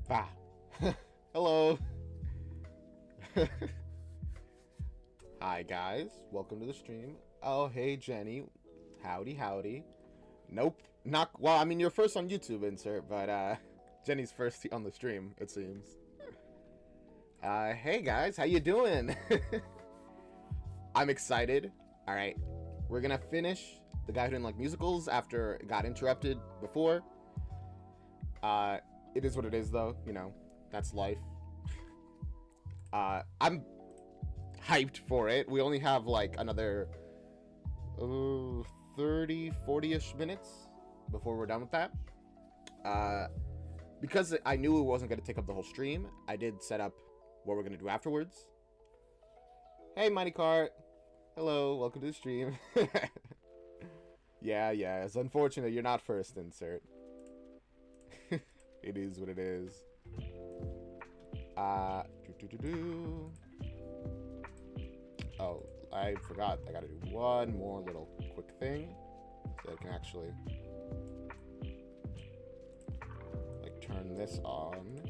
Bah. Hello. Hi guys, welcome to the stream. Oh, hey Jenny. Howdy, howdy. Nope, not well. I mean, you're first on YouTube, insert, but Jenny's first on the stream, it seems. Hey guys, how you doing? I'm excited. All right, we're gonna finish The Guy Who Didn't Like Musicals after it got interrupted before. It is what it is, though. You know, that's life. I'm hyped for it. We only have like another 30, 40-ish minutes before we're done with that. Because I knew it wasn't going to take up the whole stream, I did set up what we're going to do afterwards. Hey, Mighty Cart. Hello, welcome to the stream. Yeah, it's unfortunate you're not first, insert. It is what it is. Oh, I forgot. I gotta do one more little quick thing so I can actually like turn this on.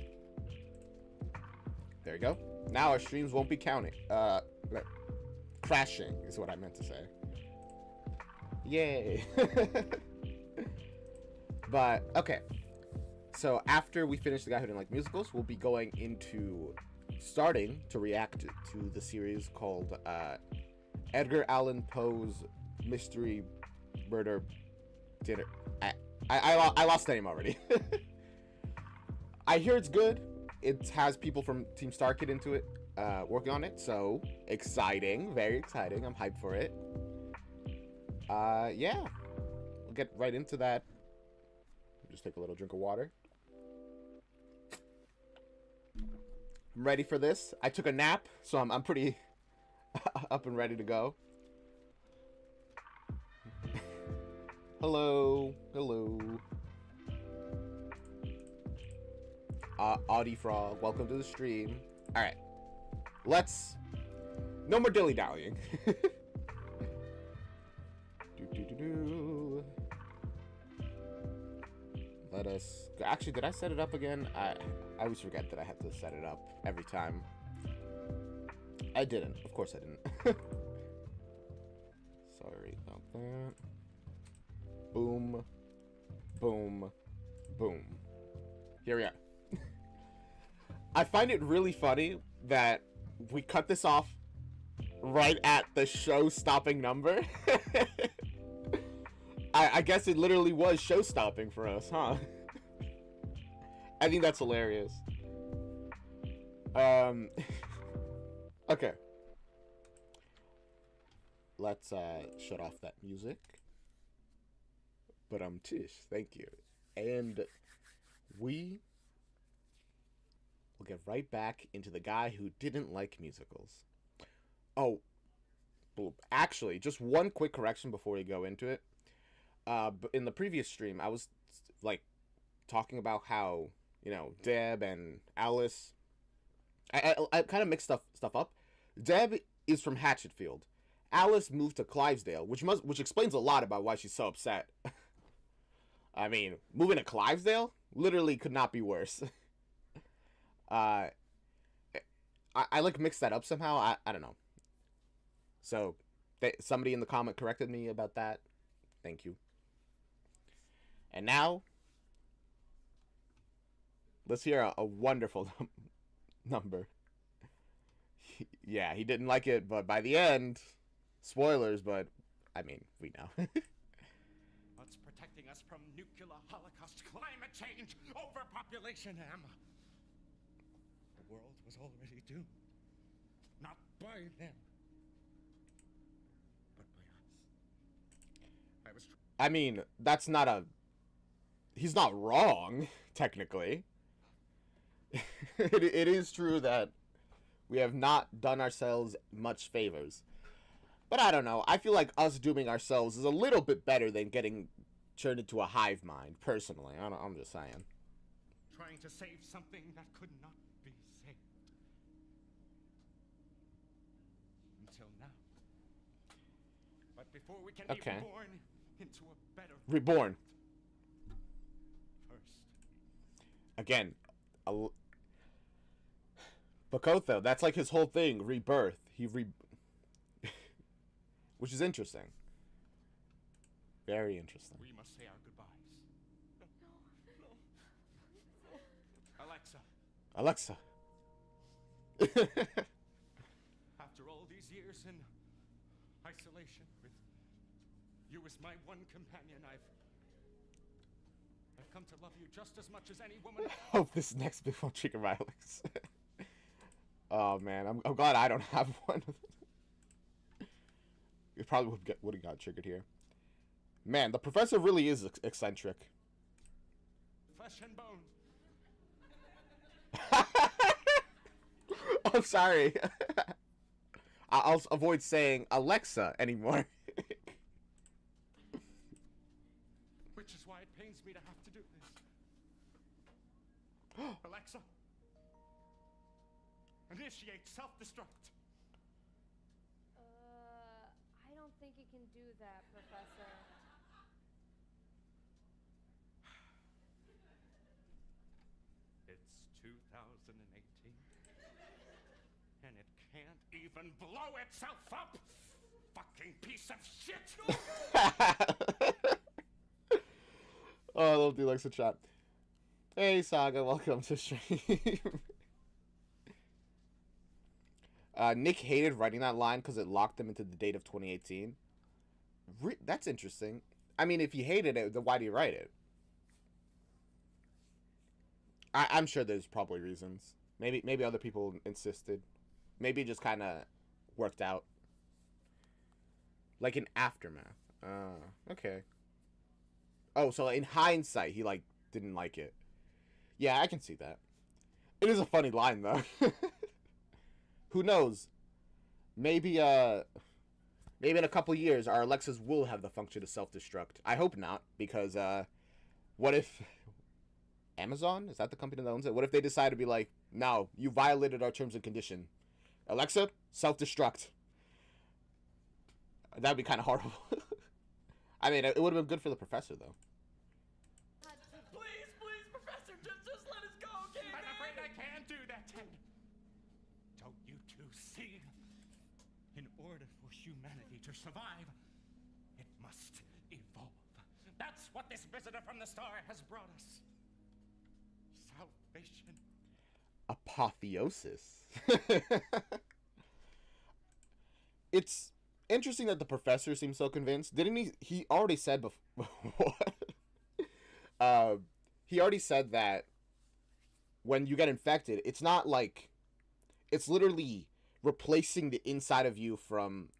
There you go. Now our streams won't be counting. Crashing is what I meant to say. Yay. But okay. So after we finish The Guy Who Didn't Like Musicals, we'll be going into starting to react to the series called Edgar Allan Poe's Mystery Murder Dinner. I lost the name already. I hear it's good. It has people from Team StarKid into it, working on it. So exciting, very exciting. I'm hyped for it. Yeah, we'll get right into that. Just take a little drink of water. I'm ready for this. I took a nap, so I'm pretty up and ready to go. Hello. Audie Frog, welcome to the stream. Alright. No more dilly-dallying. Let us... Actually, did I set it up again? I always forget that I have to set it up every time. I didn't. Of course I didn't. Sorry about that. Boom. Boom. Boom. Here we are. I find it really funny that we cut this off right at the show-stopping number. I guess it literally was show-stopping for us, huh? I think that's hilarious. Okay. Let's shut off that music. But Tish, thank you. And we will get right back into The Guy Who Didn't Like Musicals. Oh, actually, just one quick correction before we go into it. In the previous stream, I was like talking about how, you know, Deb and Alice. I kind of mixed stuff up. Deb is from Hatchetfield. Alice moved to Clivesdale, which explains a lot about why she's so upset. I mean, moving to Clivesdale literally could not be worse. I like mixed that up somehow. I don't know. So somebody in the comment corrected me about that. Thank you. And now, let's hear a wonderful number. Yeah, he didn't like it, but by the end, spoilers, but I mean, we know. What's protecting us from nuclear holocaust, climate change, overpopulation, Emma? The world was already doomed. Not by them, but by us. I mean, that's not a... He's not wrong, technically. It is true that we have not done ourselves much favors. But I don't know. I feel like us dooming ourselves is a little bit better than getting turned into a hive mind, personally. I'm just saying. Trying to save something that could not be saved. Until now. But before we can be reborn into a better reborn. First. Again, Bakotho, that's like his whole thing, rebirth. Which is interesting. Very interesting. We must say our goodbyes. No. Alexa. After all these years in isolation with you as my one companion, I've come to love you just as much as any woman. I hope this next bit won't trigger my Alex. Oh man, I'm glad I don't have one. It probably would have got triggered here. Man, the professor really is eccentric. Flesh and bone. I'm sorry. I'll avoid saying Alexa anymore. Which is why it pains me to have to do this. Alexa, initiate self-destruct. I don't think you can do that, Professor. It's 2018, and it can't even blow itself up. Fucking piece of shit. Oh, little dude likes to chat. Hey, Saga, welcome to stream. Nick hated writing that line because it locked him into the date of 2018. That's interesting. I mean, if you hated it, then why do you write it? I'm sure there's probably reasons. Maybe other people insisted. Maybe it just kind of worked out. Like in Aftermath. Okay. Oh, so in hindsight, he, like, didn't like it. Yeah, I can see that. It is a funny line, though. Who knows? Maybe in a couple years, our Alexas will have the function to self-destruct. I hope not, because, what if... Amazon? Is that the company that owns it? What if they decide to be like, no, you violated our terms and condition. Alexa, self-destruct. That'd be kind of horrible. I mean, it would have been good for the professor, though. Please, Professor, just let us go, okay? I'm afraid I can't do that, Ted. Don't you two see? In order for humanity to survive, it must evolve. That's what this visitor from the star has brought us. Salvation. Apotheosis. It's interesting that the professor seems so convinced. Didn't he already said before he already said that when you get infected, it's not like, it's literally replacing the inside of you from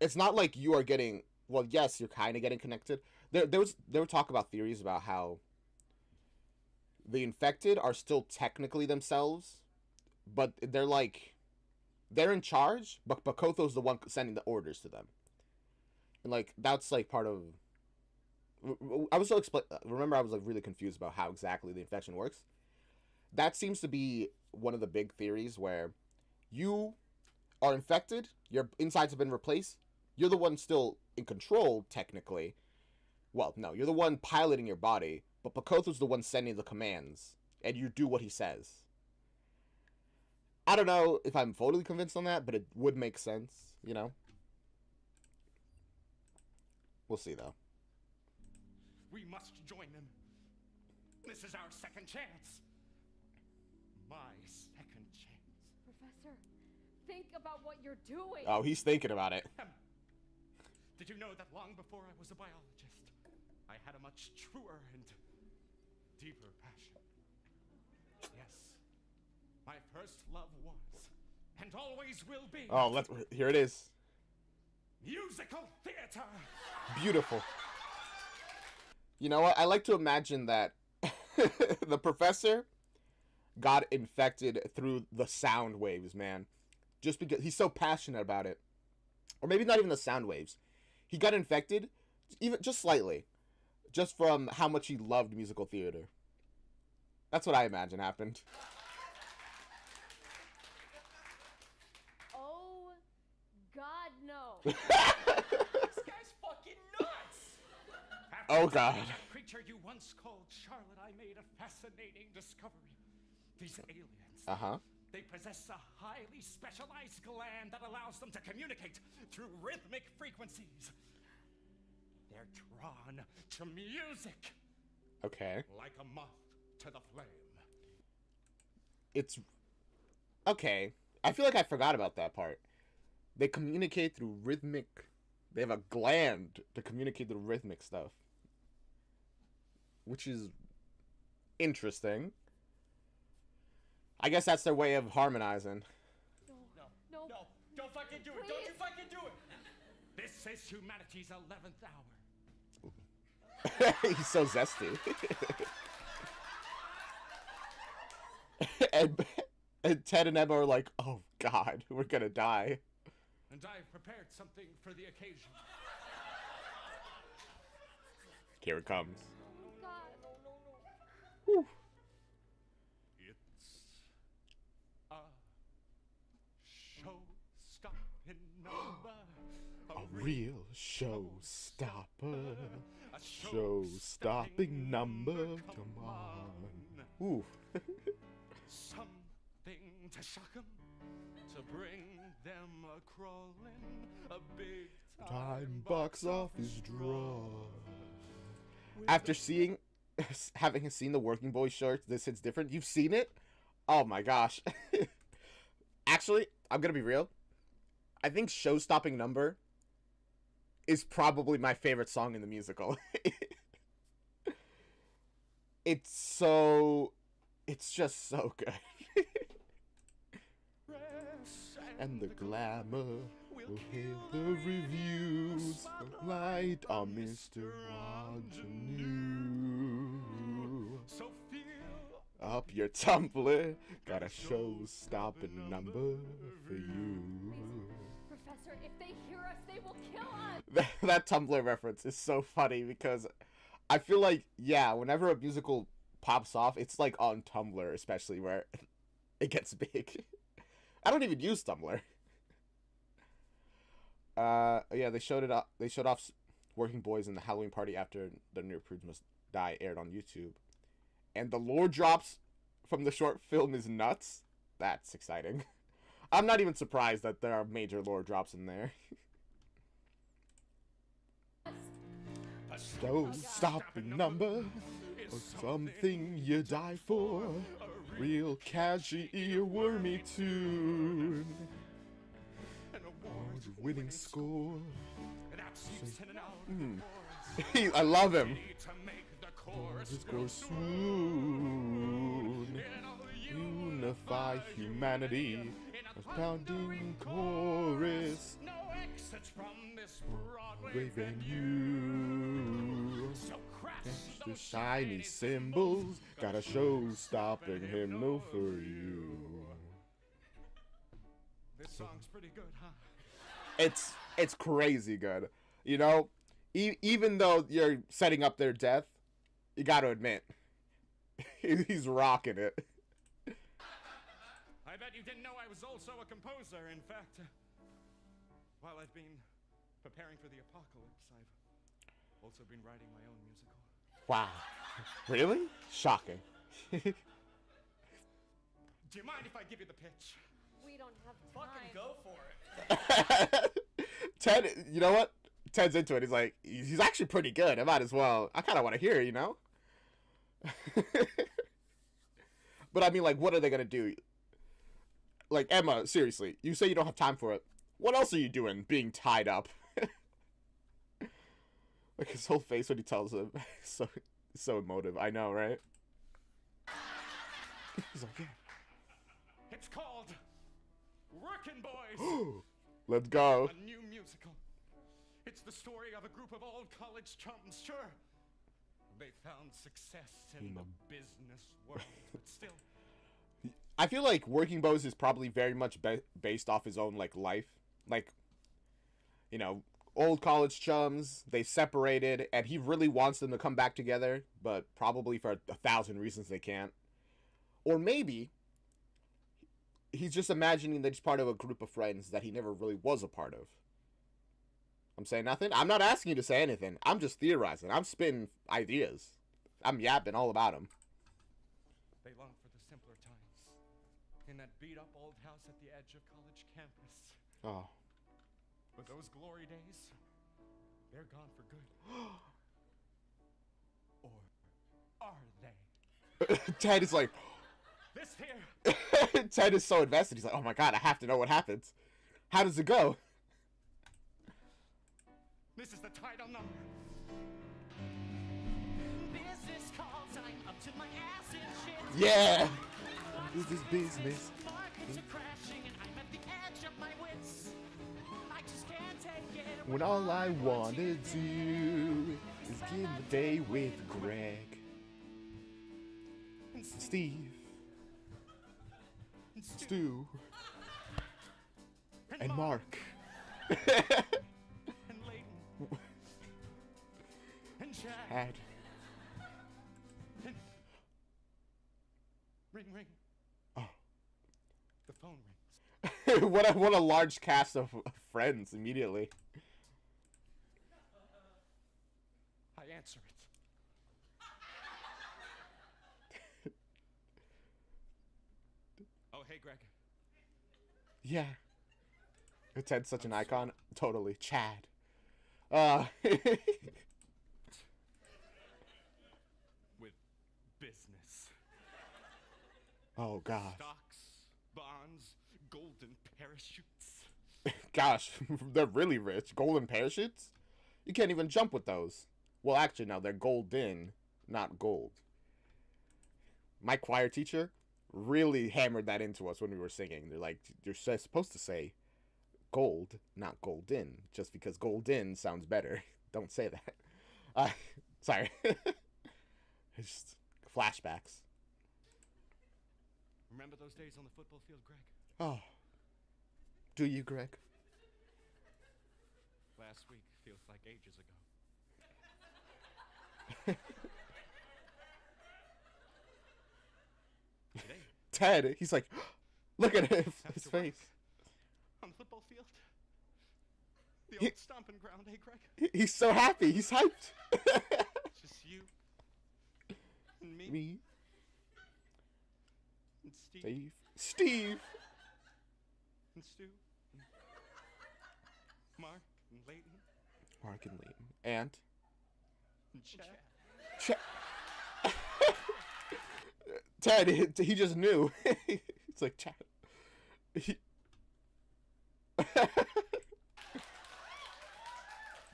it's not like you are getting, well, yes, you're kind of getting connected. There were talk about theories about how the infected are still technically themselves, but they're in charge, but Bakotho's the one sending the orders to them. And, like, that's, like, part of... I was remember I was, like, really confused about how exactly the infection works. That seems to be one of the big theories where you are infected, your insides have been replaced, you're the one still in control, technically. Well, no, you're the one piloting your body, but Bakotho's the one sending the commands, and you do what he says. I don't know if I'm totally convinced on that, but it would make sense, you know? We'll see, though. We must join them. This is our second chance. My second chance. Professor, think about what you're doing. Oh, he's thinking about it. Did you know that long before I was a biologist, I had a much truer and deeper passion? Yes, my first love was, and always will be. Oh, here it is. Musical theater. Beautiful. You know what? I like to imagine that the professor got infected through the sound waves, man. Just because he's so passionate about it. Or maybe not even the sound waves. He got infected, even just slightly, just from how much he loved musical theater. That's what I imagine happened. Oh, God, no. This guy's fucking nuts. Oh, God. Creature creature you once called Charlotte, I made a fascinating discovery. These aliens. They possess a highly specialized gland that allows them to communicate through rhythmic frequencies. They're drawn to music. Okay. Like a moth to the flame. It's... Okay. I feel like I forgot about that part. They communicate through rhythmic... They have a gland to communicate through rhythmic stuff. Which is interesting. I guess that's their way of harmonizing. No, don't fucking do it. Don't you fucking do it. This is humanity's 11th hour. He's so zesty. and Ted and Emma are like, oh God, we're gonna die. And I've prepared something for the occasion. Here it comes. Oh God. Whew. It's a show-stopping number. A real showstopper. A show-stopping number. Come on. Ooh. Something to shock 'em, to bring them a-crawling, a big Time box office draw. After having seen the Working Boy short, this hits different. You've seen it? Oh my gosh. Actually, I'm gonna be real. I think Show-Stopping Number is probably my favorite song in the musical. It's just so good. And the glamour will hail the reviews. Light on Mr. Ingenue. So feel up your Tumblr, got a show-stopping number for you. Professor, if they hear us, they will kill us. That Tumblr reference is so funny because I feel like, yeah, whenever a musical pops off, it's like on Tumblr, especially where it gets big. I don't even use Tumblr. Yeah, they showed off Working Boys in the Halloween party after The Nerd Prudes Must Die aired on YouTube. And the lore drops from the short film is nuts. That's exciting. I'm not even surprised that there are major lore drops in there. A show-stopping number, or something you die for. Real catchy earwormy tune. an Award-winning score. Mm. I love him. To make the chorus Go soon. Unify humanity. A pounding chorus. No exits from this Broadway venue. So crash The shiny cymbals. Got a show-stopping hymnal for you. This song's pretty good, huh? It's crazy good. You know, even though you're setting up their death, you got to admit, he's rocking it. I bet you didn't know I was also a composer. In fact, while I've been preparing for the apocalypse, I've also been writing my own musical. Wow. Really? Shocking. Do you mind if I give you the pitch? We don't have time. Fucking go for it. Ted, you know what? Ted's into it. He's like, he's actually pretty good. I might as well. I kind of want to hear it, you know? But I mean, like, what are they going to do? Like, Emma, seriously, you say you don't have time for it. What else are you doing being tied up? Like, his whole face when he tells him. So emotive. I know, right? He's like, yeah. It's called Working Boys. Let's go. A new musical. It's the story of a group of old college chums, sure. They found success in the business world, but still. I feel like Working Boys is probably very much based off his own, like, life. Like, you know, old college chums, they separated, and he really wants them to come back together, but probably for 1,000 reasons they can't. Or maybe he's just imagining that he's part of a group of friends that he never really was a part of. I'm saying nothing? I'm not asking you to say anything. I'm just theorizing. I'm spitting ideas. I'm yapping all about him. They long for the simpler times in that beat-up old house at the edge of college campus. Oh. But those glory days, they're gone for good. Or are they? Ted is like, This here. Ted is so invested. He's like, oh my god, I have to know what happens. How does it go? This is the title number. Business calls, I'm up to my ass in shit. Yeah. This is business. Markets are crashing and I'm at the edge of my wits. I just can't take it. When all I want to do is get in the day with Greg, Steve, Stu, and Mark. And Layton. And Chad. Chad. And... Ring, ring. Oh. The phone rings. what a large cast of friends immediately. I answer it. Oh, hey, Greg. Yeah. Ted's such an icon. Totally. Chad. With business. Oh, God. Stocks, bonds, golden parachutes. Gosh, they're really rich. Golden parachutes? You can't even jump with those. Well, actually, no, they're golden, not gold. My choir teacher really hammered that into us when we were singing. They're like, you're supposed to say gold, not golden, just because golden sounds better. Don't say that. Sorry. It's just flashbacks. Remember those days on the football field, Greg? Oh. Do you, Greg? Last week feels like ages ago. Today, Ted, he's like, look at his After face. on the football field. The old stomping ground, eh, Greg? He's so happy. He's hyped. Just you and me, Me, and Steve, Steve, and Stu, and Mark, and Layton, Mark and Layton, and and Chad. Ted, he just knew. It's like, Chad.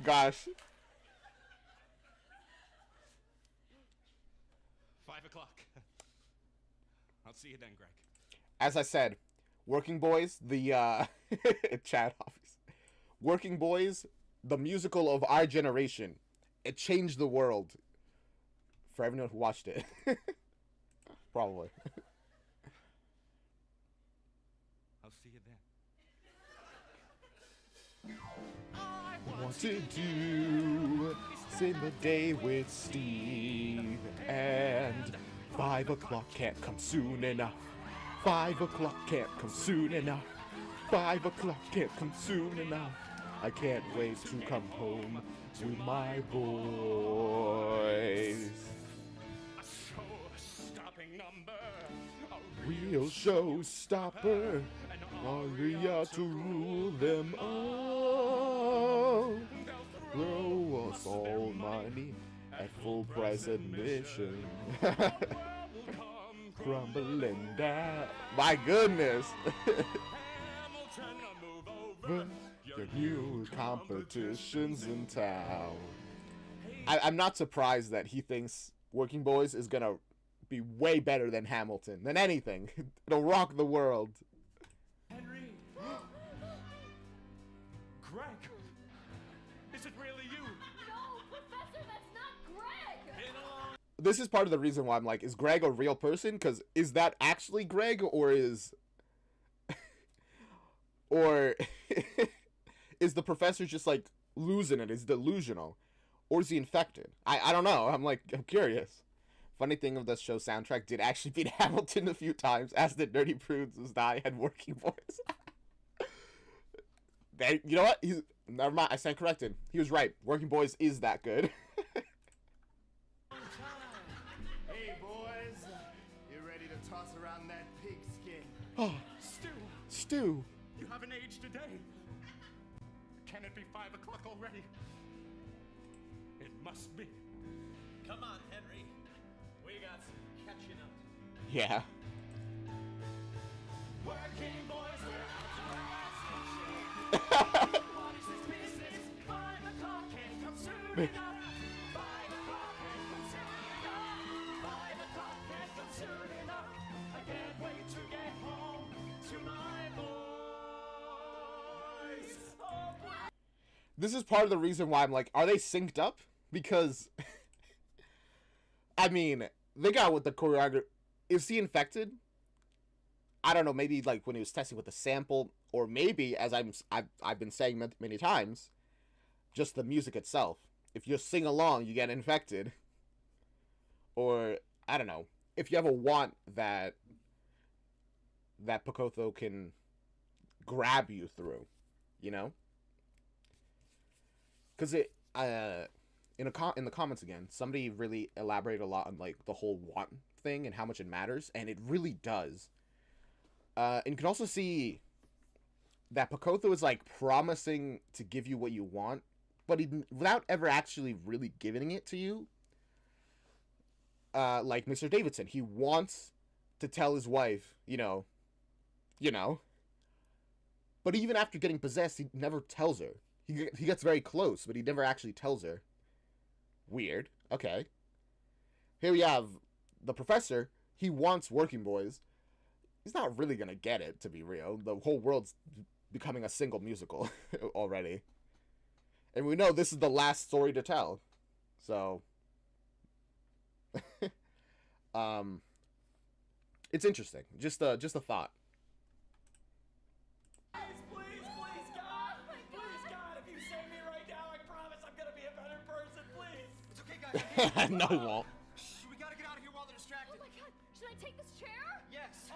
Gosh. 5 o'clock. I'll see you then, Greg. As I said, Working Boys, the Chad office. Working Boys, the musical of our generation. It changed the world. For everyone who watched it. Probably. I'll see you then. I Want to do spend the day with Steve, and 5 o'clock can't come soon enough. 5 o'clock can't come soon enough. 5 o'clock can't come soon enough. I can't wait to come home to my boys. a show-stopping number. A Real showstopper, Maria to rule them all. Throw us all money at full price admission. Crumbling down. My goodness. Hamilton, move over. Your new competitions in town. I'm not surprised that he thinks Working Boys is gonna be way better than Hamilton, than anything. It'll rock the world. Henry. Greg. Is it really you? No, Professor, that's not Greg! This is part of the reason why I'm like, is Greg a real person? Because is that actually Greg, or is... or... is the professor just, like, losing it? Is delusional? Or is he infected? I don't know. I'm curious. Funny thing of the show soundtrack did actually beat Hamilton a few times, as did Dirty Prudes, Was Die, and Working Boys. You know what? Never mind. I stand corrected. He was right. Working Boys is that good. Oh, Stu, Stu. you haven't aged a day. Can it be 5 o'clock already? It must be. Come on, Henry. We got some catching up. Yeah. Working boys, we're out to our shit. What is this business? 5 o'clock can't come soon enough. 5 o'clock can't come soon enough. 5 o'clock can't come soon enough. I can't wait to get home to my boys. Oh, boy. This is part of the reason why I'm like, are they synced up? Because, I mean, they got with the choreographer. Is he infected? I don't know. Maybe like when he was testing with the sample, or maybe as I've been saying many times, just the music itself. If you sing along, you get infected. Or I don't know. If you ever want that Pokotho can grab you through, you know. Because it in the comments again, somebody really elaborated a lot on like the whole want thing and how much it matters, and it really does. And you can also see that Pokotho is like promising to give you what you want, but without ever actually really giving it to you. Like Mr. Davidson, he wants to tell his wife, you know. But even after getting possessed, he never tells her. He gets very close, but he never actually tells her. Weird. Okay. Here we have the professor. He wants working boys. He's not really gonna get it, to be real. The whole world's becoming a single musical already. And we know this is the last story to tell. So... it's interesting. Just a thought. Please, God! Please, God, if you save me right now, I promise I'm gonna be a better person, please! It's okay, guys. No, he won't. Shh, we gotta get out of here while they're distracted. Oh my god, should I take this chair? Yes.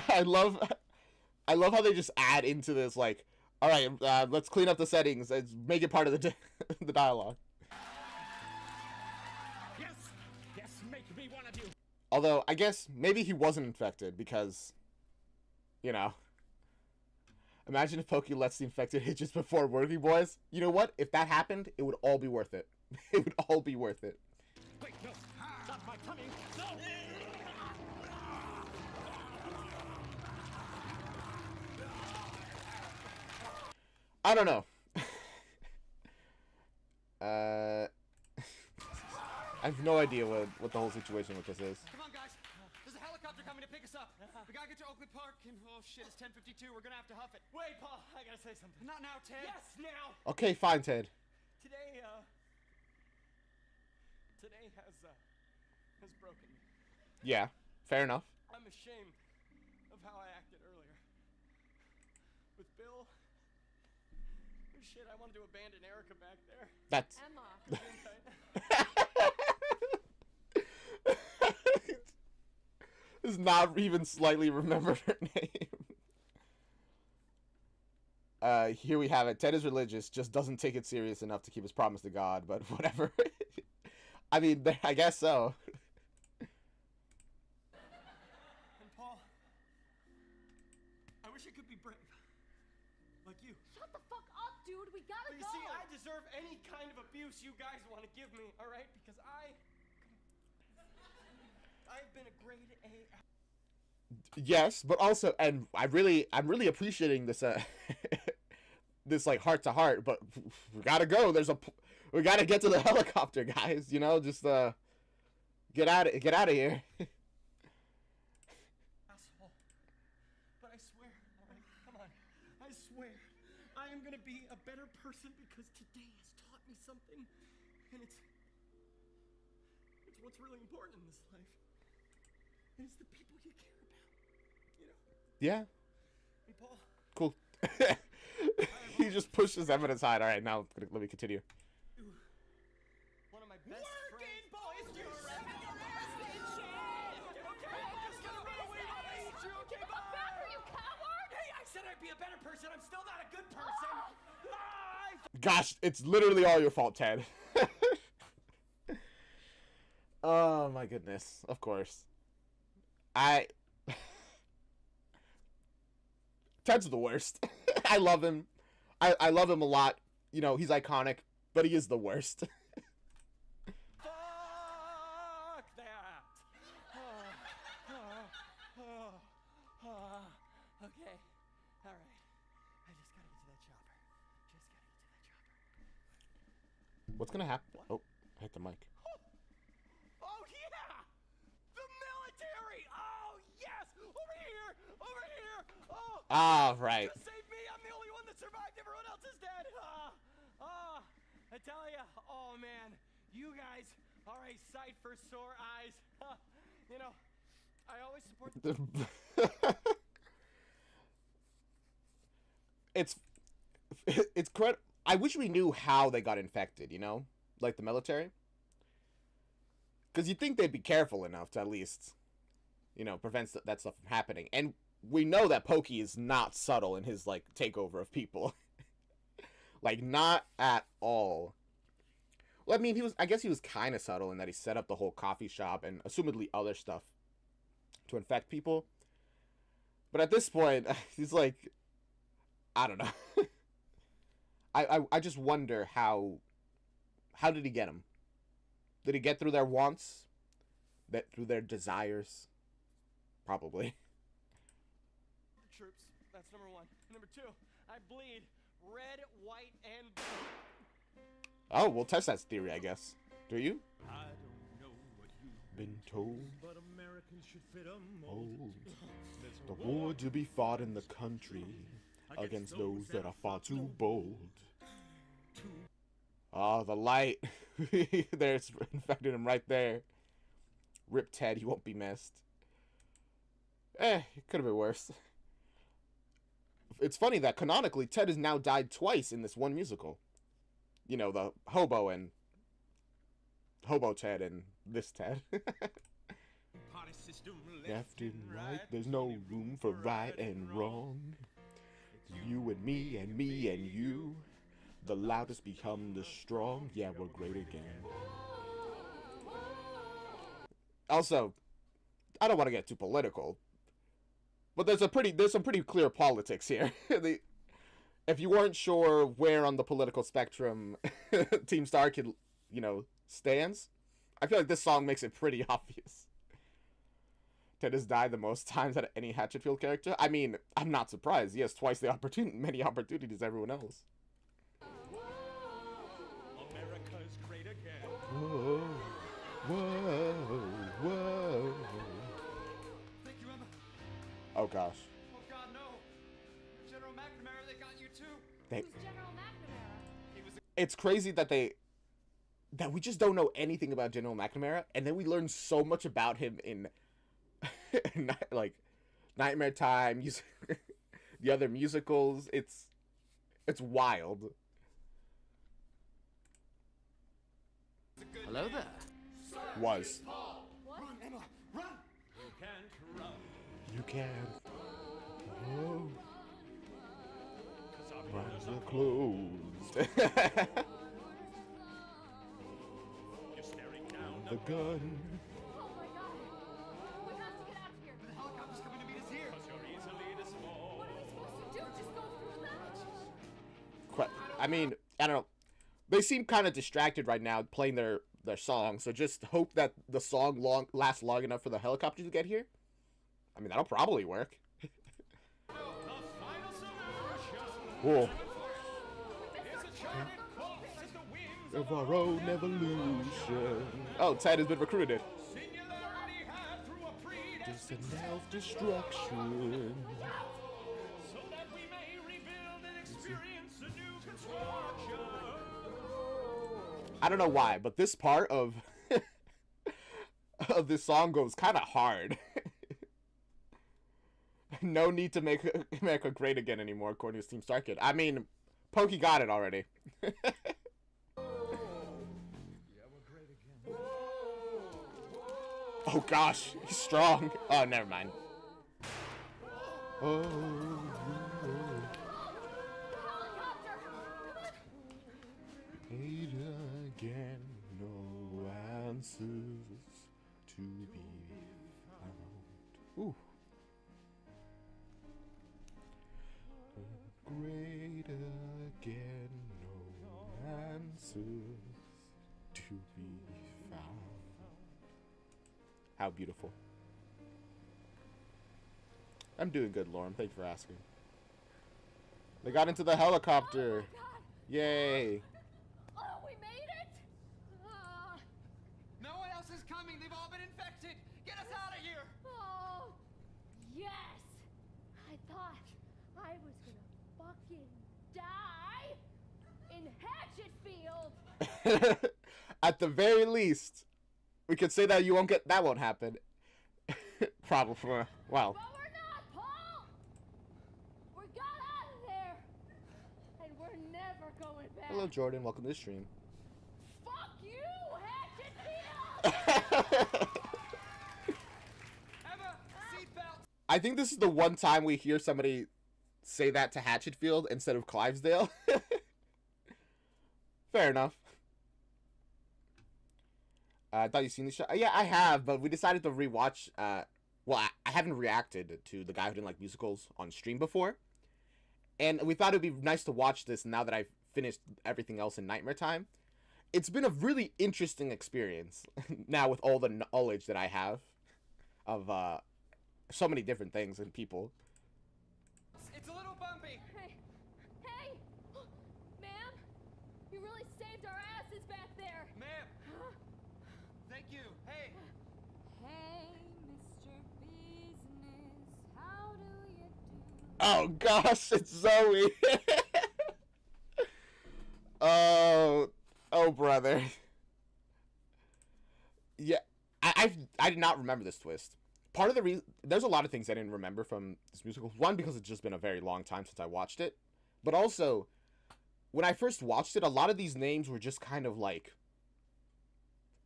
I love how they just add into this, like, all right, let's clean up the settings. Let's make it part of the the dialogue. Yes, make me one of you. Although, I guess maybe he wasn't infected because, you know, imagine if Pokey lets the infected hit just before Working Boys. You know what? If that happened, it would all be worth it. It would all be worth it. Wait, no, not my tummy. No. I don't know. I have no idea what the whole situation with this is. Come on, guys. There's a helicopter coming to pick us up. We gotta get to Oakley Park, and oh shit, it's 10:52. We're gonna have to huff it. Wait, Paul, I gotta say something. Not now, Ted. Yes, now! Okay, fine, Ted. Today has broken me. Yeah, fair enough. I'm ashamed of how I acted earlier. With Bill. Oh shit, I wanted to abandon Erica back there. That's... Emma. Does not even slightly remember her name. Here we have it. Ted is religious, just doesn't take it serious enough to keep his promise to God, but whatever. I mean, I guess so. And Paul, I wish I could be brave. Like you. Shut the fuck up, dude. We gotta But you go. see, I deserve any kind of abuse you guys want to give me, alright? Because I've been a grade A. Yes, but also, and I'm really appreciating this, this like heart to heart. But we gotta go. We gotta get to the helicopter, guys. You know, just get out of here. Asshole. But I swear, alright, come on. I swear, I am gonna be a better person because today has taught me something, and it's what's really important in this life. And it's the people you care about. You know. Yeah. And Paul. Cool. He just pushes Emma aside. All right, now let me continue. One of my best Working friends. boys, Is you your seven Get the fuck back here, you coward! Hey, I said I'd be a better person. I'm still not a good person. Gosh, it's literally all your fault, Ted. Oh my goodness. Of course. I Ted's the worst. I love him. I love him a lot. You know, he's iconic, but he is the worst. Fuck that. Okay. All right. I just gotta get to that chopper. What's gonna happen? Oh, I hit the mic. Oh yeah! The military! Oh yes! Over here! Over here! Oh! Ah, right. Just save me! I'm the only one that survived. Everyone else is dead. I tell ya. Oh man, you guys are a sight for sore eyes. You know, I always support. It's I wish we knew how they got infected, you know? Like the military. Because you'd think they'd be careful enough to at least, you know, prevent that stuff from happening. And we know that Pokey is not subtle in his, like, takeover of people. Like, not at all. Well, I mean, I guess he was kind of subtle in that he set up the whole coffee shop and assumedly other stuff to infect people. But at this point, he's like, I don't know. I just wonder how did he get them? Did he get through their wants? Through their desires? Probably. Troops. That's number one. Number two, I bleed red, white, and Oh, we'll test that theory, I guess. Do you? I don't know what you've Been told. but Americans should fit a mold. The war to be fought in the country against those that are far too bold. Oh, the light. There's infected him right there. Rip Ted, he won't be missed. It could have been worse. It's funny that canonically Ted has now died twice in this one musical. You know, the Hobo Ted and this Ted. Party system Left and right, there's no room for right and wrong. You and me and me and you. The loudest become the strong. Yeah, we're great again. Also, I don't want to get too political, but there's some pretty clear politics here. If you weren't sure where on the political spectrum Team StarKid, you know, stands, I feel like this song makes it pretty obvious. Ted has died the most times out of any Hatchetfield character. I mean, I'm not surprised. He has twice the many opportunities as everyone else. America's great again. Whoa, whoa, whoa. thank you, Emma. Oh gosh. Oh God, no. General McNamara, they got you too. Who's General McNamara? He was. It's crazy that we just don't know anything about General McNamara, and then we learn so much about him in like Nightmare Time, the other musicals. It's wild. Hello there. Was. Run, Emma, run! You can't run, You can. Oh, 'cause our bars borders are are closed. You're staring down The gun. Oh my god. We have to get out of here. The helicopter's coming to meet us here. 'cause you're easily disposed. What are we supposed to do? Just go through that? I mean, I don't know. They seem kind of distracted right now playing their song, so just hope that the song lasts long enough for the helicopter to get here. I mean, that'll probably work. The final solution Whoa. is a charted course as the winds Of our own evolution. Oh, Ted has been recruited. singularity had through a predestined Just a self-destruction. so that we may rebuild and experience a new construction. I don't know why, but this part of of this song goes kind of hard. No need to make America great again anymore, according to Team StarKid. I mean, Pokey got it already. Yeah, we're great again. Oh gosh, he's strong. Oh, never mind. Oh, hate again, no answers to be found. beautiful. I'm doing good, Lauren. Thanks for asking. They got into the helicopter. Oh my God. Yay. Oh, we made it. No one else is coming. They've all been infected. Get us out of here. Oh, yes. I thought I was gonna fucking die in Hatchetfield. At the very least, we could say that that won't happen. Probably. Well. But we're not, Paul. We got out of there, and we're never going back. Hello, Jordan. Welcome to the stream. Fuck you, Hatchetfield. Emma, seatbelt. I think this is the one time we hear somebody say that to Hatchetfield instead of Clivesdale. Fair enough. I thought you'd seen the show. Yeah, I have, but we decided to rewatch. Well, I haven't reacted to The Guy Who Didn't Like Musicals on stream before. And we thought it'd be nice to watch this now that I've finished everything else in Nightmare Time. It's been a really interesting experience now with all the knowledge that I have of so many different things and people. It's a little bumpy. Hey, hey, ma'am, you really saved our asses back there. Ma'am. Huh? Thank you. Hey. Hey, Mr. Business, how do you do? Oh gosh, it's Zoe. Oh brother. Yeah, I did not remember this twist. Part of the reason, there's a lot of things I didn't remember from this musical. One, because it's just been a very long time since I watched it, but also when I first watched it, a lot of these names were just kind of like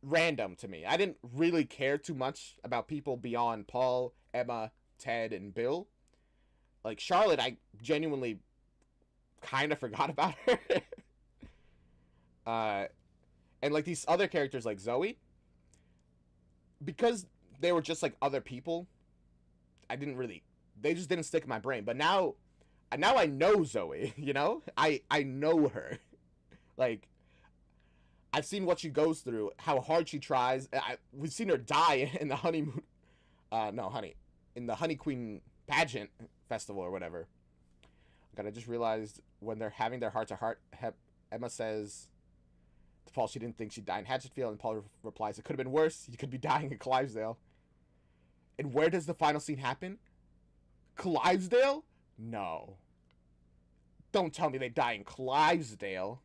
random to me. I didn't really care too much about people beyond Paul, Emma, Ted, and Bill. Like Charlotte, I genuinely kind of forgot about her. And like these other characters like Zoe, because they were just like other people, they just didn't stick in my brain. But now I know Zoe, you know? I know her. Like, I've seen what she goes through, how hard she tries. We've seen her die in the honeymoon, in the Honey Queen pageant festival or whatever. God, I just realized when they're having their heart-to-heart, Emma says to Paul she didn't think she'd die in Hatchetfield, and Paul replies, it could have been worse. You could be dying in Clivesdale. And where does the final scene happen? Clivesdale? No. Don't tell me they die in Clivesdale.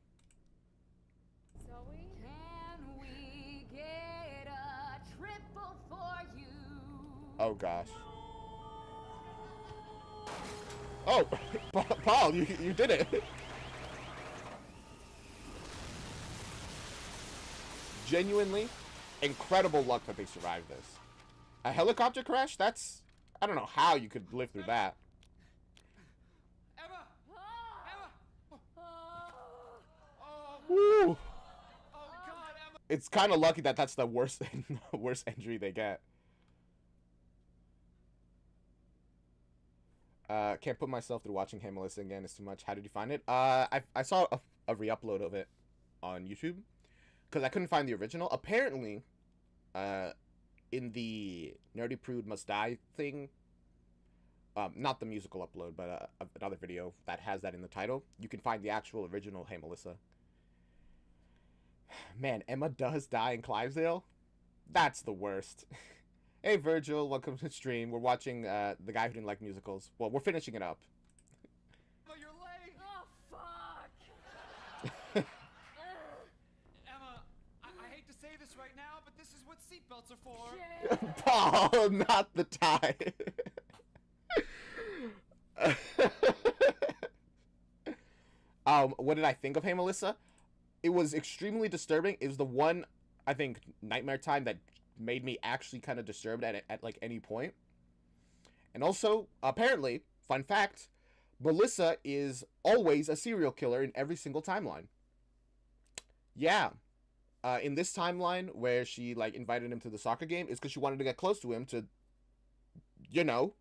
Zoe, can we get a triple for you? Oh gosh. Oh, Paul, you did it. Genuinely, incredible luck that they survived this. A helicopter crash? That's... I don't know how you could live through that. Emma. Emma. Oh. Woo! Oh God, Emma. It's kind of lucky that that's the worst injury they get. Can't put myself through watching Hey Melissa again. It's too much. How did you find it? I saw a re-upload of it on YouTube because I couldn't find the original. Apparently, in the Nerdy Prude Must Die thing, not the musical upload, but another video that has that in the title, you can find the actual original Hey Melissa. Man, Emma does die in Clivesdale? That's the worst. Hey Virgil, welcome to the stream. We're watching The Guy Who Didn't Like Musicals. Well, we're finishing it up. Oh, you're late. Oh, fuck. Emma, I hate to say this right now, but this is what seatbelts are for. Shit. Paul, not the tie. What did I think of Hey Melissa? It was extremely disturbing. It was the one, I think, Nightmare Time that made me actually kind of disturbed at like any point. And also, apparently, fun fact, Melissa is always a serial killer in every single timeline. Yeah. In this timeline where she like invited him to the soccer game is because she wanted to get close to him to, you know,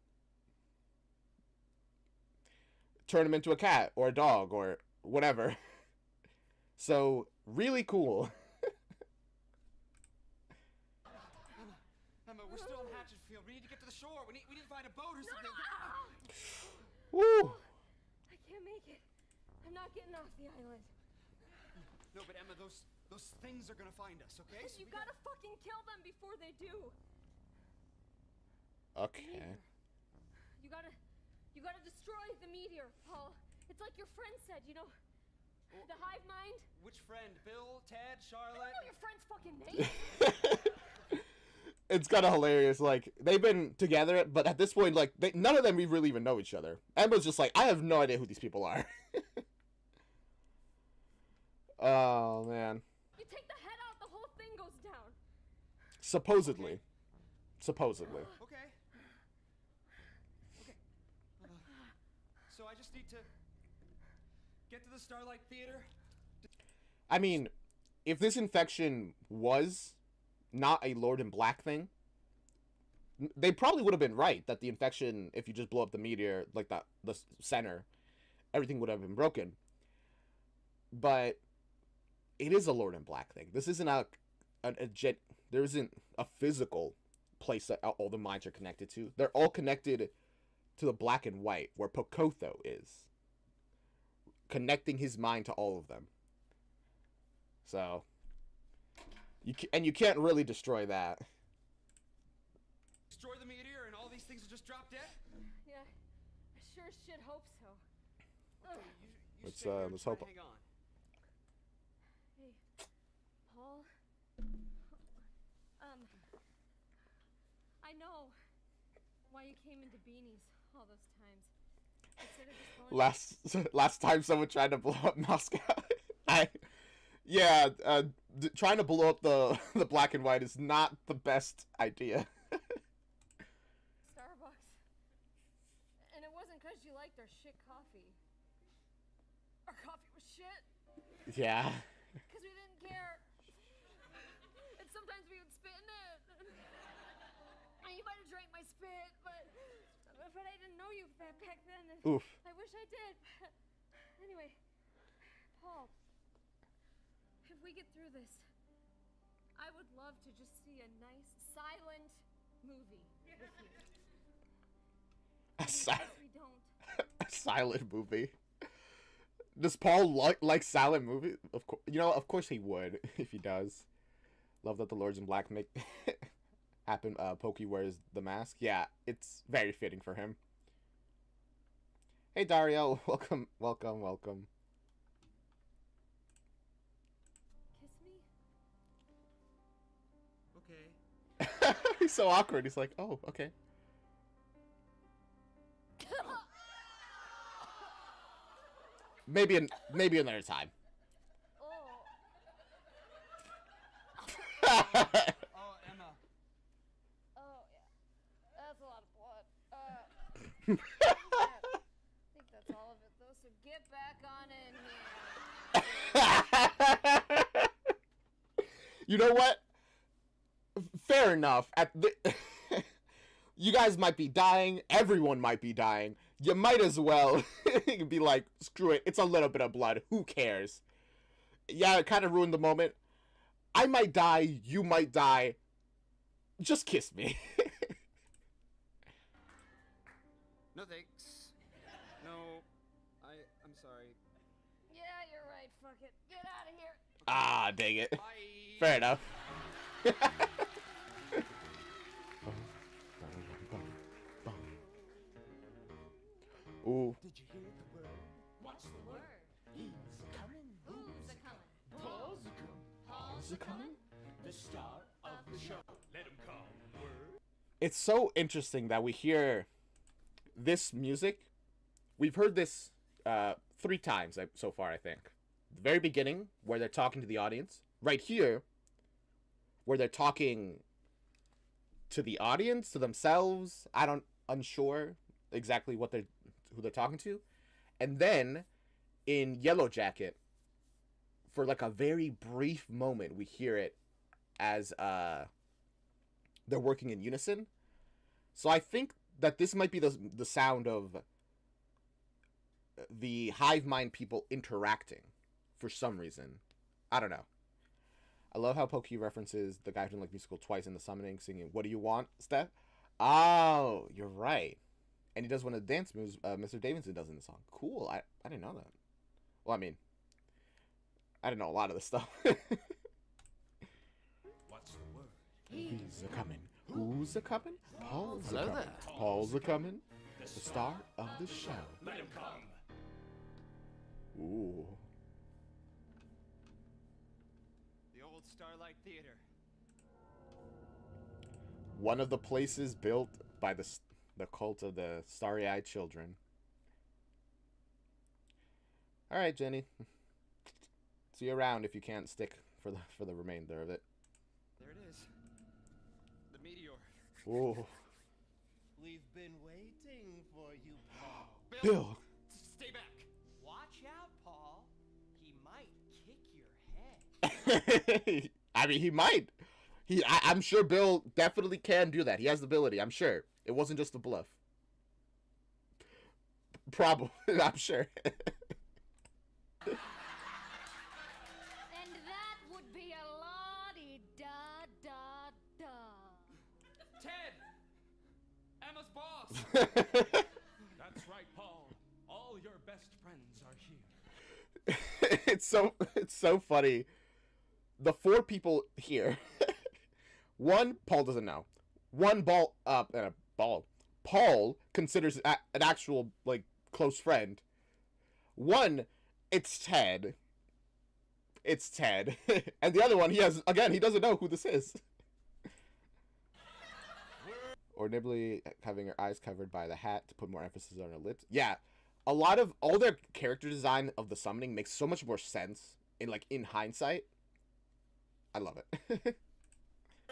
turn him into a cat or a dog or whatever. So, really cool. Emma, we're still battlefield. We need to get to the shore. We need to find a boat or No, something. no! Woo! I can't make it. I'm not getting off the island. No, but Emma, those things are gonna find us, okay? You gotta fucking kill them before they do. Okay. You gotta destroy the meteor, Paul. It's like your friend said, you know, the hive mind. Which friend? Bill, Ted, I Charlotte? don't know your friend's fucking name. It's kind of hilarious. Like, they've been together, but at this point, like, none of them really even know each other. Emma's just like, I have no idea who these people are. Oh, man. You take the head out, the whole thing goes down. Supposedly. Supposedly. Okay. Okay. So I just need to get to the Starlight Theater. I mean, if this infection was not a Lord in Black thing, they probably would have been right that the infection, if you just blow up the meteor, like the center, everything would have been broken. But it is a Lord in Black thing. This isn't there isn't a physical place that all the minds are connected to. They're all connected to the black and white, where Pokotho is, connecting his mind to all of them. So, you can't really destroy that. Destroy the meteor and all these things will just drop dead? Yeah, I sure as shit hope so. Okay, you Let's, stay here and let's try hope- to hang on. Hey, Paul. I know why you came into beanies all those times. Instead of just going Last time someone tried to blow up Moscow, trying to blow up the black and white is not the best idea. Starbucks. And it wasn't because you liked our shit coffee. Our coffee was shit. Yeah. Because we didn't care. And sometimes we would spit in it. And you might have drank my spit, but I didn't know you back then. And Oof. I wish I did. Anyway, Paul, if we get through this, I would love to just see a nice silent movie with you. A We don't. a silent movie. Does Paul like silent movies? Of course, of course he would if he does. Love that the Lords in Black make happen. Pokey wears the mask. Yeah, it's very fitting for him. Hey Dario, welcome. Kiss me? Okay. He's so awkward. He's like, oh, okay. Maybe another time. Oh. Oh, Emma. Oh, yeah. That's a lot of blood. I think that's all of it, though, so get back on in here. You know what? Fair enough. You guys might be dying. Everyone might be dying. You might as well be like, screw it. It's a little bit of blood. Who cares? Yeah, it kind of ruined the moment. I might die. You might die. Just kiss me. No thanks. No, I'm sorry. Yeah, you're right. Fuck it. Get out of here. Ah, dang it. Bye. Fair enough. Ooh. Did you hear the word? What's the word? He's coming. Who's a-coming? Paul's a coming. Paul's a-coming? The star of the show. Let him come. Word. It's so interesting that we hear this music. We've heard this 3 times so far, I think. The very beginning, where they're talking to the audience. Right here, where they're talking to the audience, to themselves. Unsure exactly who they're talking to. And then in Yellow Jacket, for like a very brief moment, we hear it as they're working in unison. So I think that this might be the sound of the hive mind people interacting for some reason. I don't know. I love how Pokey references the guy who didn't like musical twice in the summoning, singing "What do you want, Steph?" Oh, you're right. And he does one of the dance moves Mr. Davidson does in the song. Cool. I didn't know that. Well, I mean, I didn't know a lot of this stuff. What's the word? He's a coming. Who's a coming? Paul's a Hello coming. there. Paul's a coming. The star of the show. Let him come. Ooh. The old Starlight Theater. One of the places built by the cult of the starry-eyed children. All right, Jenny. See you around if you can't stick for the remainder of it. There it is. The meteor. Ooh. We've been waiting for you, Paul. Bill. Stay back. Watch out, Paul. He might kick your head. I mean, he might. I'm sure Bill definitely can do that. He has the ability. I'm sure it wasn't just a bluff. Probably, I'm sure. And that would be a la-di-da-da-da. Ted! Emma's boss! That's right, Paul. All your best friends are here. it's so funny. The 4 people here. One, Paul doesn't know. One, Paul considers an actual, like, close friend. One, it's Ted. It's Ted. And the other one, he doesn't know who this is. Or Nibley having her eyes covered by the hat to put more emphasis on her lips. Yeah, a lot of all their character design of the summoning makes so much more sense in hindsight. I love it. We're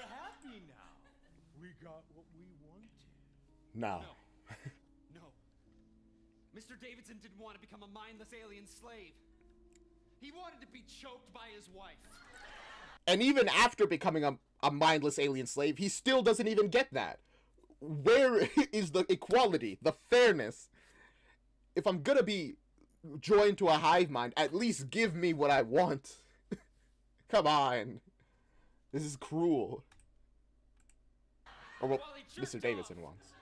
happy now. We got what we wanted. No. No. Mr. Davidson didn't want to become a mindless alien slave. He wanted to be choked by his wife. And even after becoming a mindless alien slave, he still doesn't even get that. Where is the equality, the fairness? If I'm gonna be joined to a hive mind, at least give me what I want. Come on. This is cruel. Or what While he jerked Mr. Davidson wants.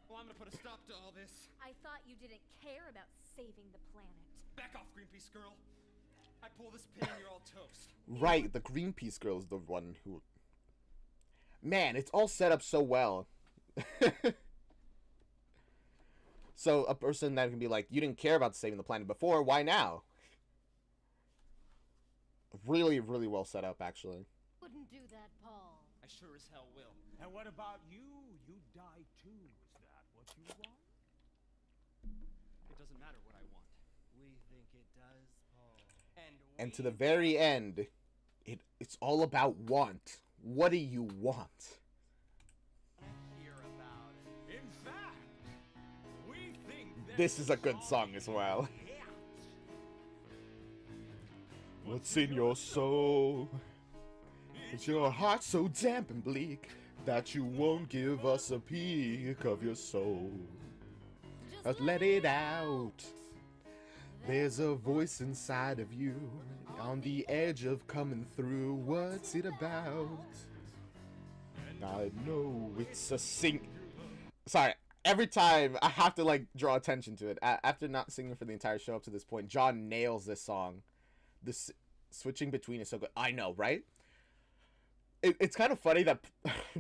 Well, I'm gonna put a stop to all this. I thought you didn't care about saving the planet. Back off, Greenpeace girl. I pull this pin and you're all toast. Right, the Greenpeace girl is the one who... Man, it's all set up so well. So a person that can be like, you didn't care about saving the planet before, why now? Really, really well set up, actually. Wouldn't do that, Paul. I sure as hell will. And what about you? You die too. Is that what you want? It doesn't matter what I want. We think it does, Paul. And to the very end, it's all about want. What do you want? Hear about it. In fact, we think that This is a good song as well. What's in your soul? Is your heart so damp and bleak that you won't give us a peek of your soul? Just let it out. There's a voice inside of you on the edge of coming through. What's it about? I know it's a Sorry, every time I have to draw attention to it. After not singing for the entire show up to this point, John nails this song. This switching between is so good. I know, right? It's kind of funny that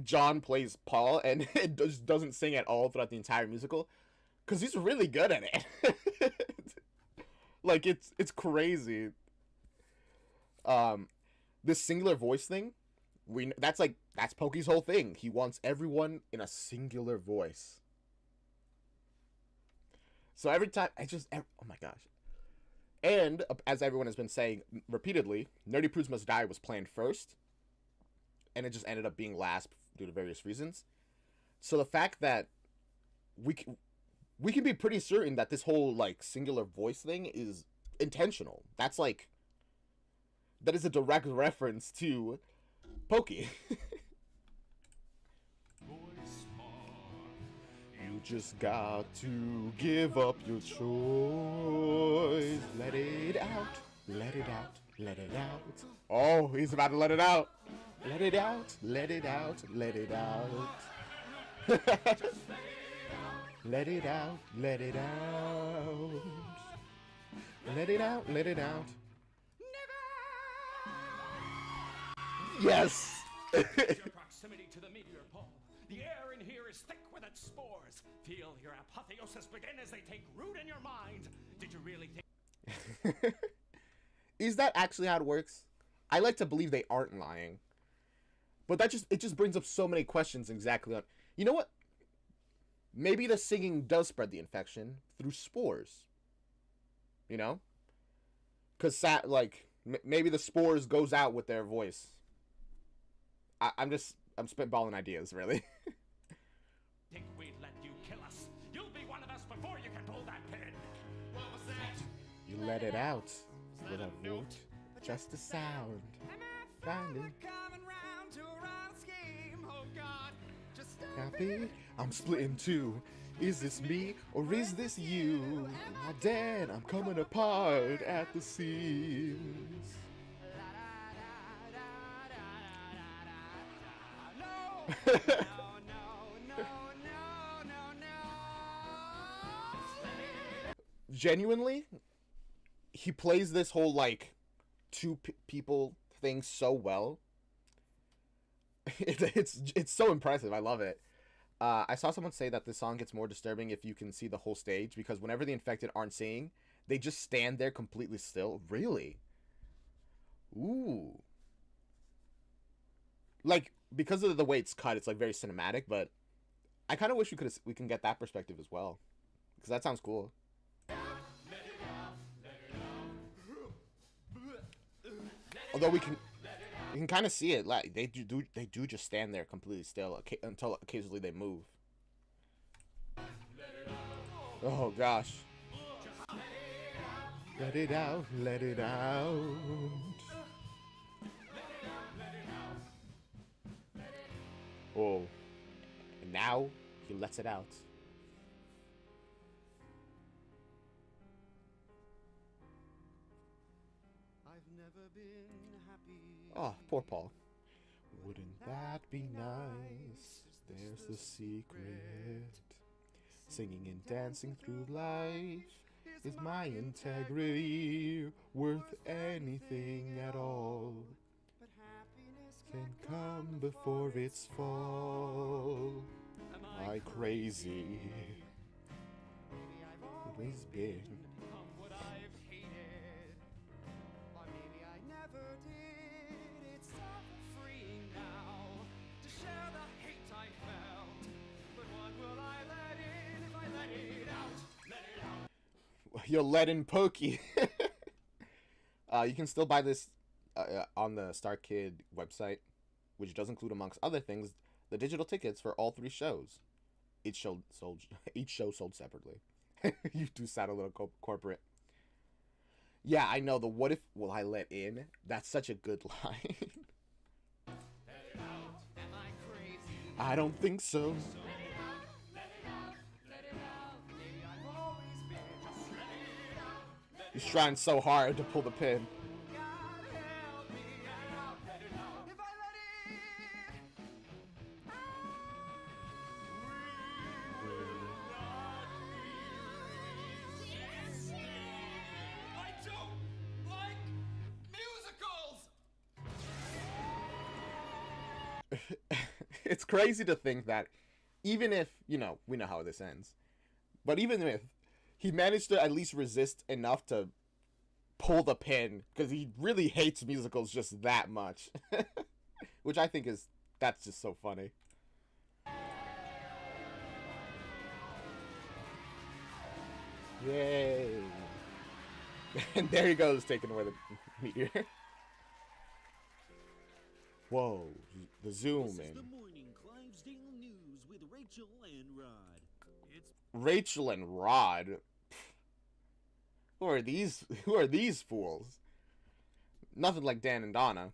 John plays Paul and it just doesn't sing at all throughout the entire musical, because he's really good at it. It's crazy. This singular voice thing, that's Pokey's whole thing. He wants everyone in a singular voice. So every time oh my gosh. And as everyone has been saying repeatedly, Nerdy Prudes Must Die was planned first, and it just ended up being last due to various reasons. So the fact that we can be pretty certain that this whole singular voice thing is intentional. That is a direct reference to Pokey. You just got to give up your choice. Let it out, let it out, let it out. Oh, he's about to let it out. Let it out, let it out, let it out. Let it out, let it out. Let it out, let it out. Yes! Your proximity to the meteor pole. The air in here is thick with its spores. Feel your apotheosis begin as they take root in your mind. Did you really think? Is that actually how it works? I like to believe they aren't lying. But it just brings up so many questions exactly on. You know what? Maybe the singing does spread the infection through spores. You know? Cause maybe the spores goes out with their voice. I'm spitballing ideas, really. Think we'd let you kill us? You'll be one of us before you can pull that pin. What was that? You let it out with a note, just a sound. Finding. Coming round to a round scheme. Oh God, just Happy, I'm split in two. Is this me or is this you? My dad, I'm coming apart at the seams. Genuinely, he plays this whole like two people thing so well. It's so impressive. I love it. I saw someone say that this song gets more disturbing if you can see the whole stage, because whenever the infected aren't singing, they just stand there completely still. Really? Ooh. Like, because of the way it's cut, it's like very cinematic, but I kind of wish we can get that perspective as well, because that sounds cool. Although we can kind of see it, like they do just stand there completely still until occasionally they move. Oh gosh. Let it out, let it out. Oh, and now he lets it out. I've never been happy. Oh, poor Paul. Wouldn't that be nice? There's the secret. Singing and dancing through life. Is my integrity worth anything at all? But happiness Can come before its fall. Am I crazy? Maybe I've Always been. become what I've hated. or maybe I never did. It's all freeing now to share the hate I felt. But what will I let in if I let it out? Let it out. You'll let in Pokey. You can still buy this on the StarKid website, which does include, amongst other things, the digital tickets for all 3 shows. Each show sold separately. You do sound a little corporate. Yeah, I know. The "what if will I let in?" That's such a good line. Am I crazy? I don't think so. I've always been just let it out. He's trying so hard to pull the pin. God help me out. Let it out. If I let it, I don't like musicals. It's crazy to think that even if, we know how this ends, but even if he managed to at least resist enough to pull the pin, because he really hates musicals just that much, which I think that's just so funny. Yay. And there he goes, taking away the meteor. Whoa, the zoom This is in. the morning Clivesdale news with Rachel and Rod. It's Rachel and Rod. Who are these fools? Nothing like Dan and Donna.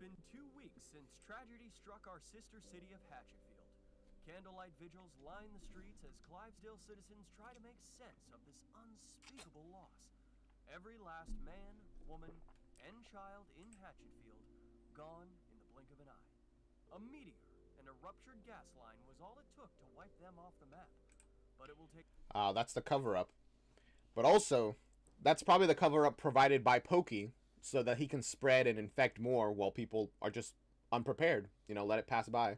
Been 2 weeks since tragedy struck our sister city of Hatchetfield. Candlelight vigils line the streets as Clivesdale citizens try to make sense of this unspeakable loss. Every last man, woman, and child in Hatchetfield gone in the blink of an eye. A meteor and and a ruptured gas line was all it took to wipe them off the map. But it will take... That's the cover-up. But also, that's probably the cover-up provided by Pokey, so that he can spread and infect more while people are just unprepared. You know, let it pass by.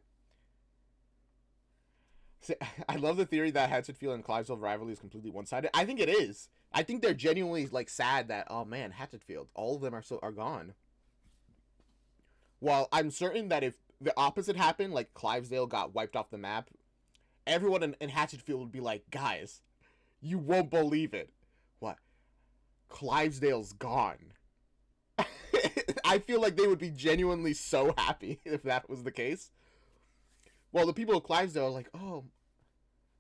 See, I love the theory that Hatchetfield and Clivesdale rivalry is completely one-sided. I think it is. I think they're genuinely, like, sad that, oh man, Hatchetfield, all of them are gone. While I'm certain that if the opposite happened, like Clivesdale got wiped off the map, everyone in Hatchetfield would be like, guys, you won't believe it. What? Clivesdale's gone. I feel like they would be genuinely so happy if that was the case. Well, the people of Clivesdale are like, oh,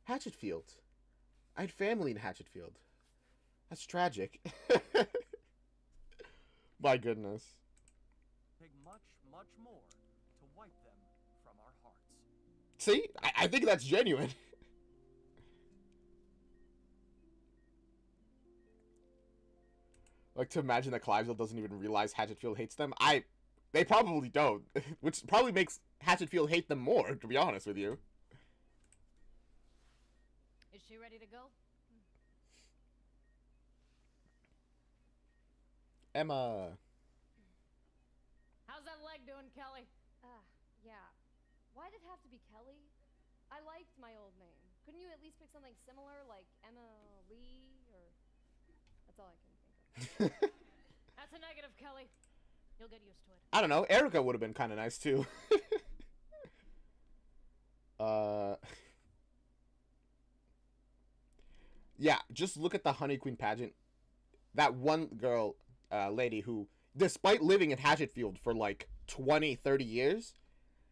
Hatchetfield. I had family in Hatchetfield. That's tragic. My goodness. Take much, much more to wipe them from our hearts. See? I think that's genuine. Like, to imagine that Clivesdale doesn't even realize Hatchetfield hates them. They probably don't. Which probably makes Hatchetfield hate them more, to be honest with you. Is she ready to go? Emma. How's that leg doing, Kelly? Yeah. Why did it have to be Kelly? I liked my old name. Couldn't you at least pick something similar, like Emma Lee, or... That's all I can think of. That's a negative, Kelly. You'll get used to it. I don't know. Erica would have been kind of nice, too. Yeah, just look at the Honey Queen pageant. That one girl, lady who, despite living in Hatchetfield for like 20, 30 years,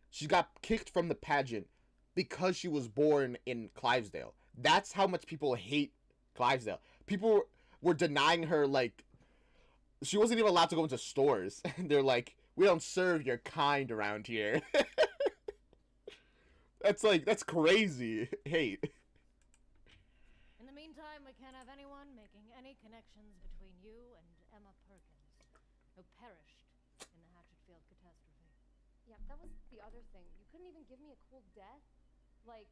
she got kicked from the pageant because she was born in Clivesdale. That's how much people hate Clivesdale. People were denying her, like, she wasn't even allowed to go into stores. They're like, we don't serve your kind around here. That's crazy hate. In the meantime, we can't have anyone making any connections between you and Emma Perkins, who perished in the Hatchetfield catastrophe. Yeah, that was the other thing. You couldn't even give me a cool death? Like,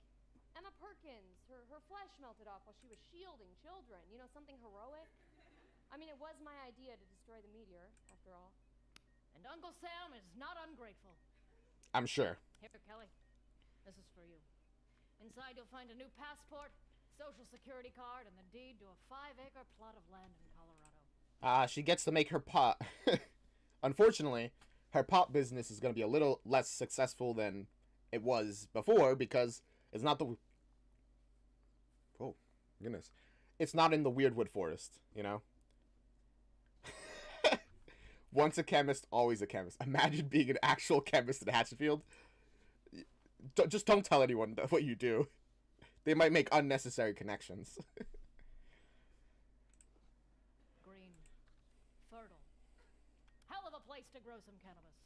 Emma Perkins, her flesh melted off while she was shielding children. You know, something heroic? I mean, it was my idea to destroy the meteor, after all. And Uncle Sam is not ungrateful. I'm sure. Here, Kelly. This is for you. Inside you'll find a new passport, social security card, and the deed to a 5-acre plot of land in Colorado. She gets to make her pot. Unfortunately, her pot business is going to be a little less successful than it was before because it's not the... Oh, goodness. It's not in the Weirdwood Forest, you know? Once a chemist, always a chemist. Imagine being an actual chemist in Hatchetfield. Just don't tell anyone what you do. They might make unnecessary connections. Green. Fertile. Hell of a place to grow some cannabis.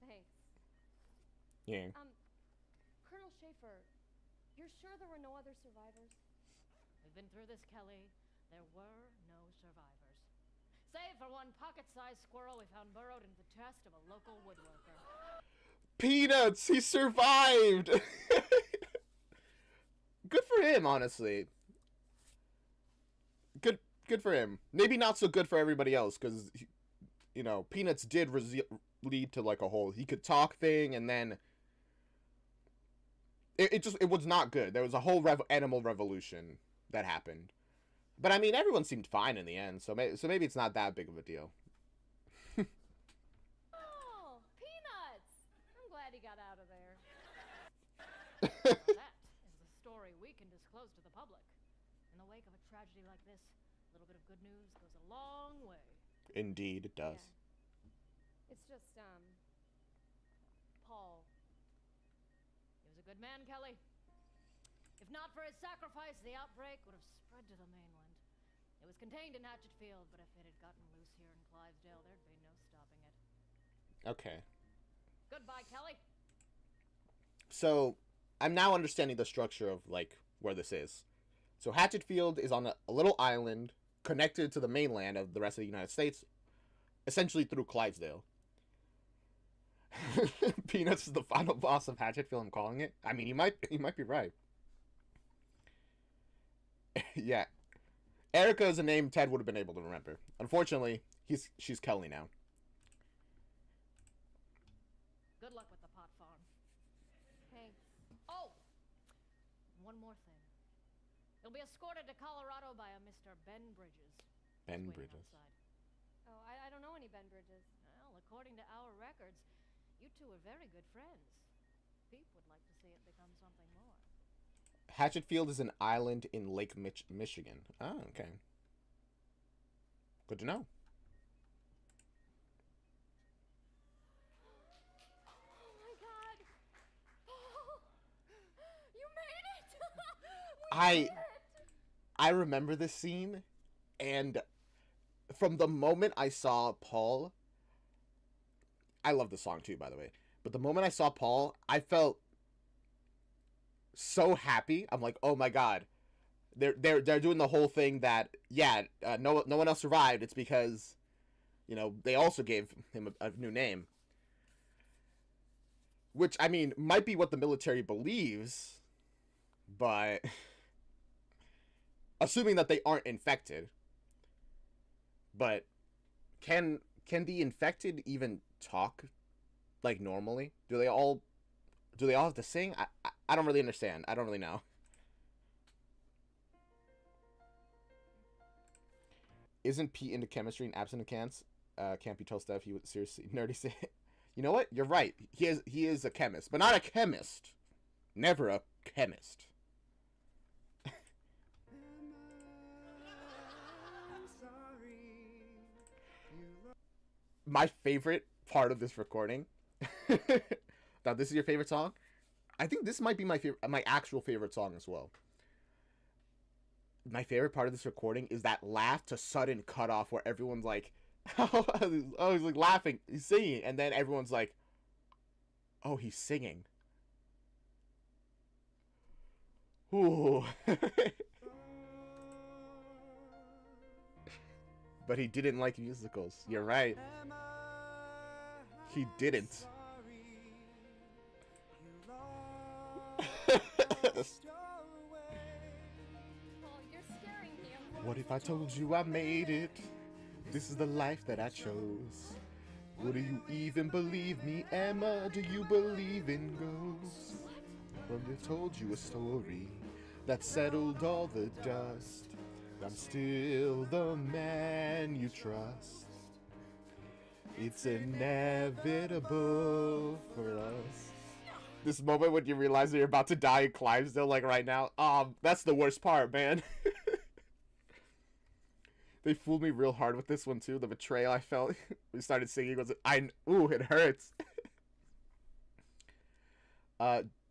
Thanks. Yeah. Colonel Schaefer, you're sure there were no other survivors? We've been through this, Kelly. There were no survivors. Save for one pocket-sized squirrel we found burrowed in the chest of a local woodworker. Peanuts! He survived! Good for him, honestly. Good for him. Maybe not so good for everybody else, because, you know, Peanuts did lead to, like, a whole he could talk thing, and then... It was not good. There was a whole animal revolution that happened. But, I mean, everyone seemed fine in the end, so maybe it's not that big of a deal. Oh, Peanuts! I'm glad he got out of there. That is the story we can disclose to the public. In the wake of a tragedy like this, a little bit of good news goes a long way. Indeed, it does. Yeah. It's just, Paul. He was a good man, Kelly. If not for his sacrifice, the outbreak would have spread to the mainland. It was contained in Hatchetfield, but if it had gotten loose here in Clivesdale, there'd be no stopping it. Okay. Goodbye, Kelly. So, I'm now understanding the structure of, like, where this is. So, Hatchetfield is on a little island connected to the mainland of the rest of the United States, essentially through Clivesdale. Peanuts is the final boss of Hatchetfield, I'm calling it. I mean, you might be right. Yeah. Erica is a name Ted would have been able to remember. Unfortunately, she's Kelly now. Good luck with the pot farm. Hey. Oh! One more thing. You'll be escorted to Colorado by a Mr. Ben Bridges. Ben He's waiting Bridges. outside. Oh, I don't know any Ben Bridges. Well, according to our records, you two are very good friends. Pete would like to see it become something more. Hatchetfield is an island in Lake Michigan. Oh, okay. Good to know. Oh my god! Oh, you made it! We did it! I remember this scene, and from the moment I saw Paul, I love the song too, by the way. But the moment I saw Paul, I felt so happy. I'm like, oh my god, they're doing the whole thing that no one else survived. It's because, you know, they also gave him a new name, which I mean might be what the military believes, but assuming that they aren't infected. But can the infected even talk like normally? Do they all have to sing? I don't really understand. I don't really know. Isn't Pete into chemistry and absent of can't be told stuff he would seriously nerdy say? You know what? You're right. He is a chemist, but not a chemist. Never a chemist. My favorite part of this recording. Now, this is your favorite song? I think this might be my actual favorite song as well. My favorite part of this recording is that laugh to sudden cut off where everyone's like, oh, he's like laughing, he's singing, and then everyone's like, oh, he's singing. Ooh. But he didn't like musicals. You're right. He didn't. What if I told you I made it? This is the life that I chose. Would you even believe me, Emma? Do you believe in ghosts? Well, I told you a story that settled all the dust. I'm still the man you trust. It's inevitable for us. This moment when you realize that you're about to die in Clivesdale, like right now, that's the worst part, man. They fooled me real hard with this one too. The betrayal I felt we started singing was ooh, it hurts.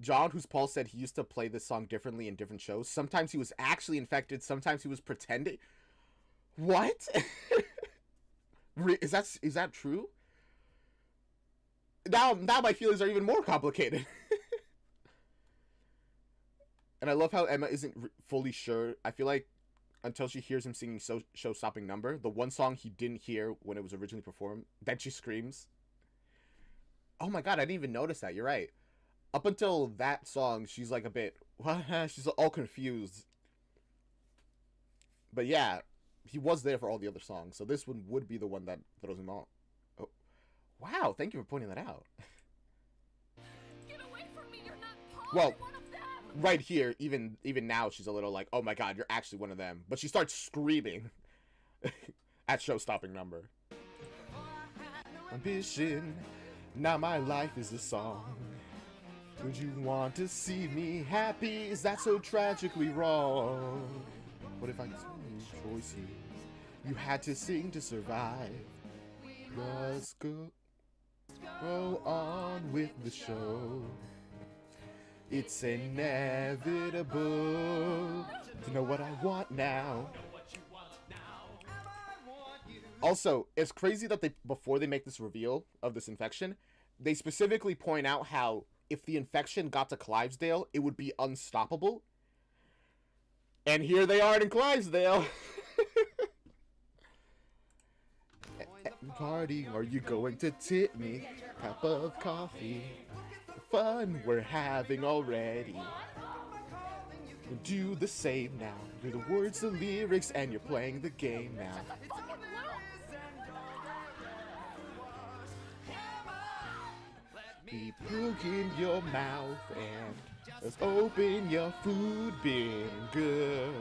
John, whose Paul said he used to play this song differently in different shows. Sometimes he was actually infected. Sometimes he was pretending. What? Is that true? Now my feelings are even more complicated. And I love how Emma isn't fully sure. I feel like until she hears him singing Show-Stopping Number, the one song he didn't hear when it was originally performed, then she screams. Oh my god, I didn't even notice that. You're right. Up until that song, she's like a bit, what? She's all confused. But yeah, he was there for all the other songs, so this one would be the one that throws him off. Oh. Wow, thank you for pointing that out. Get away from me, you're not Paul, Well, you're one of them. Right here, even now, she's a little like, oh my god, you're actually one of them. But she starts screaming at Show-Stopping Number. Ambition, now my life is a song. Would you want to see me happy? Is that so tragically wrong? What if I told you choices you had to sing to survive? Let's go on with the show. It's inevitable to know what I want now. Also, it's crazy that before they make this reveal of this infection, they specifically point out how if the infection got to Clivesdale, it would be unstoppable. And here they are in Clivesdale. Party, are you going to tip me? cup of coffee. Fun we're having already. Do the same now. Do the words, the lyrics, and you're playing the game now. Be pook in your mouth and let's open your food bin, girl.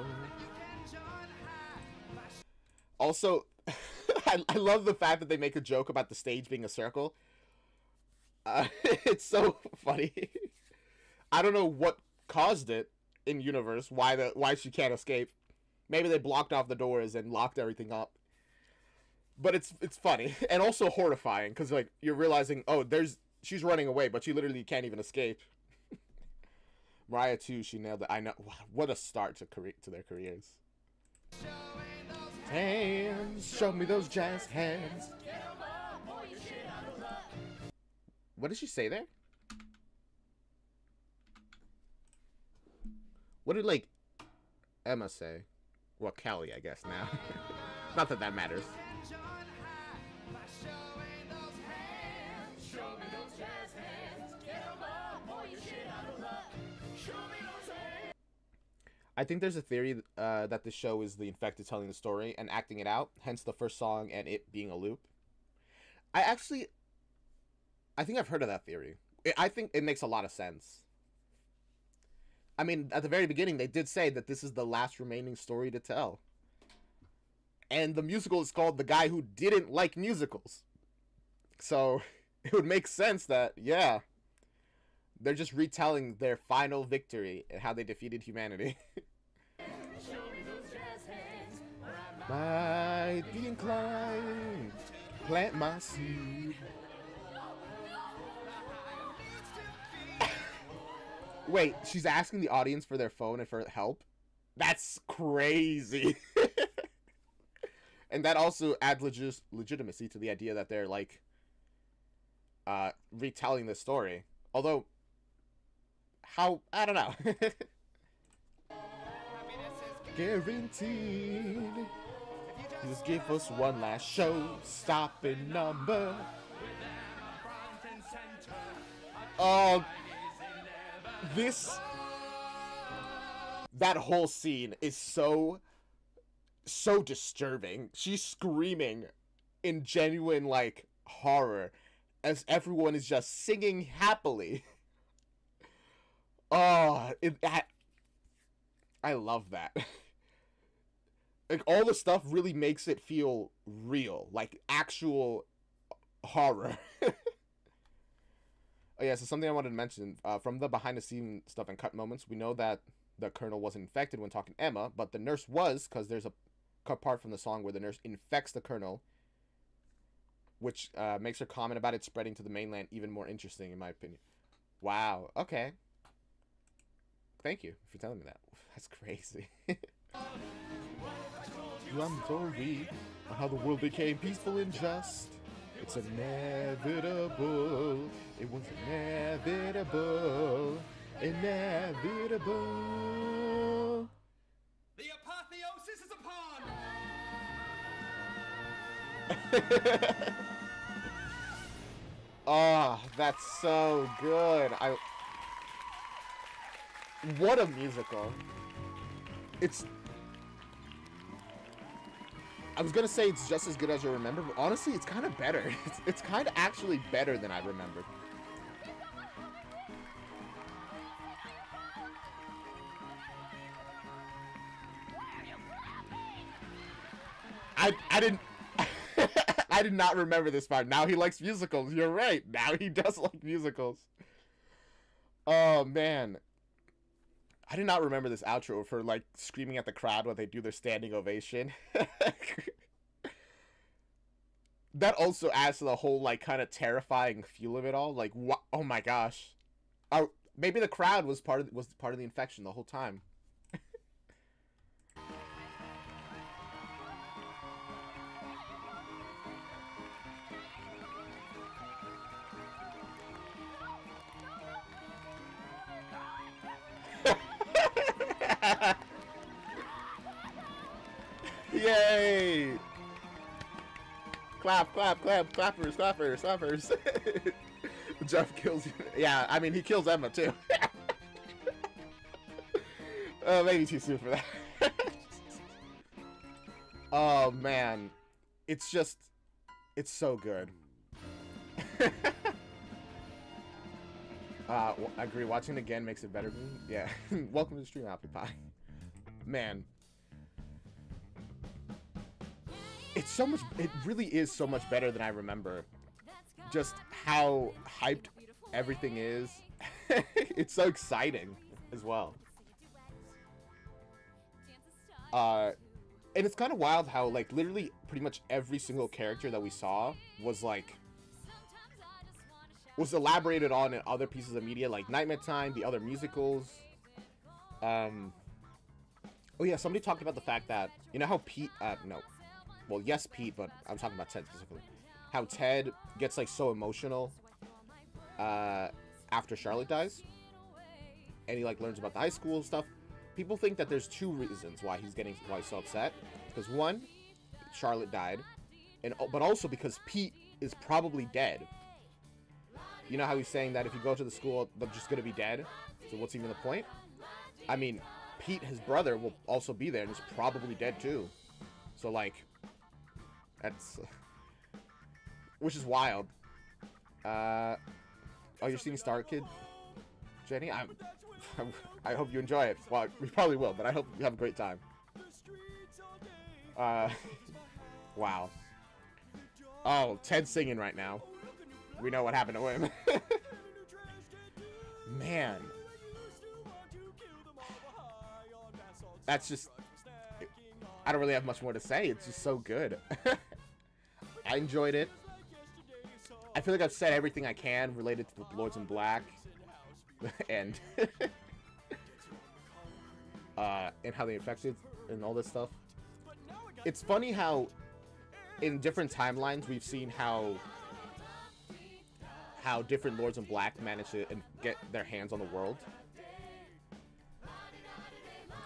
Also, I love the fact that they make a joke about the stage being a circle. It's so funny. I don't know what caused it in universe, why she can't escape. Maybe they blocked off the doors and locked everything up. But it's funny and also horrifying because like you're realizing, oh, she's running away, but she literally can't even escape. Mariah too, she nailed it. I know, what a start to their careers. Hands, show me those jazz hands. What did she say there? What did, like, Emma say? Well, Kelly, I guess, now. Not that that matters. I think there's a theory that the show is the infected telling the story and acting it out, hence the first song and it being a loop. I think I've heard of that theory. I think it makes a lot of sense. I mean, at the very beginning, they did say that this is the last remaining story to tell. And the musical is called The Guy Who Didn't Like Musicals. So, it would make sense that, yeah, they're just retelling their final victory and how they defeated humanity. Might be inclined to plant my seed. Wait, she's asking the audience for their phone and for help? That's crazy. And that also adds legitimacy to the idea that they're, like, retelling the story. Although, I don't know. Guaranteed. Just give us one last show, stopping number. Oh, that whole scene is so disturbing. She's screaming in genuine, like, horror as everyone is just singing happily. Oh, I love that. Like, all the stuff really makes it feel real, like actual horror. Oh yeah, so something I wanted to mention, from the behind-the-scenes stuff and cut moments, we know that the Colonel wasn't infected when talking to Emma, but the nurse was, because there's a cut part from the song where the nurse infects the Colonel, which makes her comment about it spreading to the mainland even more interesting, in my opinion. Wow, okay. Thank you for telling me that. That's crazy. I'm sorry on how the world became peaceful and just. It's inevitable. It was inevitable. Inevitable. The apotheosis is upon. Oh, that's so good. What a musical. I was gonna say it's just as good as I remember, but honestly, it's kind of better. It's kind of actually better than I remembered. I didn't I did not remember this part. Now he likes musicals. You're right. Now he does like musicals. Oh man. I did not remember this outro for, like, screaming at the crowd when they do their standing ovation. That also adds to the whole, like, kind of terrifying feel of it all. Like, what? Oh my gosh. Maybe the crowd was part of the infection the whole time. Yay! Clap, clap, clap, clappers, clappers, clappers. Jeff kills you. Yeah, I mean, he kills Emma, too. Maybe too soon for that. Oh, man. It's just... It's so good. I agree. Watching it again makes it better. Yeah. Welcome to the stream, Apple Pie. Man. It's so much... It really is so much better than I remember. Just how hyped everything is. It's so exciting as well. And it's kind of wild how, like, literally pretty much every single character that we saw was, like... was elaborated on in other pieces of media, like Nightmare Time, the other musicals. Oh yeah, somebody talked about the fact that, you know how Pete, no. Well, yes, Pete, but I'm talking about Ted specifically. How Ted gets, like, so emotional after Charlotte dies. And he, like, learns about the high school stuff. People think that there's two reasons why he's so upset. Because one, Charlotte died. But also because Pete is probably dead. You know how he's saying that if you go to the school, they're just going to be dead? So what's even the point? I mean, Pete, his brother, will also be there and he's probably dead too. So, like, that's... which is wild. Oh, you're seeing StarKid, Jenny? I hope you enjoy it. Well, we probably will, but I hope you have a great time. Wow. Oh, Ted's singing right now. We know what happened to him. Man. That's just... I don't really have much more to say. It's just so good. I enjoyed it. I feel like I've said everything I can related to the Lords in Black. And... and how they affected and all this stuff. It's funny how in different timelines we've seen how different Lords in Black manage to get their hands on the world.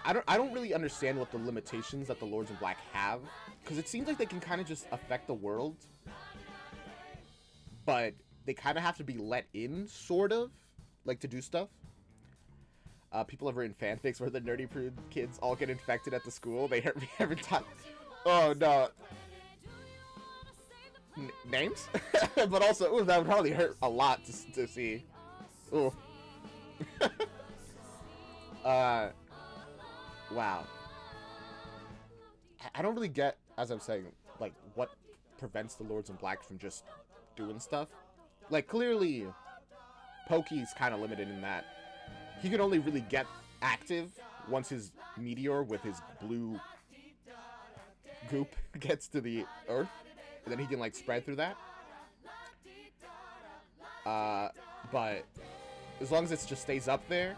I don't really understand what the limitations that the Lords in Black have, because it seems like they can kind of just affect the world, but they kind of have to be let in, sort of, like, to do stuff. People have written fanfics where the nerdy prude kids all get infected at the school. They hurt me every time. Oh no. Names? But also, ooh, that would probably hurt a lot to see. Ooh. Wow. I don't really get, as I'm saying, like, what prevents the Lords in Black from just doing stuff. Like, clearly, Pokey's kind of limited in that he can only really get active once his meteor with his blue goop gets to the Earth. And then he can, like, spread through that. But as long as it just stays up there,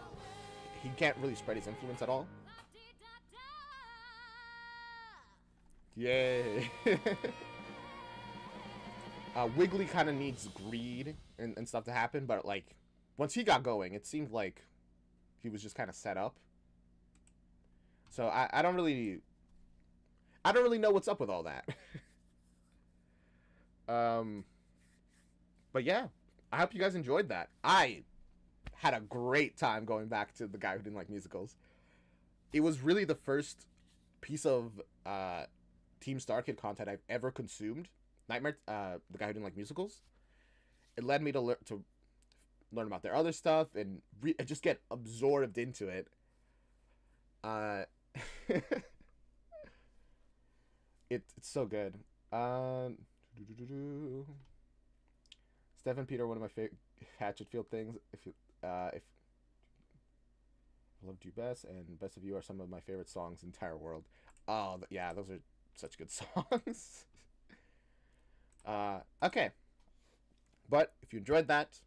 he can't really spread his influence at all. Yay. Wiggly kind of needs greed and stuff to happen, but, like, once he got going, it seemed like he was just kind of set up. So I don't really know what's up with all that. But yeah, I hope you guys enjoyed that. I had a great time going back to The Guy Who Didn't Like Musicals. It was really the first piece of Team StarKid content I've ever consumed. The Guy Who Didn't Like Musicals. It led me to learn about their other stuff and just get absorbed into it. It's so good. Steph and Peter, one of my favorite Hatchetfield things. If I loved you best and Best of You are some of my favorite songs in the entire world. Oh yeah, those are such good songs. Okay, but if you enjoyed that,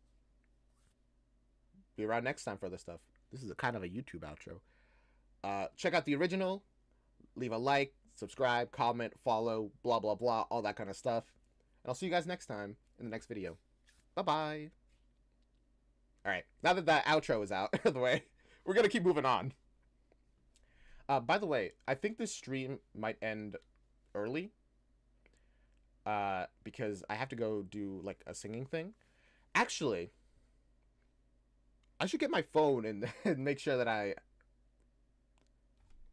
be around next time for other stuff. This is a kind of a YouTube outro. Check out the original, leave a like, subscribe, comment, follow, blah blah blah, all that kind of stuff. And I'll see you guys next time in the next video. Bye-bye. Alright, now that that outro is out of the way, we're gonna keep moving on. By the way, I think this stream might end early. because I have to go do like a singing thing. Actually, I should get my phone and, and make sure that I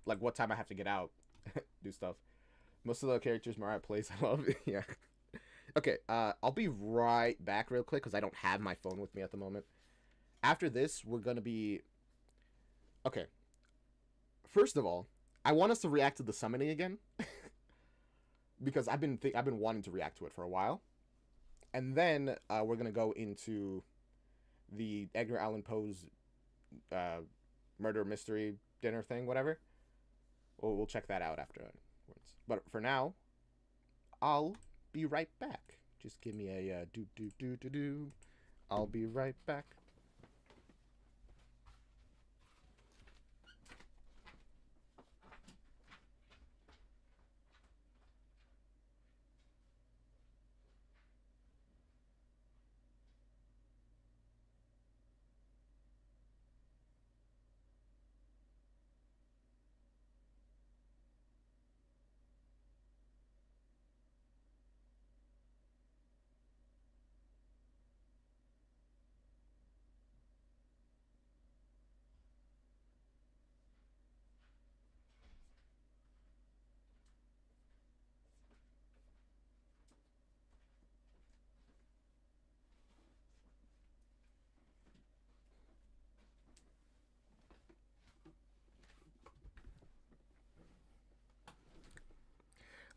like what time I have to get out, do stuff. Most of the characters Mariah plays, I love. Yeah. Okay, I'll be right back real quick because I don't have my phone with me at the moment. After this, we're gonna be... Okay. First of all, I want us to react to the summoning again. Because I've been wanting to react to it for a while. And then we're gonna go into the Edgar Allan Poe's murder mystery dinner thing, whatever. We'll check that out afterwards. But for now, I'll be right back. Just give me a do. I'll be right back.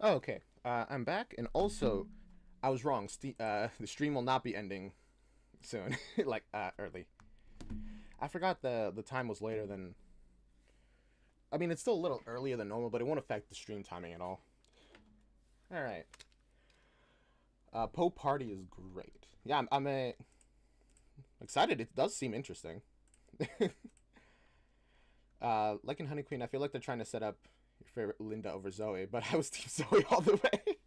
Oh, okay. I'm back, and also, I was wrong. The stream will not be ending soon, like early. I forgot the time was later than. I mean, it's still a little earlier than normal, but it won't affect the stream timing at all. All right. Poe Party is great. Yeah, I'm excited. It does seem interesting. Like in Honey Queen, I feel like they're trying to set up your favorite Linda over Zoe, but I was Team Zoe all the way.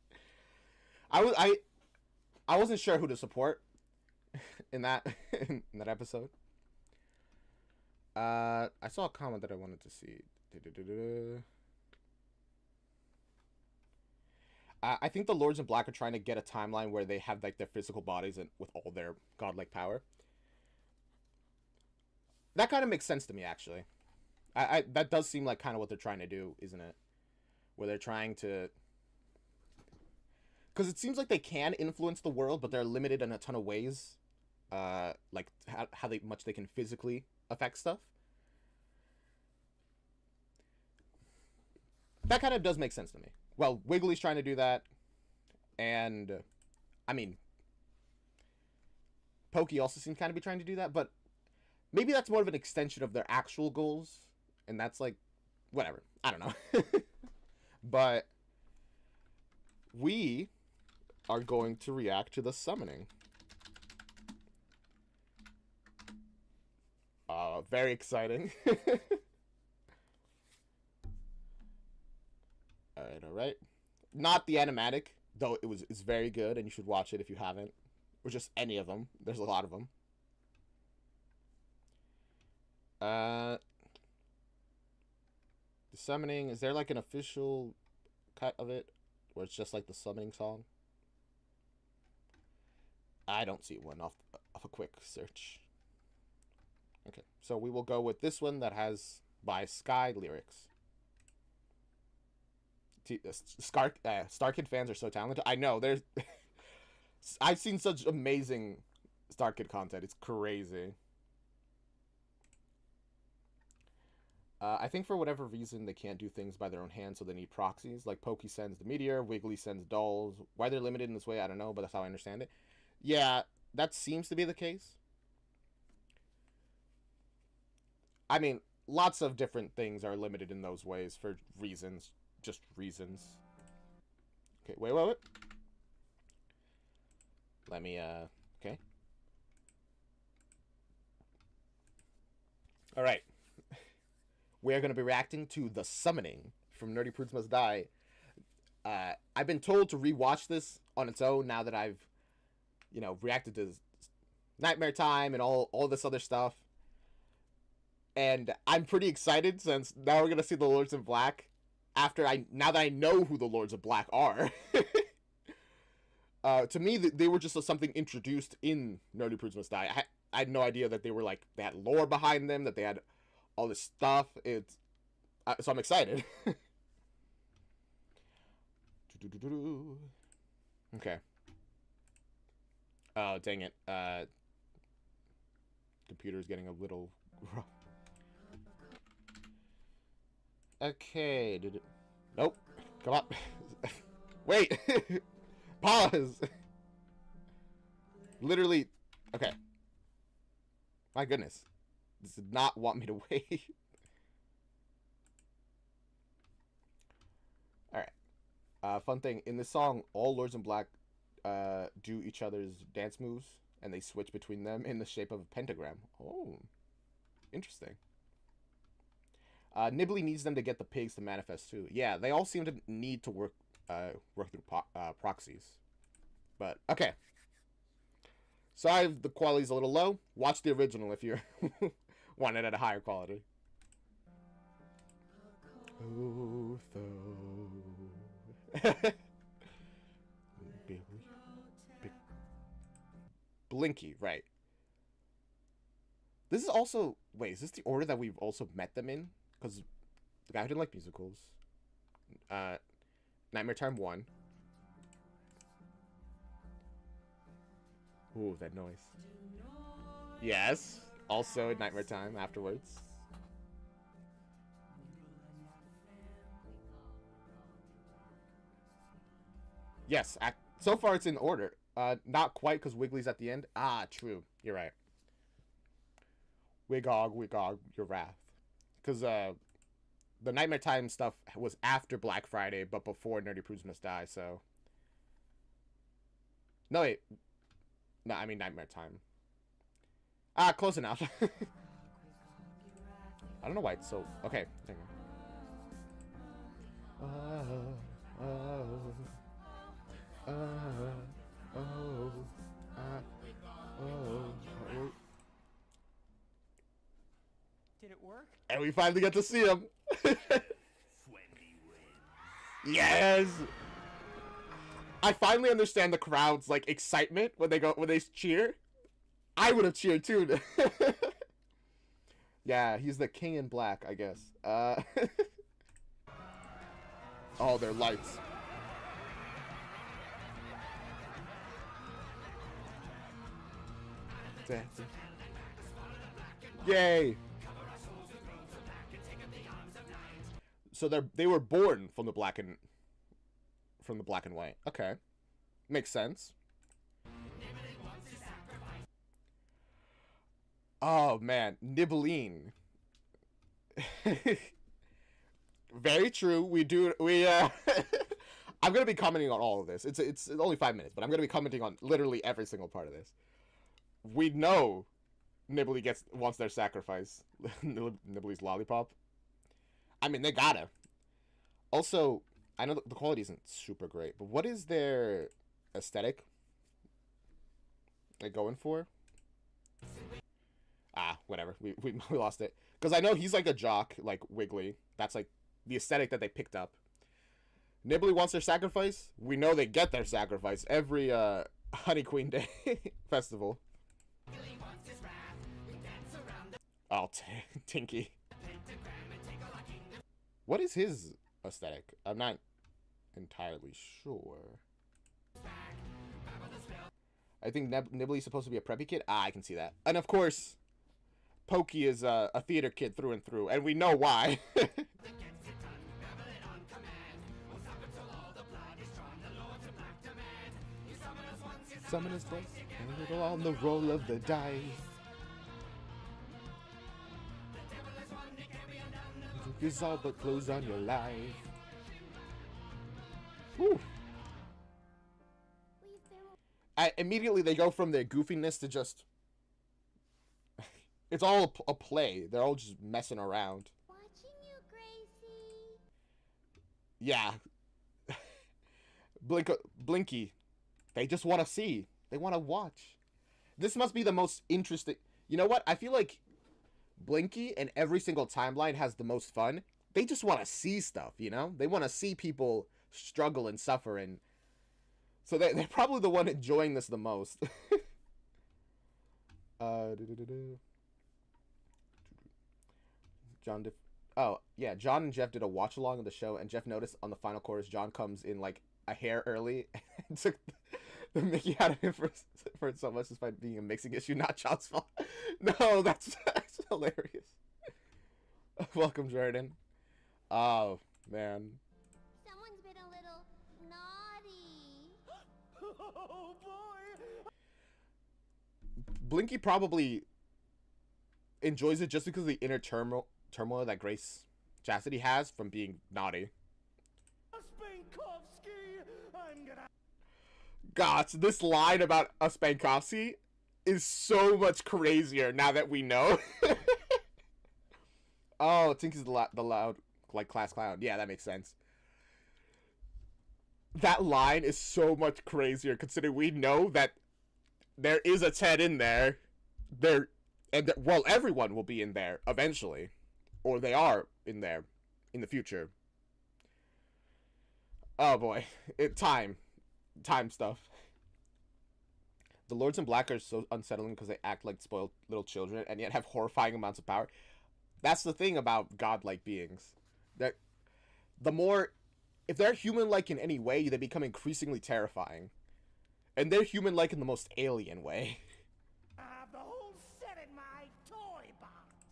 I wasn't sure who to support in that in that episode. I saw a comment that I wanted to see. I think the Lords in Black are trying to get a timeline where they have like their physical bodies and with all their godlike power. That kind of makes sense to me, actually. I that does seem like kind of what they're trying to do, isn't it? Where they're trying to... Because it seems like they can influence the world, but they're limited in a ton of ways. Like how much they can physically affect stuff. That kind of does make sense to me. Well, Wiggly's trying to do that. And, I mean... Pokey also seems kind of be trying to do that, but... Maybe that's more of an extension of their actual goals. And that's like... Whatever. I don't know. But... We are going to react to the summoning. Very exciting. Alright. Not the animatic, though it's very good, and you should watch it if you haven't. Or just any of them. There's a lot of them. The summoning, is there like an official cut of it? Where it's just like the summoning song? I don't see one off a quick search. Okay, so we will go with this one that has by Sky lyrics. StarKid fans are so talented. I know, there's... I've seen such amazing StarKid content. It's crazy. I think for whatever reason, they can't do things by their own hand, so they need proxies. Like, Pokey sends the meteor, Wiggly sends dolls. Why they're limited in this way, I don't know, but that's how I understand it. Yeah, that seems to be the case. I mean, lots of different things are limited in those ways for reasons. Just reasons. Okay, wait. Let me, okay. Alright. We're going to be reacting to The Summoning from Nerdy Prudes Must Die. I've been told to rewatch this on its own now that I've, you know, reacted to Nightmare Time and all this other stuff. And I'm pretty excited since now we're going to see the Lords in Black now that I know who the Lords of Black are. To me, they were just something introduced in Nerdy Prudes Must Die. I had no idea that they were like, they had lore behind them, that they had all this stuff. So I'm excited. Okay. Oh, dang it. Computer's getting a little rough. Okay. Nope. Come on. Wait. Pause. Literally. Okay. My goodness. This did not want me to wait. Alright. Fun thing. In this song, all Lords in Black do each other's dance moves, and they switch between them in the shape of a pentagram. Oh. Interesting. Nibbly needs them to get the pigs to manifest too. Yeah, they all seem to need to work through proxies. But, okay. Sorry if the quality's a little low. Watch the original if you want it at a higher quality. Oh, Blinky, right. This is also... Wait, is this the order that we've also met them in? Because the guy who didn't like musicals. Nightmare Time 1. Ooh, that noise. Yes. Also Nightmare Time afterwards. Yes, so far it's in order. Not quite, because Wiggly's at the end. Ah, true. You're right. Wigog, your wrath. Because the Nightmare Time stuff was after Black Friday, but before Nerdy Prudes Must Die, so... No, wait. No, I mean Nightmare Time. Ah, close enough. I don't know why it's so... Okay. Did it work? And we finally get to see him. Yes. I finally understand the crowd's like excitement when they cheer. I would have cheered too. Yeah, he's the king in black, I guess. Oh, they're lights. Yay! So they were born from the black and white. Okay, makes sense. Oh man, Nibbeline. Very true. I'm gonna be commenting on all of this. It's only 5 minutes, but I'm gonna be commenting on literally every single part of this. We know Nibbly wants their sacrifice. Nibbly's lollipop. I mean, they gotta. Also, I know the quality isn't super great, but what is their aesthetic they going for? Ah, whatever. We lost it. Because I know he's like a jock, like Wiggly. That's like the aesthetic that they picked up. Nibbly wants their sacrifice. We know they get their sacrifice every Honey Queen Day festival. Oh, Tinky. What is his aesthetic? I'm not entirely sure. I think Nibbly's supposed to be a preppy kid. Ah, I can see that. And of course, Pokey is a theater kid through and through, and we know why. Summon us once, and go on the roll of the dice. Is all but close on your life. Whew. Immediately they go from their goofiness to just... It's all a play. They're all just messing around. Watching you, Gracie. Yeah. Blinky. They just want to see. They want to watch. This must be the most interesting... You know what? I feel like Blinky and every single timeline has the most fun. They just want to see stuff, you know? They want to see people struggle and suffer, and So they're probably the one enjoying this the most. John did. Oh yeah, John and Jeff did a watch along of the show, and Jeff noticed on the final chorus John comes in like a hair early and took the Mickey out of him for it so much, despite being a mixing issue, not John's fault. No, that's hilarious. Welcome, Jordan. Oh man. Someone's been a little naughty. Oh boy! Blinky probably enjoys it just because of the inner turmoil that Grace Chastity has from being naughty. Gosh, this line about a Spankovsky is so much crazier now that we know. Oh, Tinky's the loud, like, class clown. Yeah, that makes sense. That line is so much crazier considering we know that there is a Ted in there. Well, everyone will be in there eventually. Or they are in there in the future. Oh boy. Time stuff. The Lords in Black are so unsettling because they act like spoiled little children and yet have horrifying amounts of power. That's the thing about godlike beings. That the more, if they're human-like in any way, they become increasingly terrifying. And they're human-like in the most alien way. I have the whole set in my toy box.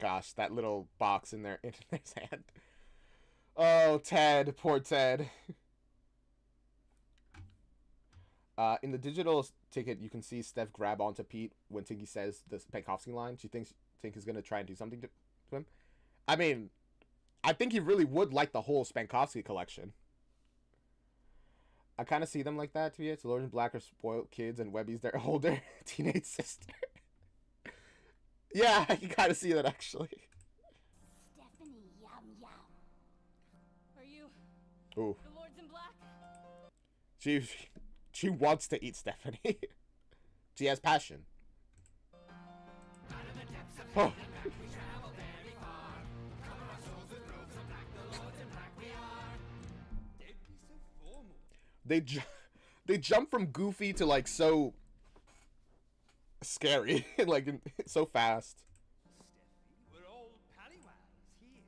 Gosh, that little box in his hand. Oh, Ted, poor Ted. In the digital ticket, you can see Steph grab onto Pete when Tinky says the Spankovsky line. She thinks Tinky's going to try and do something to him. I mean, I think he really would like the whole Spankovsky collection. I kind of see them like that, to be honest. Lords in Black are spoiled kids, and Webby's their older teenage sister. Yeah, I can kind of see that, actually. Stephanie, yum yum. Are you Ooh. the Lords in Black? She wants to eat Stephanie. She has passion. Oh. They jump from goofy to like so scary, like so fast. Stephanie, we're all pallywals here.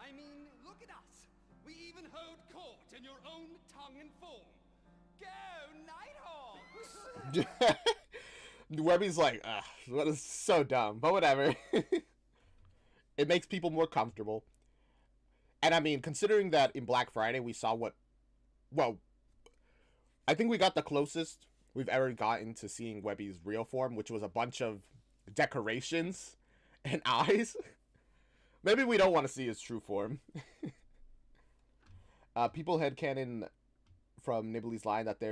I mean, look at us. We even hold court in your own tongue and form. Go, Nighthawks! Webby's like, ugh, that is so dumb, but whatever. It makes people more comfortable. And I mean, considering that in Black Friday we saw well, I think we got the closest we've ever gotten to seeing Webby's real form, which was a bunch of decorations and eyes. Maybe we don't want to see his true form. People headcanon from Nibbly's line that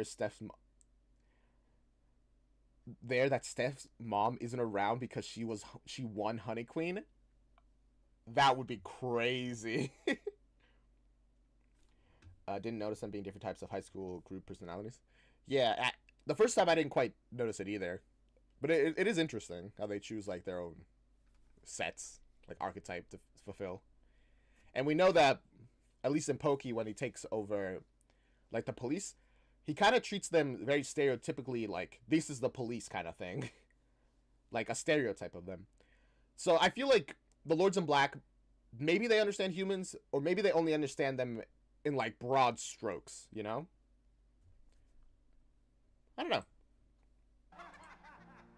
Steph's mom isn't around because she won Honey Queen. That would be crazy. Didn't notice them being different types of high school group personalities. Yeah, the first time I didn't quite notice it either. But it is interesting how they choose like their own sets, like archetype to fulfill. And we know that, at least in Pokey, when he takes over like the police, he kind of treats them very stereotypically like, this is the police kind of thing. Like a stereotype of them. So I feel like the Lords in Black, maybe they understand humans, or maybe they only understand them in like broad strokes, you know? I don't know.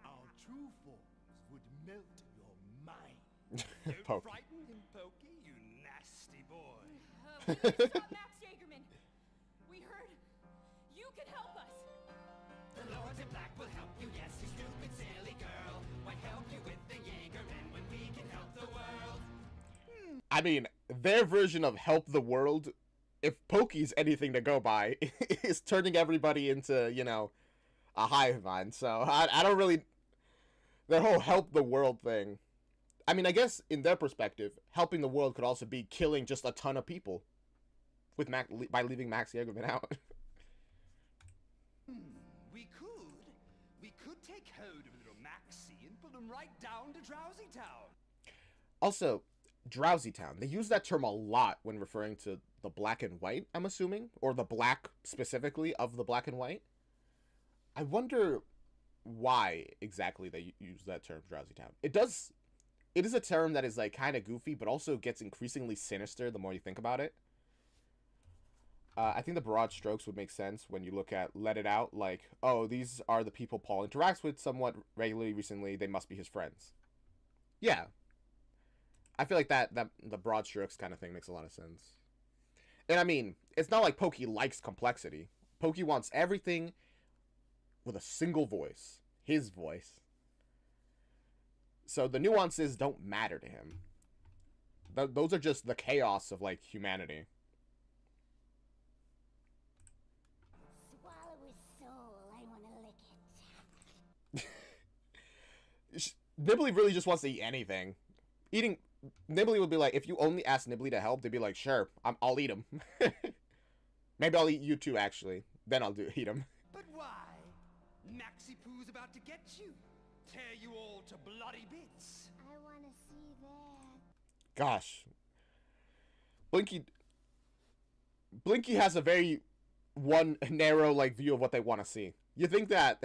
Our true forms would melt your mind. Don't frighten him, Pokey, you nasty boy. We need to stop Max Jagerman. We heard you can help us. The Lords in Black will help you, yes, you stupid silly girl. Why help you with the Jaegermen when we can help the world? I mean, their version of help the world, if Pokey's anything to go by, is turning everybody into, you know, a hive mind. So I don't really, their whole help the world thing. I mean, I guess in their perspective, helping the world could also be killing just a ton of people with by leaving Max Jagerman out. We could take hold of little Maxie and put him right down to Drowsy Town. Also, Drowsy Town. They use that term a lot when referring to the black and white, I'm assuming, or the black specifically of the black and white. I wonder why exactly they use that term, Drowsy Town. It is a term that is like kind of goofy, but also gets increasingly sinister the more you think about it. I think the broad strokes would make sense when you look at Let It Out, like, oh, these are the people Paul interacts with somewhat regularly recently, they must be his friends. Yeah. I feel like that the broad strokes kind of thing makes a lot of sense. And I mean, it's not like Pokey likes complexity. Pokey wants everything with a single voice. His voice. So the nuances don't matter to him. Those are just the chaos of, like, humanity. Swallow his soul. I want to lick it. Nibbly really just wants to eat anything. Nibbly would be like, if you only ask Nibbly to help, they'd be like, sure, I'll eat him. Maybe I'll eat you too, actually. Then I'll eat him. But why? Maxi Poo's about to get you. Tear you all to bloody bits. I want to see that. Gosh. Blinky has a very narrow, like, view of what they want to see. You think that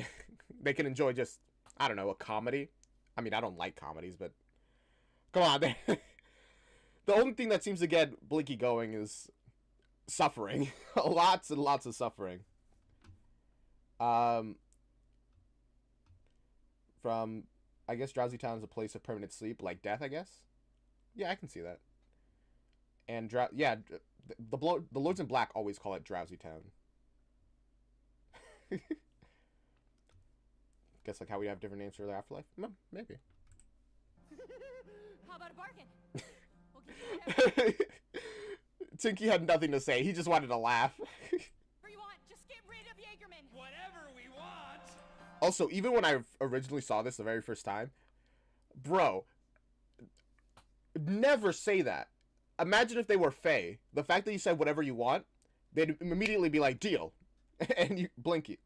they can enjoy just, I don't know, a comedy? I mean, I don't like comedies, but come on. The only thing that seems to get Blinky going is suffering. Lots and lots of suffering. From, I guess, Drowsy Town is a place of permanent sleep, like death, I guess? Yeah, I can see that. And, the Lords in Black always call it Drowsy Town. Guess, like, how we have different names for the afterlife? Maybe. How about a bargain? We'll give you whatever Tinky had nothing to say. He just wanted to laugh. you want. Just get rid of Jaegerman. Whatever we want. Also, even when I originally saw this the very first time, bro, never say that. Imagine if they were Fae. The fact that you said whatever you want, they'd immediately be like, deal. And you Blinky.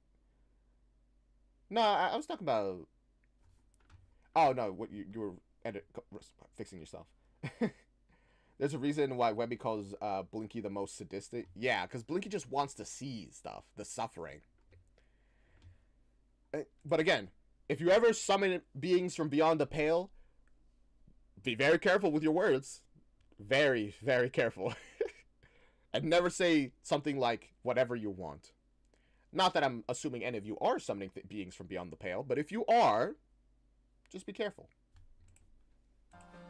No, I was talking about... Oh, no, what you were fixing yourself. There's a reason why Webby calls Blinky the most sadistic. Yeah, because Blinky just wants to see stuff, the suffering. But again, if you ever summon beings from beyond the pale, be very careful with your words. Very, very careful. And never say something like, whatever you want. Not that I'm assuming any of you are summoning beings from beyond the pale, but if you are, just be careful.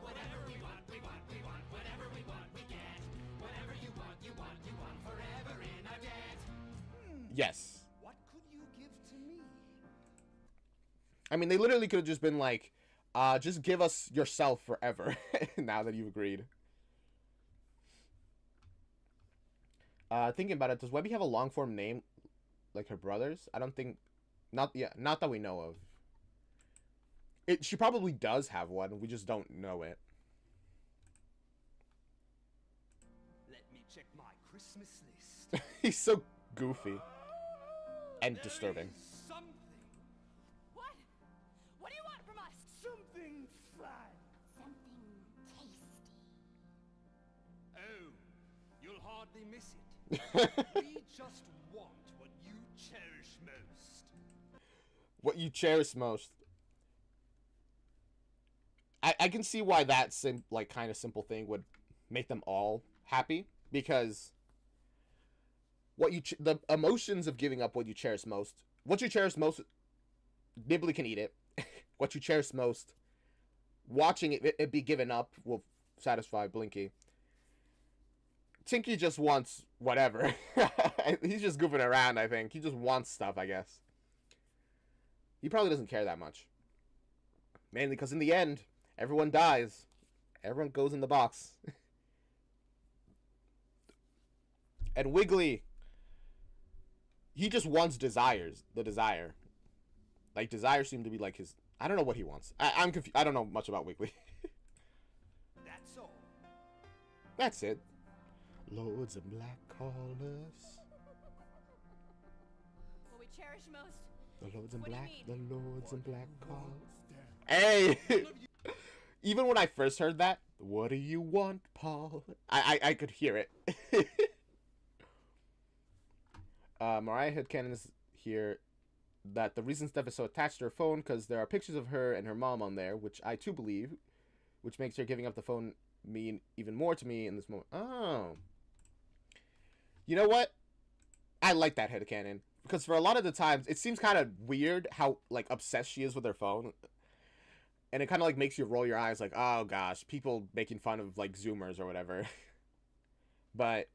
Whatever we want, we want, we want. Whatever we want, we get. Whatever you want, you want, you want. Forever in our debt. Yes. What could you give to me? I mean, they literally could have just been like, just give us yourself forever. Now that you've agreed. Thinking about it, does Webby have a long form name like her brothers? I don't think, not that we know of. She probably does have one. We just don't know it. Let me check my Christmas list. He's so goofy and disturbing. Something. What? What do you want from us? Something fun. Something tasty. Oh, you'll hardly miss it. We just want what you cherish most. What you cherish most. I can see why that kind of simple thing would make them all happy, because the emotions of giving up what you cherish most. What you cherish most, Nibbly can eat it. What you cherish most, watching it be given up will satisfy Blinky. Tinky just wants whatever. He's just goofing around, I think. He just wants stuff, I guess. He probably doesn't care that much. Mainly because in the end, everyone dies. Everyone goes in the box. And Wiggly, he just wants the desire. Like, desire seemed to be like his... I don't know what he wants. I'm confused. I don't know much about Wiggly. That's all. That's it. Lords in Black call us. What we cherish most? The Lords in What do you Black, mean? the Lords in Black call. Hey! Even when I first heard that, What do you want, Paul? I could hear it. Mariah headcanon is here that the reason Steph is so attached to her phone because there are pictures of her and her mom on there, which I too believe, which makes her giving up the phone mean even more to me in this moment. Oh. You know what? I like that headcanon. Because for a lot of the times, it seems kind of weird how, like, obsessed she is with her phone. And it kind of, like, makes you roll your eyes like, oh, gosh, people making fun of, like, Zoomers or whatever. But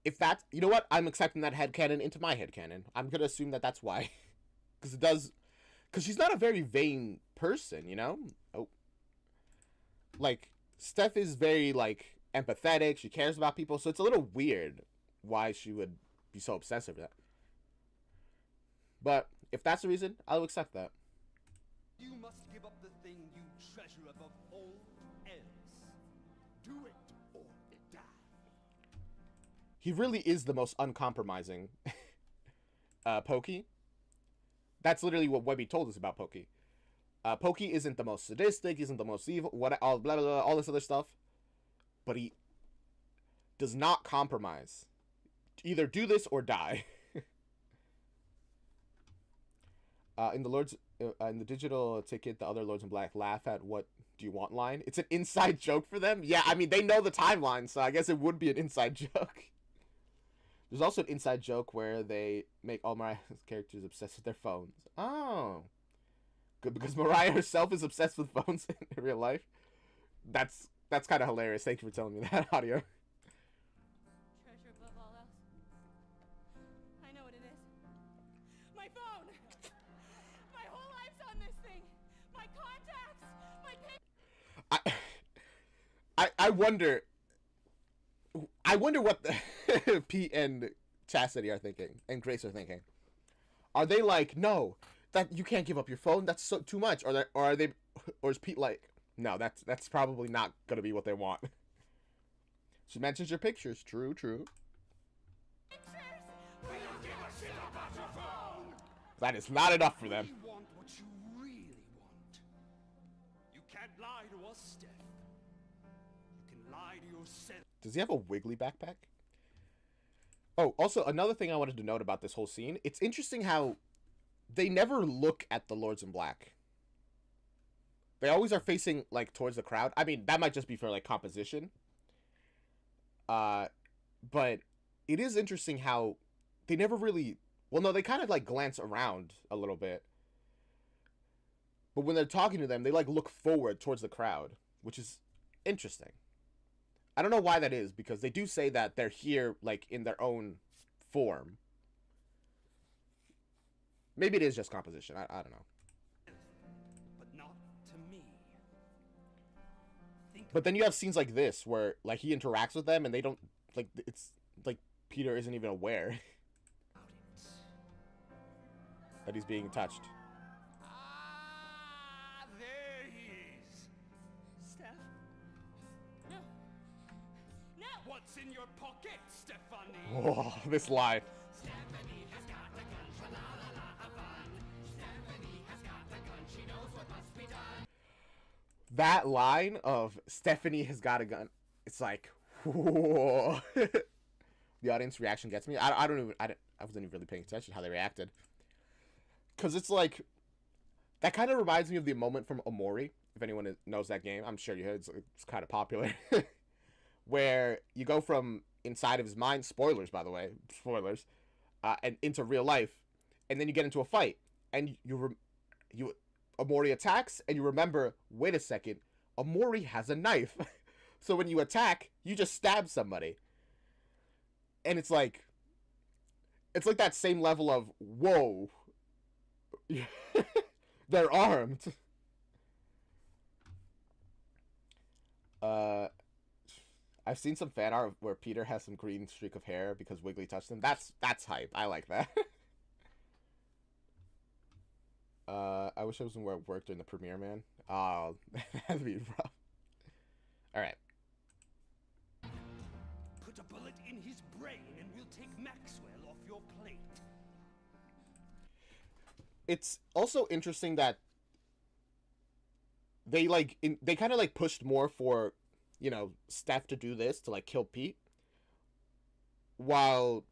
if that's... You know what? I'm accepting that headcanon into my headcanon. I'm going to assume that that's why. Because it does... Because she's not a very vain person, you know? Oh. Like, Steph is very, like, empathetic. She cares about people. So it's a little weird why she would be so obsessive with that. But if that's the reason, I'll accept that. You must give up the thing you treasure above all else. Do it or die. He really is the most uncompromising Pokey. That's literally what Webby told us about Pokey. Pokey isn't the most sadistic, isn't the most evil, all blah, blah, blah, all this other stuff. But he does not compromise. Either do this or die. In the digital ticket, the other Lords in Black laugh at "What do you want?" line. It's an inside joke for them. Yeah, I mean they know the timeline, so I guess it would be an inside joke. There's also an inside joke where they make all Mariah's characters obsessed with their phones. Oh, good, because Mariah herself is obsessed with phones in real life. That's kind of hilarious. Thank you for telling me that, Audio. Treasure above all else. I know what it is. My phone! My whole life's on this thing! My contacts! My I wonder what the Pete and Chastity are thinking, and Grace are thinking. Are they like, no, that you can't give up your phone, that's too much? Or is Pete like, no, that's probably not gonna be what they want. She mentions your pictures. True. We don't give a shit about your phone! That is not enough for them. We want what you really want. You can't lie to us, Steph. You can lie to yourself. Does he have a wiggly backpack? Oh, also, another thing I wanted to note about this whole scene. It's interesting how they never look at the Lords in Black. They always are facing, like, towards the crowd. I mean, that might just be for, like, composition. But it is interesting how they never really... Well, no, they kind of, like, glance around a little bit. But when they're talking to them, they, like, look forward towards the crowd, which is interesting. I don't know why that is, because they do say that they're here, like, in their own form. Maybe it is just composition. I don't know. But not to me. But then you have scenes like this, where, like, he interacts with them, and they don't, like, it's, like, Peter isn't even aware that he's being touched. Ah, there he is. Steph? No. No! What's in your pocket, Stephanie? Oh, this line. Stephanie has got a gun, tra-la-la-la, fun. Stephanie has got a gun, she knows what must be done. That line of Stephanie has got a gun, it's like, whoa. The audience reaction gets me. I wasn't even really paying attention to how they reacted. Because it's like, that kind of reminds me of the moment from Omori, if anyone knows that game. I'm sure you heard, it's kind of popular. Where you go from inside of his mind, spoilers by the way, spoilers, and into real life, and then you get into a fight, and Omori attacks, and you remember, wait a second, Omori has a knife. So when you attack, you just stab somebody. And it's like that same level of, whoa. They're armed. I've seen some fan art where Peter has some green streak of hair because Wiggly touched him. That's hype. I like that. I wish I was in where it worked during the premiere, man. Oh, that'd be rough. Alright. Put a bullet in his brain and we'll take Maxwell off your plate. It's also interesting that they kind of like pushed more for, you know, Steph to do this to like kill Pete, while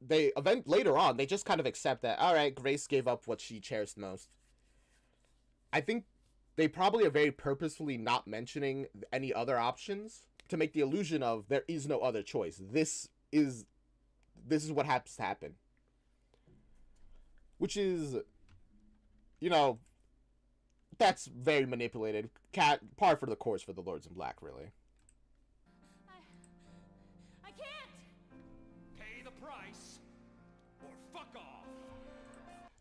later on they just kind of accept that, all right, Grace gave up what she cherished most. I think they probably are very purposefully not mentioning any other options to make the illusion of there is no other choice. This is what has to happen, which is, you know, that's very manipulated. Par for the course for the Lords in Black, really. I can't! Pay the price, or fuck off.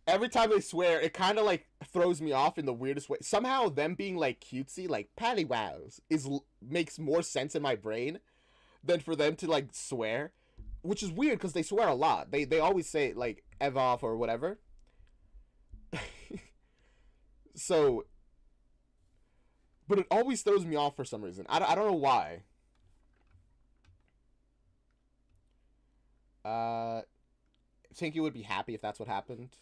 Every time they swear, it kind of like throws me off in the weirdest way. Somehow them being like cutesy, like Pattywows, makes more sense in my brain than for them to like swear, which is weird because they swear a lot. They always say like "ev off" or whatever. So, but it always throws me off for some reason. I don't know why. Tinky would be happy if that's what happened.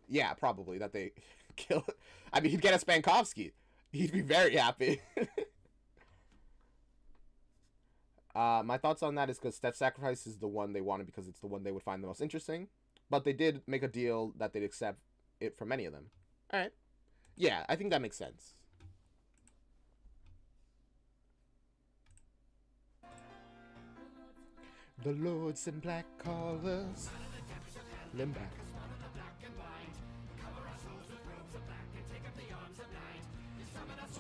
Yeah, probably that they kill. I mean, he'd get a Spankovsky. He'd be very happy. My thoughts on that is because Steph's sacrifice is the one they wanted because it's the one they would find the most interesting. But they did make a deal that they'd accept it from any of them. All right. Yeah, I think that makes sense. The Lords in Black call us Limback.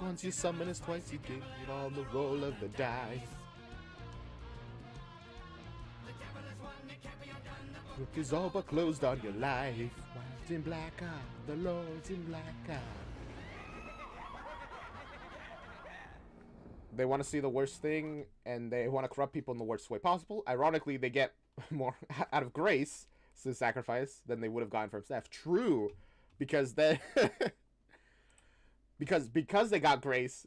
Once you summon us, twice you give on the roll of the dice. Book is all but closed on your life. Lords in Black are the Lords in Black are. They want to see the worst thing, and they want to corrupt people in the worst way possible. Ironically, they get more out of Grace to sacrifice than they would have gotten from Steph. True, because they because they got Grace,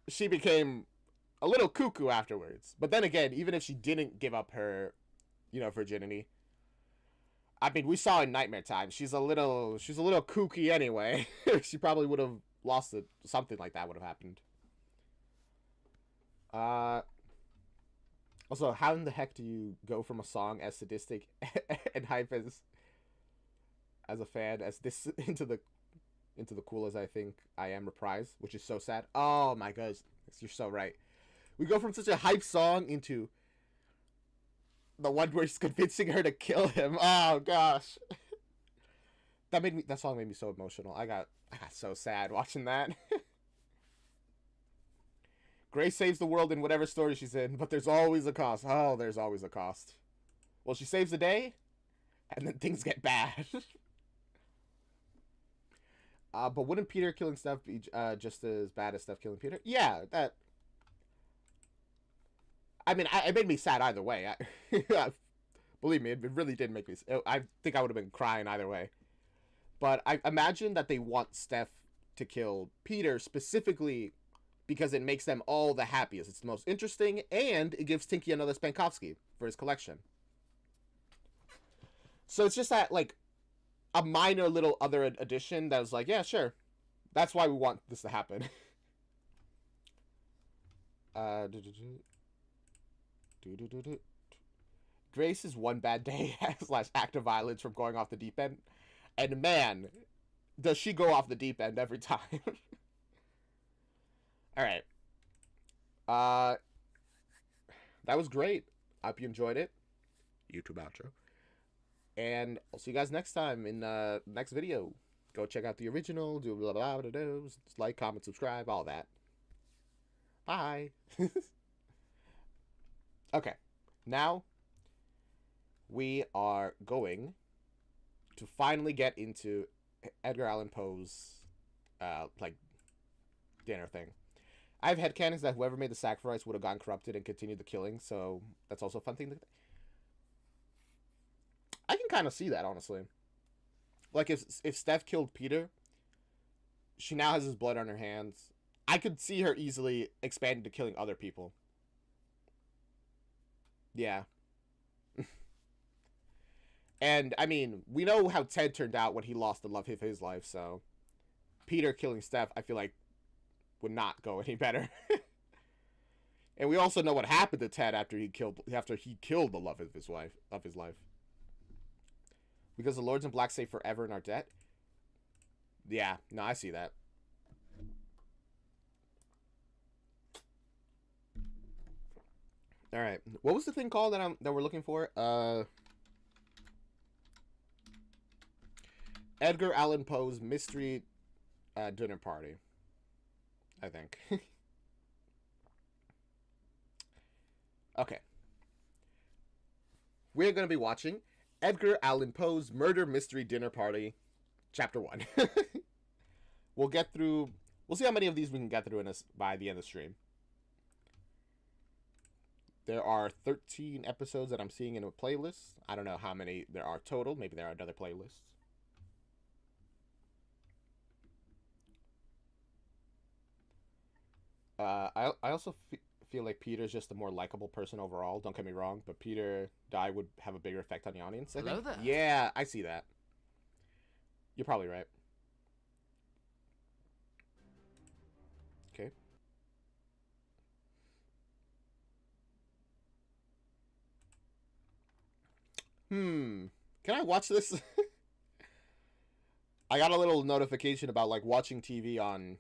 she became a little cuckoo afterwards. But then again, even if she didn't give up her, you know, virginity, I mean, we saw in Nightmare Time, she's a little kooky anyway. She probably would have lost it. Something like that would have happened. Also, how in the heck do you go from a song as sadistic and hype as a fan as this into the cool as I think I am reprise, which is so sad. Oh my gosh, you're so right. We go from such a hype song into the one where he's convincing her to kill him. Oh gosh, that song made me so emotional. I got so sad watching that. Grace saves the world in whatever story she's in, but there's always a cost. Oh, there's always a cost. Well, she saves the day, and then things get bad. But wouldn't Peter killing Steph be just as bad as Steph killing Peter? Yeah, that... I mean, it made me sad either way. Believe me, it really did make me... I think I would have been crying either way. But I imagine that they want Steph to kill Peter specifically because it makes them all the happiest. It's the most interesting, and it gives Tinky another Spankovsky for his collection. So it's just that, like, a minor little other addition that was like, yeah, sure. That's why we want this to happen. Grace's one bad day / act of violence from going off the deep end. And man, does she go off the deep end every time. Alright. That was great. I hope you enjoyed it. YouTube outro. And I'll see you guys next time in the next video. Go check out the original, do blah blah blah blah. Like, comment, subscribe, all that. Bye. Okay. Now we are going to finally get into Edgar Allan Poe's like dinner thing. I have headcanons that whoever made the sacrifice would have gotten corrupted and continued the killing, so that's also a fun thing to... I can kind of see that, honestly. Like, if Steph killed Peter, she now has his blood on her hands. I could see her easily expanding to killing other people. Yeah. And, I mean, we know how Ted turned out when he lost the love of his life, so... Peter killing Steph, I feel like, would not go any better. And we also know what happened to Ted after he killed the love of his life. Because the Lords in Black say forever in our debt. Yeah, no, I see that. All right, what was the thing called that we're looking for? Edgar Allan Poe's Mystery Dinner Party, I think. Okay. We're going to be watching Edgar Allan Poe's Murder Mystery Dinner Party, Chapter 1. We'll see how many of these we can get through by the end of the stream. There are 13 episodes that I'm seeing in a playlist. I don't know how many there are total. Maybe there are other playlists. I also feel like Peter's just a more likable person overall. Don't get me wrong, but Peter die would have a bigger effect on the audience. Hello there. Yeah, I see that. You're probably right. Okay. Can I watch this? I got a little notification about like watching TV on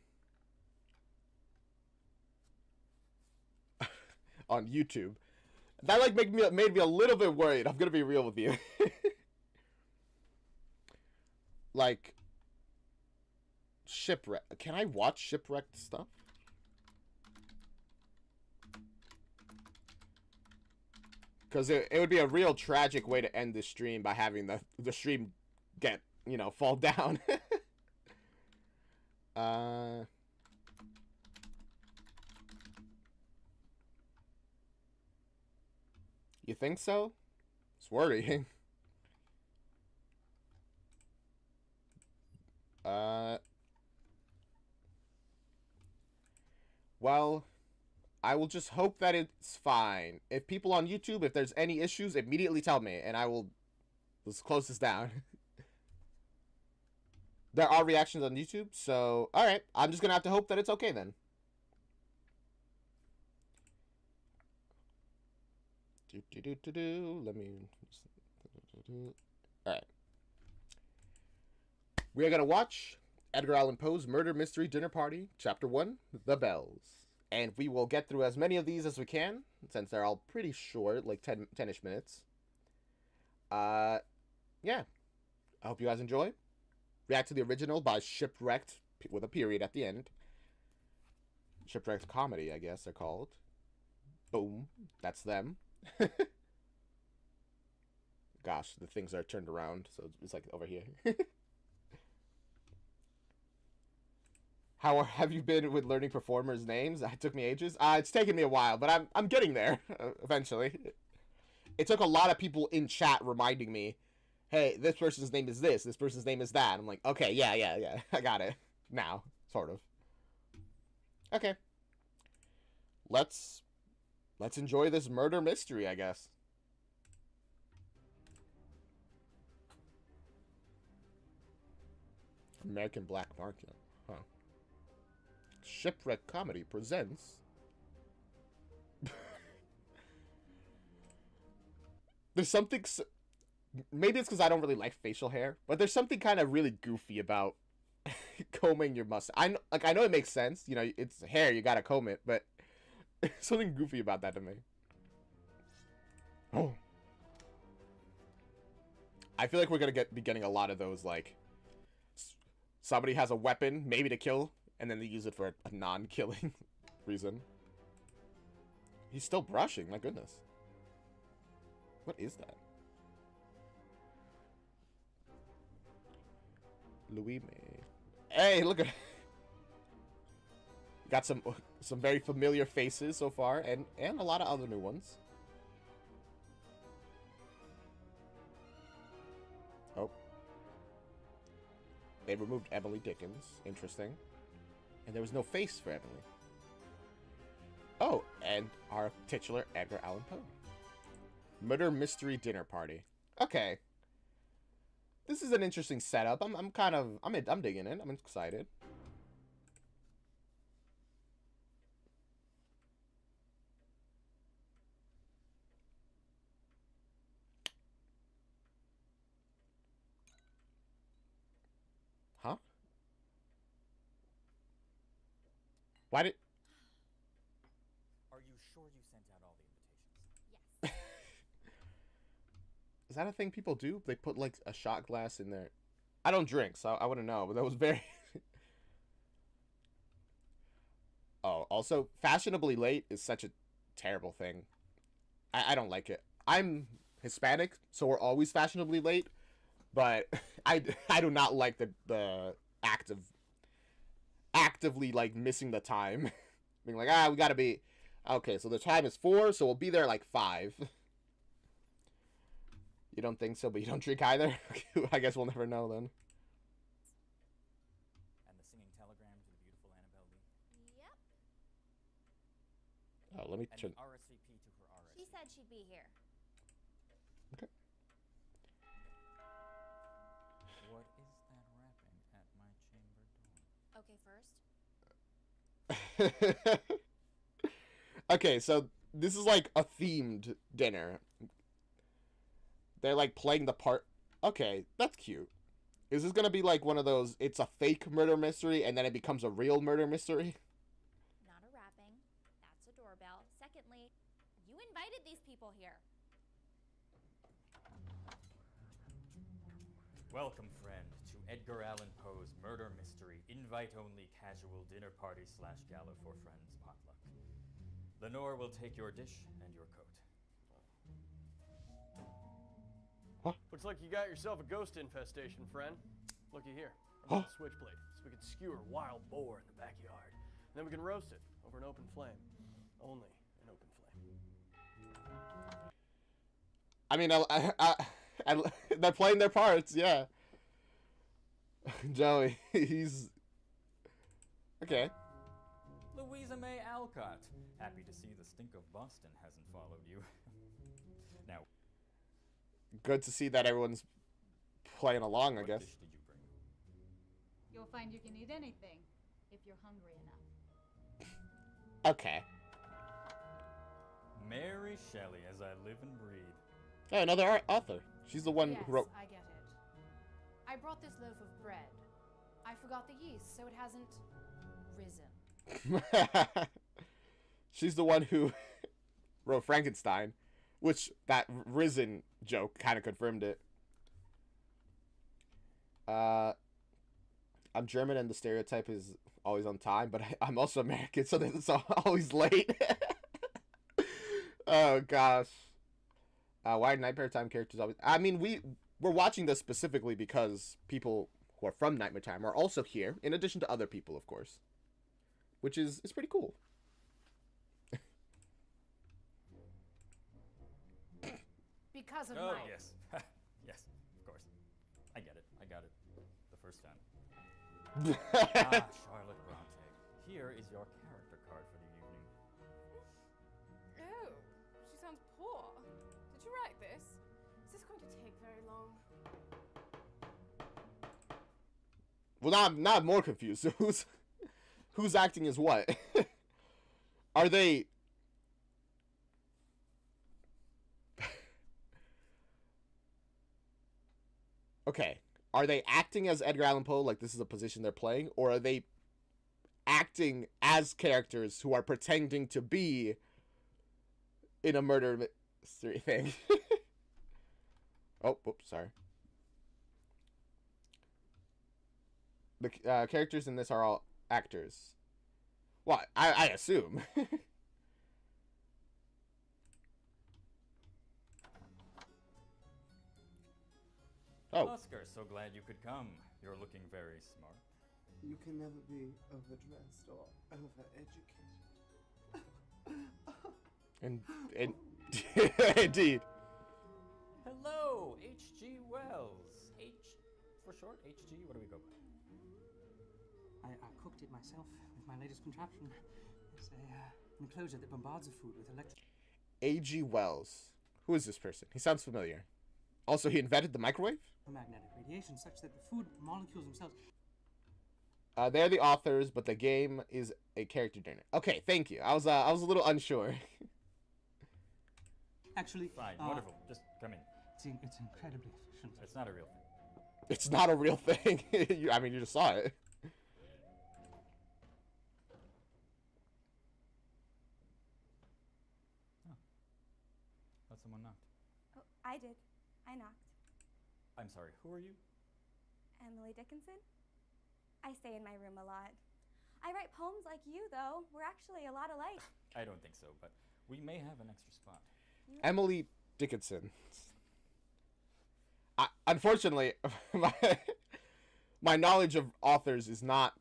YouTube. That like made me a little bit worried. I'm gonna be real with you. Like shipwreck. Can I watch shipwrecked stuff? Because it would be a real tragic way to end the stream by having the stream get, fall down. You think so? It's worrying. Well, I will just hope that it's fine. If people on YouTube, if there's any issues, immediately tell me, and let's close this down. There are reactions on YouTube, so, alright. I'm just gonna have to hope that it's okay then. Let me... Alright. We are gonna watch Edgar Allan Poe's Murder Mystery Dinner Party, Chapter 1, The Bells. And we will get through as many of these as we can, since they're all pretty short, like 10-ish minutes. Yeah. I hope you guys enjoy. React to the original by Shipwrecked, with a period at the end. Shipwrecked Comedy, I guess they're called. Boom. That's them. Gosh, the things are turned around, so it's like over here. How have you been with learning performers' names? It took me ages. It's taken me a while, but I'm getting there eventually. It took a lot of people in chat reminding me, hey, this person's name is this person's name is that. I'm like, okay, yeah, I got it now, sort of. Okay, let's enjoy this murder mystery, I guess. American Black Market, huh? Shipwreck Comedy presents. There's something. Maybe it's because I don't really like facial hair, but there's something kind of really goofy about combing your mustache. I know it makes sense. It's hair, you gotta comb it, but there's something goofy about that to me. Oh. I feel like we're gonna be getting a lot of those, like, somebody has a weapon, maybe to kill, and then they use it for a non-killing reason. He's still brushing, my goodness. What is that? Louis May. Hey, look at... Got some very familiar faces so far, and a lot of other new ones. Oh. They removed Emily Dickens. Interesting. And there was no face for Emily. Oh, and our titular Edgar Allan Poe. Murder Mystery Dinner Party. Okay. This is an interesting setup. I'm digging it. I'm excited. Why did... Are you sure you sent out all the invitations? Yes. Is that a thing people do? They put like a shot glass in there. I don't drink, so I wouldn't know, but that was very... Oh, also, fashionably late is such a terrible thing. I don't like it. I'm Hispanic, so we're always fashionably late, but I do not like the act of actively like missing the time. Being like, we gotta be... Okay, so the time is 4, so we'll be there like 5. You don't think so, but you don't drink either? I guess we'll never know then. And the singing telegram to the beautiful Annabelle Lee? Yep. Oh, let me And turn... the RSVP to her RSVP. She said she'd be here. Okay. What is that rapping at my chamber door? Okay, first. Okay, so this is like a themed dinner. They're like playing the part. Okay, that's cute. Is this gonna be like one of those, it's a fake murder mystery and then it becomes a real murder mystery? Not a rapping. That's a doorbell. Secondly, you invited these people here. Welcome, friend, to Edgar Allan Poe's murder mystery, invite-only casual dinner party / gala for friends potluck. Lenore will take your dish and your coat. Looks like you got yourself a ghost infestation, friend. Looky here. I brought a switchblade so we can skewer a wild boar in the backyard. And then we can roast it over an open flame. Only an open flame. I mean, they're playing their parts, yeah. Joey, he's... Okay. Louisa May Alcott. Happy to see the stink of Boston hasn't followed you. Now, Good to see that everyone's playing along, I what guess. dish did you bring? You'll find you can eat anything if you're hungry enough. Okay. Mary Shelley, as I live and breathe. Oh, another author. She's the one Yes, who wrote... I get it. I brought this loaf of bread. I forgot the yeast, so it hasn't risen. She's the one who wrote Frankenstein, which that risen joke kind of confirmed it. I'm German and the stereotype is always on time, but I'm also American, so it's always late. Oh gosh. Why Nightmare Time characters always... I mean, we're watching this specifically because people who are from Nightmare Time are also here, in addition to other people, of course. Which is pretty cool. Because of Oh, my... yes. Yes, of course. I get it. I got it. The first time. Charlotte Bronte. Here is your character card for the evening. Oh, she sounds poor. Did you write this? Is this going to take very long? Well, now I'm more confused. Who's acting as what? Are they... Okay. Are they acting as Edgar Allan Poe, like this is a position they're playing? Or are they acting as characters who are pretending to be in a murder mystery thing? Oh, oops, sorry. The characters in this are all actors. What? I assume. Oh. Oscar, so glad you could come. You're looking very smart. You can never be overdressed or overeducated. And indeed. Hello, H.G. Wells. H for short? H.G.? What do we go by? I cooked it myself with my latest contraption. It's an enclosure that bombards the food with electric... A.G. Wells. Who is this person? He sounds familiar. Also, he invented the microwave? magnetic radiation such that the food molecules themselves... They're the authors, but the game is a character dinner. Okay, thank you. I was a little unsure. Actually, fine, wonderful. Just come in. It's incredibly efficient. It's not a real thing. It's not a real thing. I mean, you just saw it. Thought someone knocked. Oh, I did. I knocked. I'm sorry, who are you? Emily Dickinson? I stay in my room a lot. I write poems like you, though. We're actually a lot alike. I don't think so, but we may have an extra spot. Emily Dickinson. Unfortunately, my knowledge of authors is not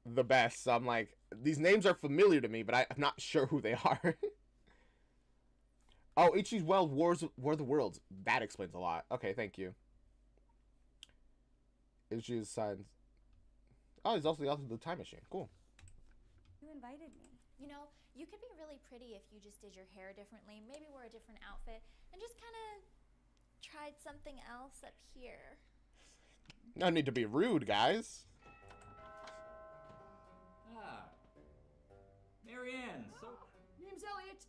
the best. So I'm like, these names are familiar to me, but I'm not sure who they are. Oh, H.G. Wells' War of the Worlds. That explains a lot. Okay, thank you. H.G.'s signs. Oh, he's also the author of The Time Machine. Cool. You invited me. You know, you could be really pretty if you just did your hair differently, maybe wore a different outfit, and just kind of tried something else up here. No need to be rude, guys. Ah. Marianne, so... Name's Elliot.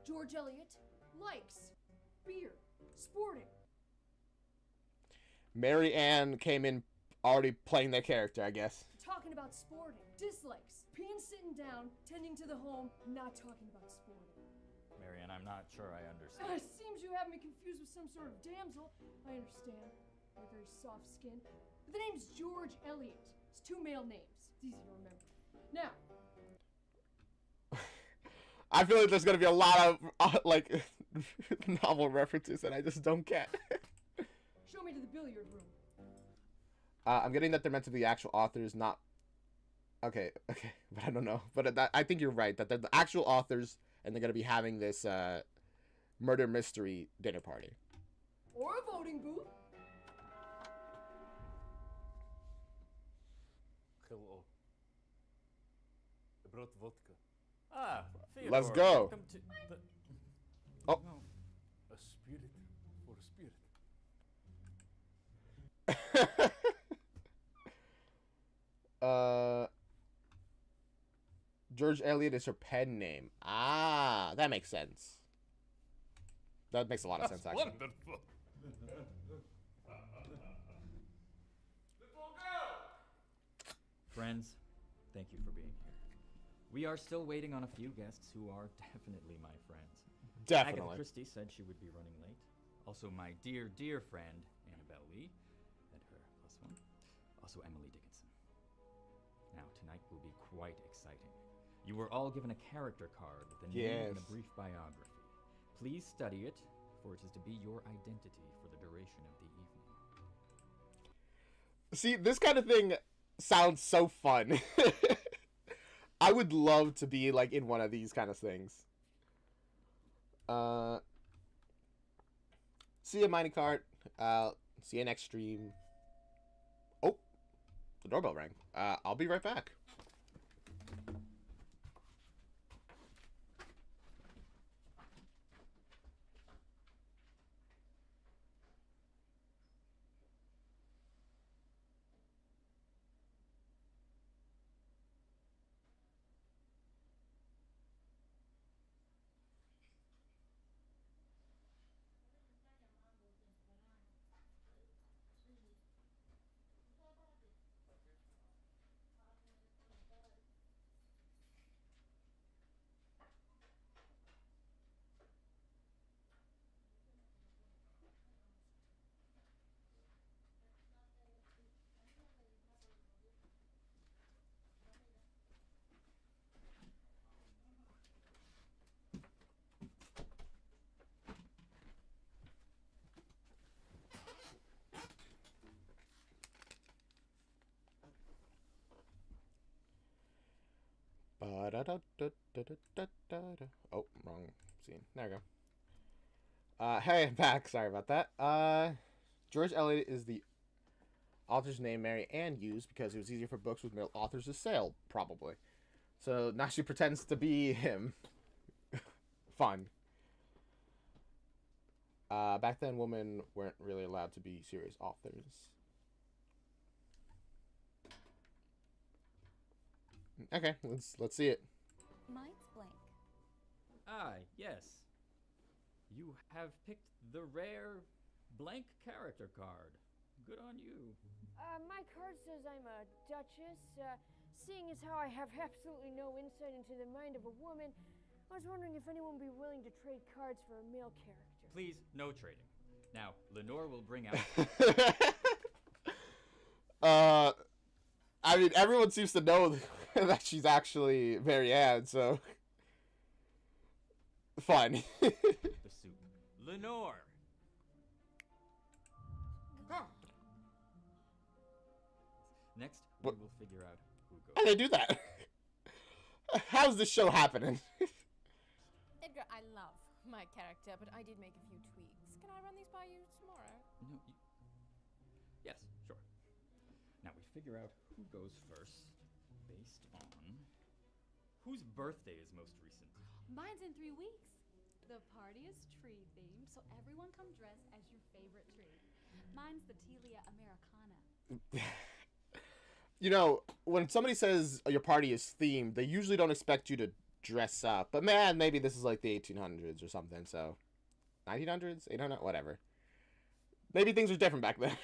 George Elliot. Likes. Beer. Sporting. Mary Ann came in already playing their character, I guess. Talking about sporting. Dislikes. Being sitting down, tending to the home, not talking about sporting. Marianne, I'm not sure I understand. Seems you have me confused with some sort of damsel. I understand. You're very soft skin. But the name's George Elliot. It's 2 male names. It's easy to remember. Now. I feel like there's gonna be a lot of like novel references that I just don't get. Show me to the billiard room. I'm getting that they're meant to be actual authors, not. Okay, but I don't know. But I think you're right that they're the actual authors, and they're gonna be having this murder mystery dinner party. Or a voting booth. Hello. I brought vodka. Ah, Theodore, Let's go. Welcome to the... Oh. No. A spirit for a spirit. George Eliot is her pen name. Ah, that makes sense. That makes a lot of sense, actually. Wonderful. Friends, thank you for being here. We are still waiting on a few guests who are definitely my friends. Definitely. Agatha Christie said she would be running late. Also my dear, dear friend, Annabelle Lee, and her +1. Also Emily Dickinson. Now, tonight will be quite exciting. You were all given a character card with a name and a brief biography. Please study it, for it is to be your identity for the duration of the evening. See, this kind of thing sounds so fun. I would love to be like in one of these kind of things. See you, Mining Cart. See you next stream. Oh, the doorbell rang. I'll be right back. Oh, wrong scene. There we go. Hey, I'm back. Sorry about that. George Eliot is the author's name Mary Ann used because it was easier for books with male authors to sell, probably. So now she pretends to be him. Fun. Back then, women weren't really allowed to be serious authors. Okay, let's see it. Mine's blank. Ah, yes. You have picked the rare blank character card. Good on you. My card says I'm a duchess. Seeing as how I have absolutely no insight into the mind of a woman, I was wondering if anyone would be willing to trade cards for a male character. Please, no trading. Now, Lenore will bring out. I mean, everyone seems to know that she's actually Marianne, so fine. The soup. Lenore. Next, we will figure out who goes. How do they do that? How's this show happening? Edgar, I love my character, but I did make a few tweaks. Can I run these by you tomorrow? No, yes, sure. Now we figure out who goes first based on whose birthday is most recent. Mine's in 3 weeks. The party is tree themed, so everyone come dressed as your favorite tree. Mine's the Telia Americana. You know, when somebody says your party is themed, they usually don't expect you to dress up. But man, maybe this is like the 1800s or something, so 1900s, 800, whatever. Maybe things were different back then.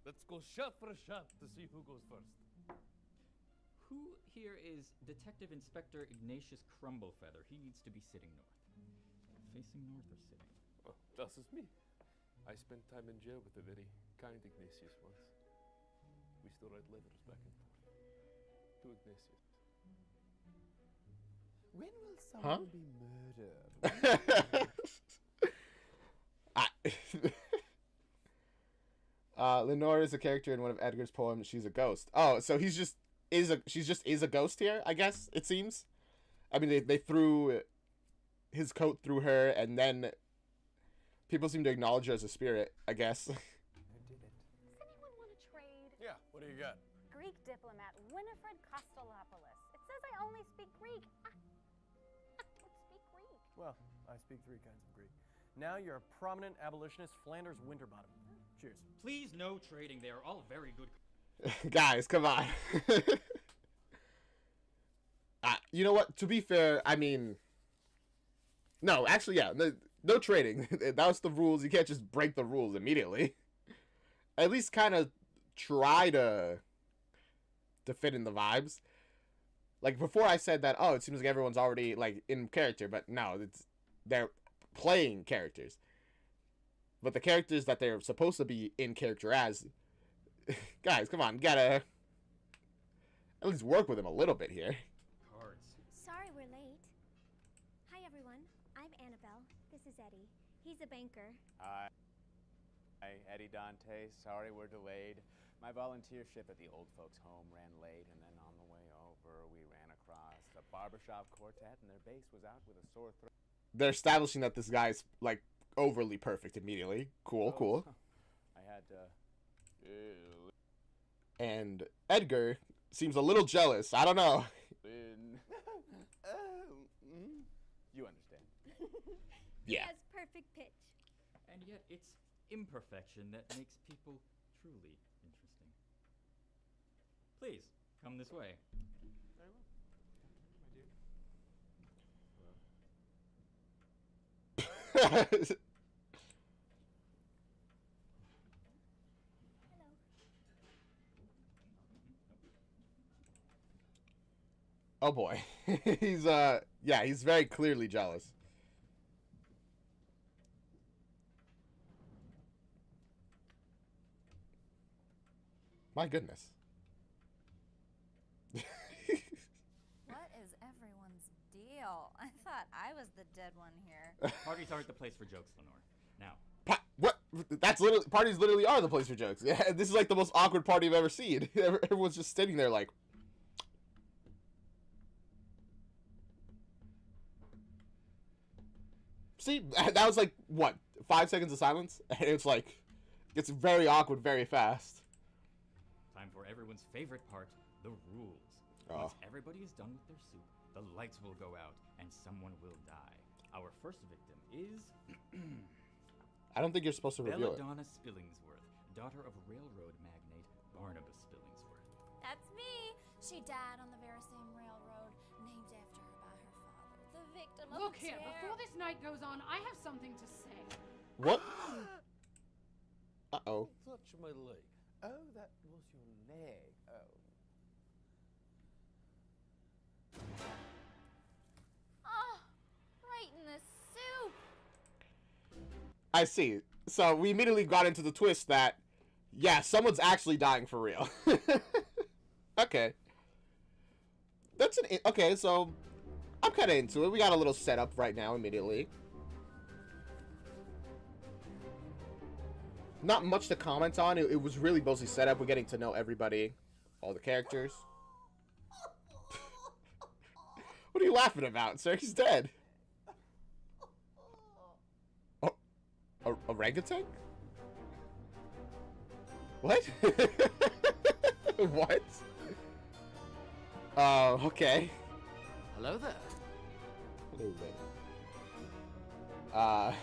Let's go shot for a shot to see who goes first. Who here is Detective Inspector Ignatius Crumblefeather? He needs to be sitting north. Facing north or sitting? Oh, das ist me. I spent time in jail with a very kind Ignatius once. We still write letters back and forth. To Ignatius. When will someone be murdered? Lenore is a character in one of Edgar's poems. She's a ghost. Oh, so she's just a ghost here, I guess, it seems. I mean, they threw his coat through her, and then people seem to acknowledge her as a spirit, I guess. Does anyone want to trade? Yeah, what do you got? Greek diplomat Winifred Kostolopoulos. It says I only speak Greek. I don't speak Greek. Well, I speak 3 kinds of Greek. Now you're a prominent abolitionist, Flanders Winterbottom. Cheers. Please, no trading. They are all very good. Guys, come on. You know what? To be fair, I mean, no, actually, yeah, no trading. That was the rules. You can't just break the rules immediately. At least kind of try to fit in the vibes. Like before, I said that, oh, it seems like everyone's already like in character, but no, they're playing characters. But the characters that they're supposed to be in character as, guys, come on, gotta at least work with him a little bit here. Cards. Sorry we're late. Hi everyone, I'm Annabelle. This is Eddie. He's a banker. Hi, Eddie Dante. Sorry we're delayed. My volunteer ship at the old folks' home ran late, and then on the way over, we ran across a barbershop quartet, and their bass was out with a sore throat. They're establishing that this guy's like overly perfect immediately. Cool, cool. I had to. And Edgar seems a little jealous. I don't know. You understand. Yeah. He has perfect pitch. And yet it's imperfection that makes people truly interesting. Please, come this way. Very well. My dear. Oh boy. He's yeah, he's very clearly jealous. My goodness. What is everyone's deal? I thought I was the dead one here. Parties aren't the place for jokes, Lenore. Now. What? That's literally, parties literally are the place for jokes. Yeah, this is like the most awkward party I've ever seen. Everyone's just sitting there like. See, that was like, what, 5 seconds of silence? And it's like, it's very awkward very fast. Time for everyone's favorite part, the rules. Oh. Once everybody is done with their soup, the lights will go out and someone will die. Our first victim is... I don't think you're supposed to reveal it. Belladonna Spillingsworth, daughter of railroad magnate Barnabas Spillingsworth. That's me. She died on the very same railroad named after her by her father, the victim of Look the here, before this night goes on, I have something to say. What? Uh-oh. Touch my leg. Oh, that was your leg. Oh. I see. So we immediately got into the twist that, yeah, someone's actually dying for real. Okay. That's an... Okay, so I'm kind of into it. We got a little setup right now immediately. Not much to comment on. It was really mostly set up. We're getting to know everybody, all the characters. What are you laughing about, sir? He's dead. Oh, orangutan? What? What? Oh, okay. Hello there. Hello there.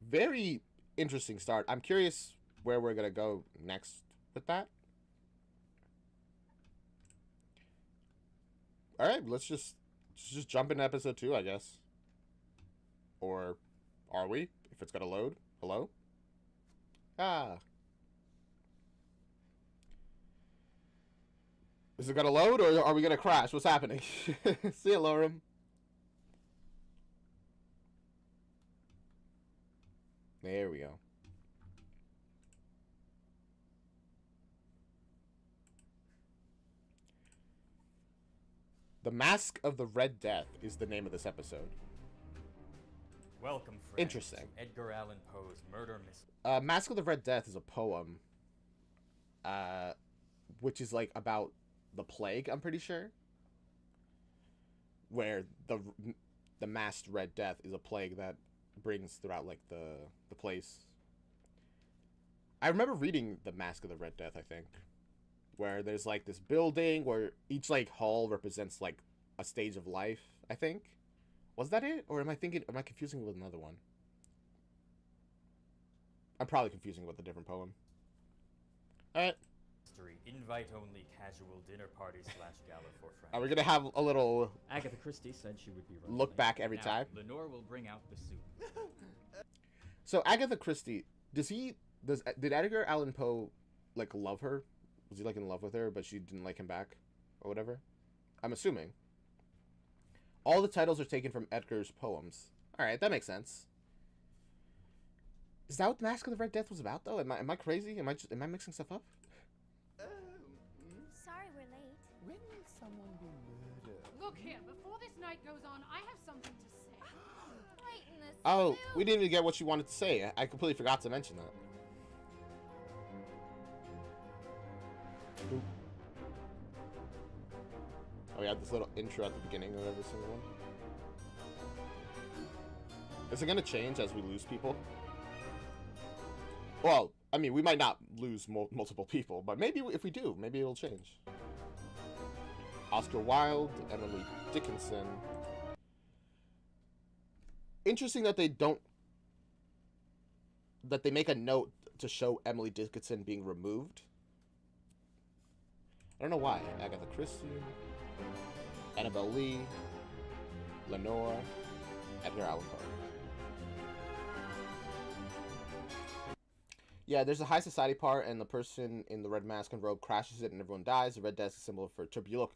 Very interesting start. I'm curious where we're gonna go next with that. All right, let's just jump into episode 2, I guess. Or are we? If it's gonna load. Hello? Ah. Is it gonna load or are we gonna crash? What's happening? See you, Lorem. There we go. The Mask of the Red Death is the name of this episode. Welcome, friends. Interesting. To Edgar Allan Poe's murder mystery. Mask of the Red Death is a poem, which is like about the plague, I'm pretty sure. Where the masked Red Death is a plague that brings throughout like the place. I remember reading the Mask of the Red Death, I think, where there's like this building where each like hall represents like a stage of life, I think. Was that it? Or am I confusing it with another one? I'm probably confusing it with a different poem. Alright. Invite only casual dinner party / gala for friends. Are we gonna have a little Agatha Christie said she would be running look late. back every Now, time? Lenore will bring out the soup. So Agatha Christie, did Edgar Allan Poe like love her? Was he like in love with her, but she didn't like him back, or whatever? I'm assuming. All the titles are taken from Edgar's poems. All right, that makes sense. Is that what the Mask of the Red Death was about, though? Am I crazy? Am I mixing stuff up? Sorry we're late. When will someone be murdered? Look here, before this night goes on, I have something to say. Right in this. Oh, we didn't even get what you wanted to say. I completely forgot to mention that. Oop. Oh, we had this little intro at the beginning of every single one. Is it gonna change as we lose people? Well, I mean, we might not lose multiple people, but maybe if we do, maybe it'll change. Oscar Wilde, Emily Dickinson. Interesting that they make a note to show Emily Dickinson being removed. I don't know why. Agatha Christie, Annabelle Lee, Lenore, Edgar Allan Poe. Yeah, there's a high society part, and the person in the red mask and robe crashes it, and everyone dies. The red death is a symbol for tuberculosis.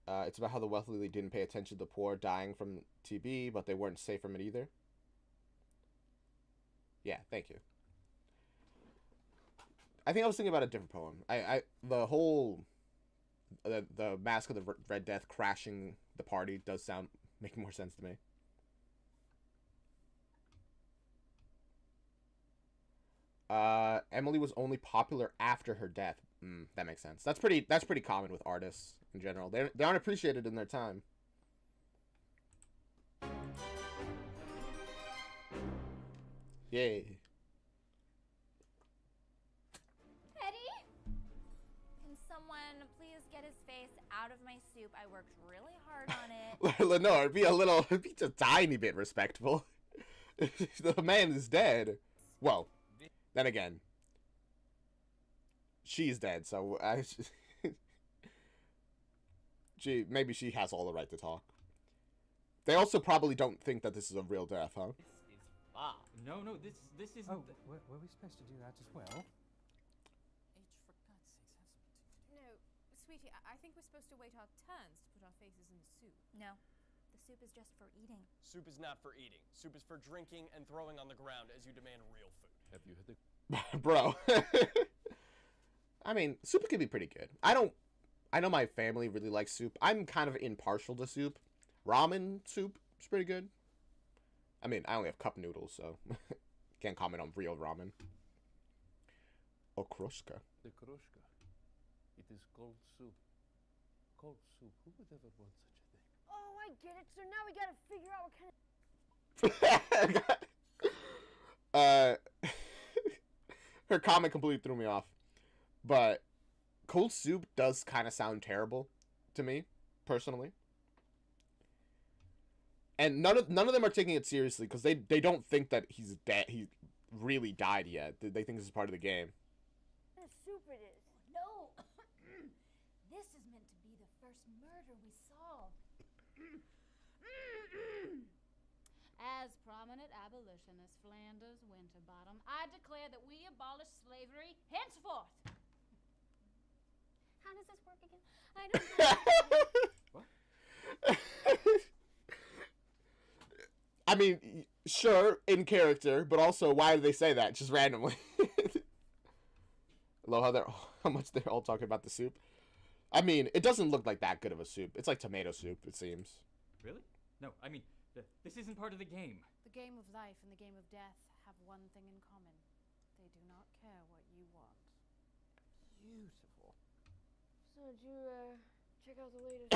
It's about how the wealthy didn't pay attention to the poor dying from TB, but they weren't safe from it either. Yeah, thank you. I think I was thinking about a different poem. The whole the Mask of the Red Death crashing the party does make more sense to me. Emily was only popular after her death. That makes sense. That's pretty common with artists in general. They aren't appreciated in their time. Yay. Eddie? Can someone please get his face out of my soup? I worked really hard on it. Lenore, be just a tiny bit respectful. The man is dead. Well, then again, she's dead, so maybe she has all the right to talk. They also probably don't think that this is a real death, huh? No, this isn't. Oh, were we supposed to do that as well? No, sweetie, I think we're supposed to wait our turns to put our faces in the soup. No, the soup is just for eating. Soup is not for eating. Soup is for drinking and throwing on the ground as you demand real food. Have you had the... Bro. I mean, soup can be pretty good. I know my family really likes soup. I'm kind of impartial to soup. Ramen soup is pretty good. I mean, I only have cup noodles, so can't comment on real ramen. Okroshka. The kroshka. It is cold soup. Cold soup. Who would ever want such a thing? Oh, I get it. So now we gotta figure out what kind of... Her comment completely threw me off. But cold soup does kind of sound terrible to me, personally. And none of them are taking it seriously because they don't think that he's dead. He really died yet. They think this is part of the game. What kind of soup it is? No! This is meant to be the first murder we solve. As prominent abolitionist Flanders Winterbottom, I declare that we abolish slavery henceforth. How does this work again? I don't know. What? I mean, sure, in character, but also, why do they say that just randomly? I love how much they're all talking about the soup. I mean, it doesn't look like that good of a soup. It's like tomato soup, it seems. Really? No, I mean, this isn't part of the game. The game of life and the game of death have one thing in common. They do not care what you want. Beautiful. So did you, check out the latest...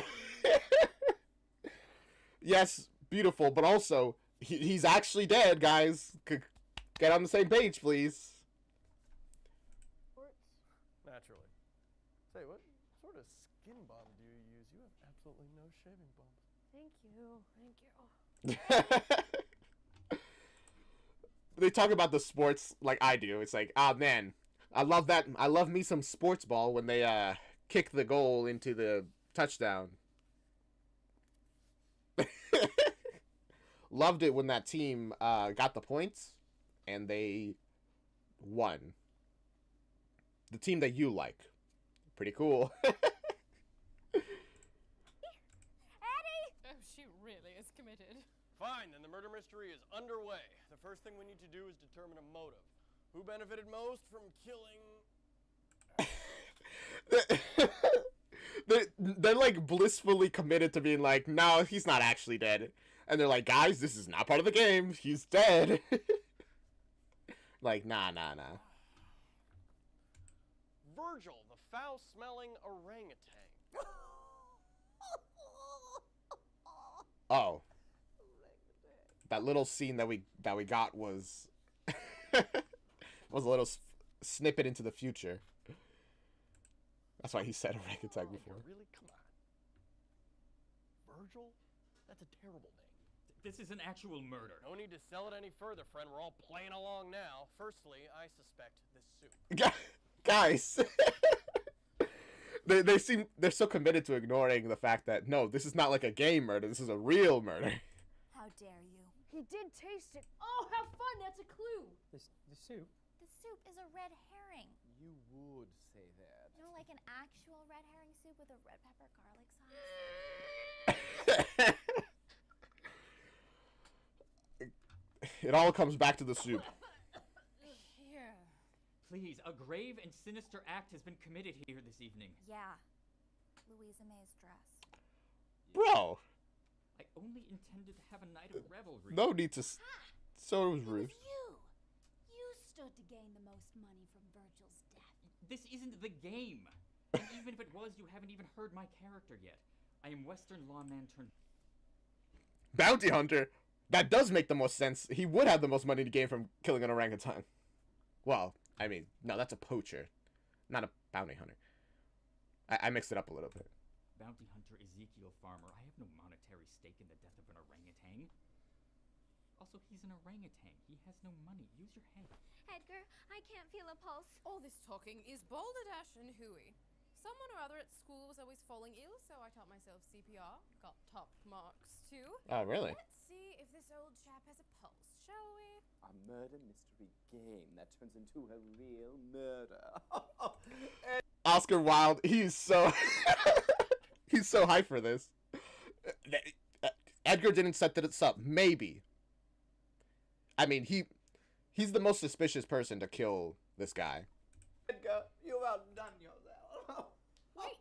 Yes, beautiful, but also, he's actually dead, guys. Get on the same page, please. Naturally. Say, what sort of skin balm do you use? You have absolutely no shaving balm. Thank you. They talk about the sports like I do. It's like, ah, man, I love that. I love me some sports ball when they kick the goal into the touchdown. Loved it when that team got the points and they won. The team that you like. Pretty cool. Eddie! Oh, she really is committed. Fine, then the murder mystery is underway. The first thing we need to do is determine a motive. Who benefited most from killing... they're like blissfully committed to being like, no, he's not actually dead. And they're like, guys, this is not part of the game. He's dead. Like, nah. Virgil, the foul-smelling orangutan. Oh. That little scene that we got was was a little snippet into the future. That's why he said orangutan before. Really? Come on. Virgil? That's a terrible name. This is an actual murder. No need to sell it any further, friend. We're all playing along now. Firstly, I suspect this soup. Guys. they're so committed to ignoring the fact that no, this is not like a game murder. This is a real murder. How dare you? He did taste it. Oh, how fun! That's a clue. The soup? The soup is a red herring. You would say that. You know, like an actual red herring soup with a red pepper garlic sauce. It all comes back to the soup. Here. Please, a grave and sinister act has been committed here this evening. Yeah. Louisa May's dress. Bro. I only intended to have a night of revelry. No need to... So it was rude. You stood to gain the most money from Virgil's death. This isn't the game. And even if it was, you haven't even heard my character yet. I am Western lawman turned... Bounty hunter? That does make the most sense. He would have the most money to gain from killing an orangutan. Well, I mean, no, that's a poacher. Not a bounty hunter. I mixed it up a little bit. Bounty hunter Ezekiel Farmer. I have no monetary stake in the death of an orangutan. Also, he's an orangutan. He has no money. Use your head. Edgar, I can't feel a pulse. All this talking is balderdash and hooey. Someone or other at school was always falling ill, so I taught myself CPR. Got top marks, too. Oh, really? Let's see if this old chap has a pulse, shall we? A murder mystery game that turns into a real murder. Oscar Wilde, he's so... he's so hyped for this. Edgar didn't set this up. Maybe. I mean, he's the most suspicious person to kill this guy. Edgar, you've outdone yourself. Wait!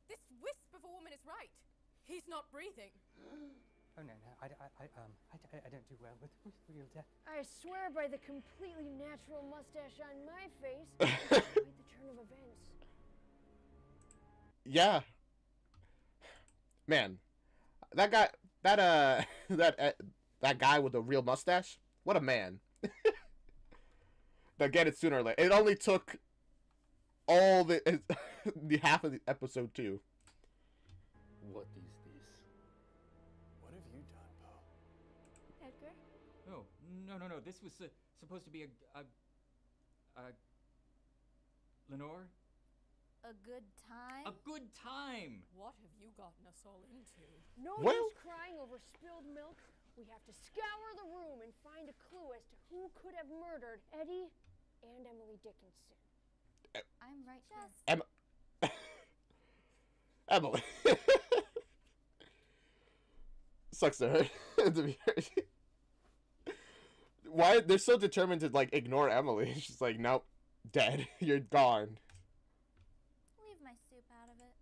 This wisp of a woman is right. He's not breathing. Oh, no, I don't do well with real death. I swear by the completely natural mustache on my face, quite the turn of events. Yeah. Man, that guy, that guy with the real mustache. What a man. They'll get it sooner or later. It only took all the half of the episode 2. What is this? What have you done, Poe? Edgar? Oh, no. This was supposed to be a Lenore? A good time? A good time! What have you gotten us all into? No Well- use crying over spilled milk. We have to scour the room and find a clue as to who could have murdered Eddie and Emily Dickinson. I'm right here. Emily. Sucks to her. To be heard. Why they're so determined to like ignore Emily? She's like, nope, dead. You're gone. Leave my soup out of it.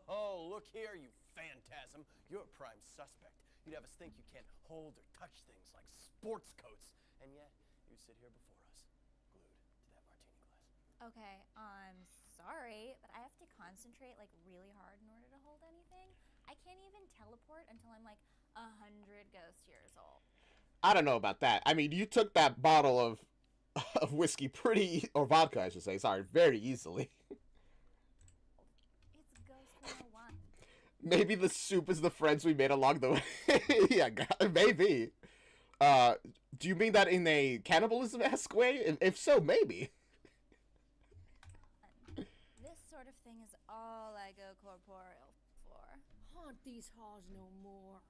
Oh, look here, you phantasm. You're a prime suspect. You'd have us think you can't hold or touch things like sports coats, and yet you sit here before us, glued to that martini glass. Okay, I'm sorry, but I have to concentrate like really hard in order to hold anything. I can't even teleport until I'm like 100 ghost years old. I don't know about that. I mean, you took that bottle of whiskey or vodka, I should say. Sorry, very easily. It's Ghost 101. Maybe the soup is the friends we made along the way. Yeah, maybe. Do you mean that in a cannibalism-esque way? If so, maybe. This sort of thing is all I go corporeal for. Haunt these halls no more.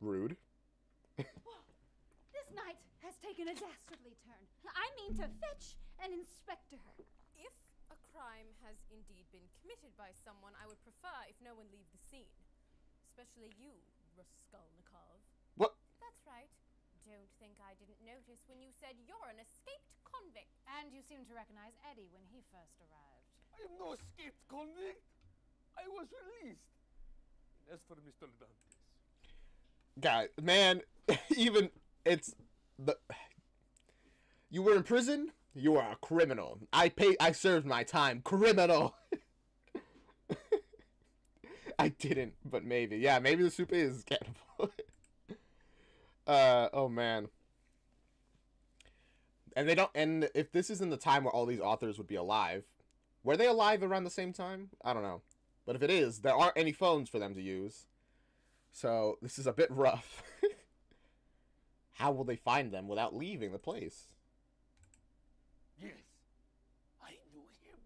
Rude. This night has taken a dastardly turn. I mean to fetch and inspect her. If a crime has indeed been committed by someone, I would prefer if no one leave the scene. Especially you, Raskolnikov. What? That's right. Don't think I didn't notice when you said you're an escaped convict. And you seem to recognize Eddie when he first arrived. I am no escaped convict. I was released. And as for Mr. Dantes, God, man, even you were in prison. You are a criminal. I served my time. Criminal. I didn't, but maybe. Yeah, maybe the soup is cannibal. Oh man. And if this isn't the time where all these authors would be alive, were they alive around the same time? I don't know. But if it is, there aren't any phones for them to use. So this is a bit rough. How will they find them without leaving the place? yes, I knew him.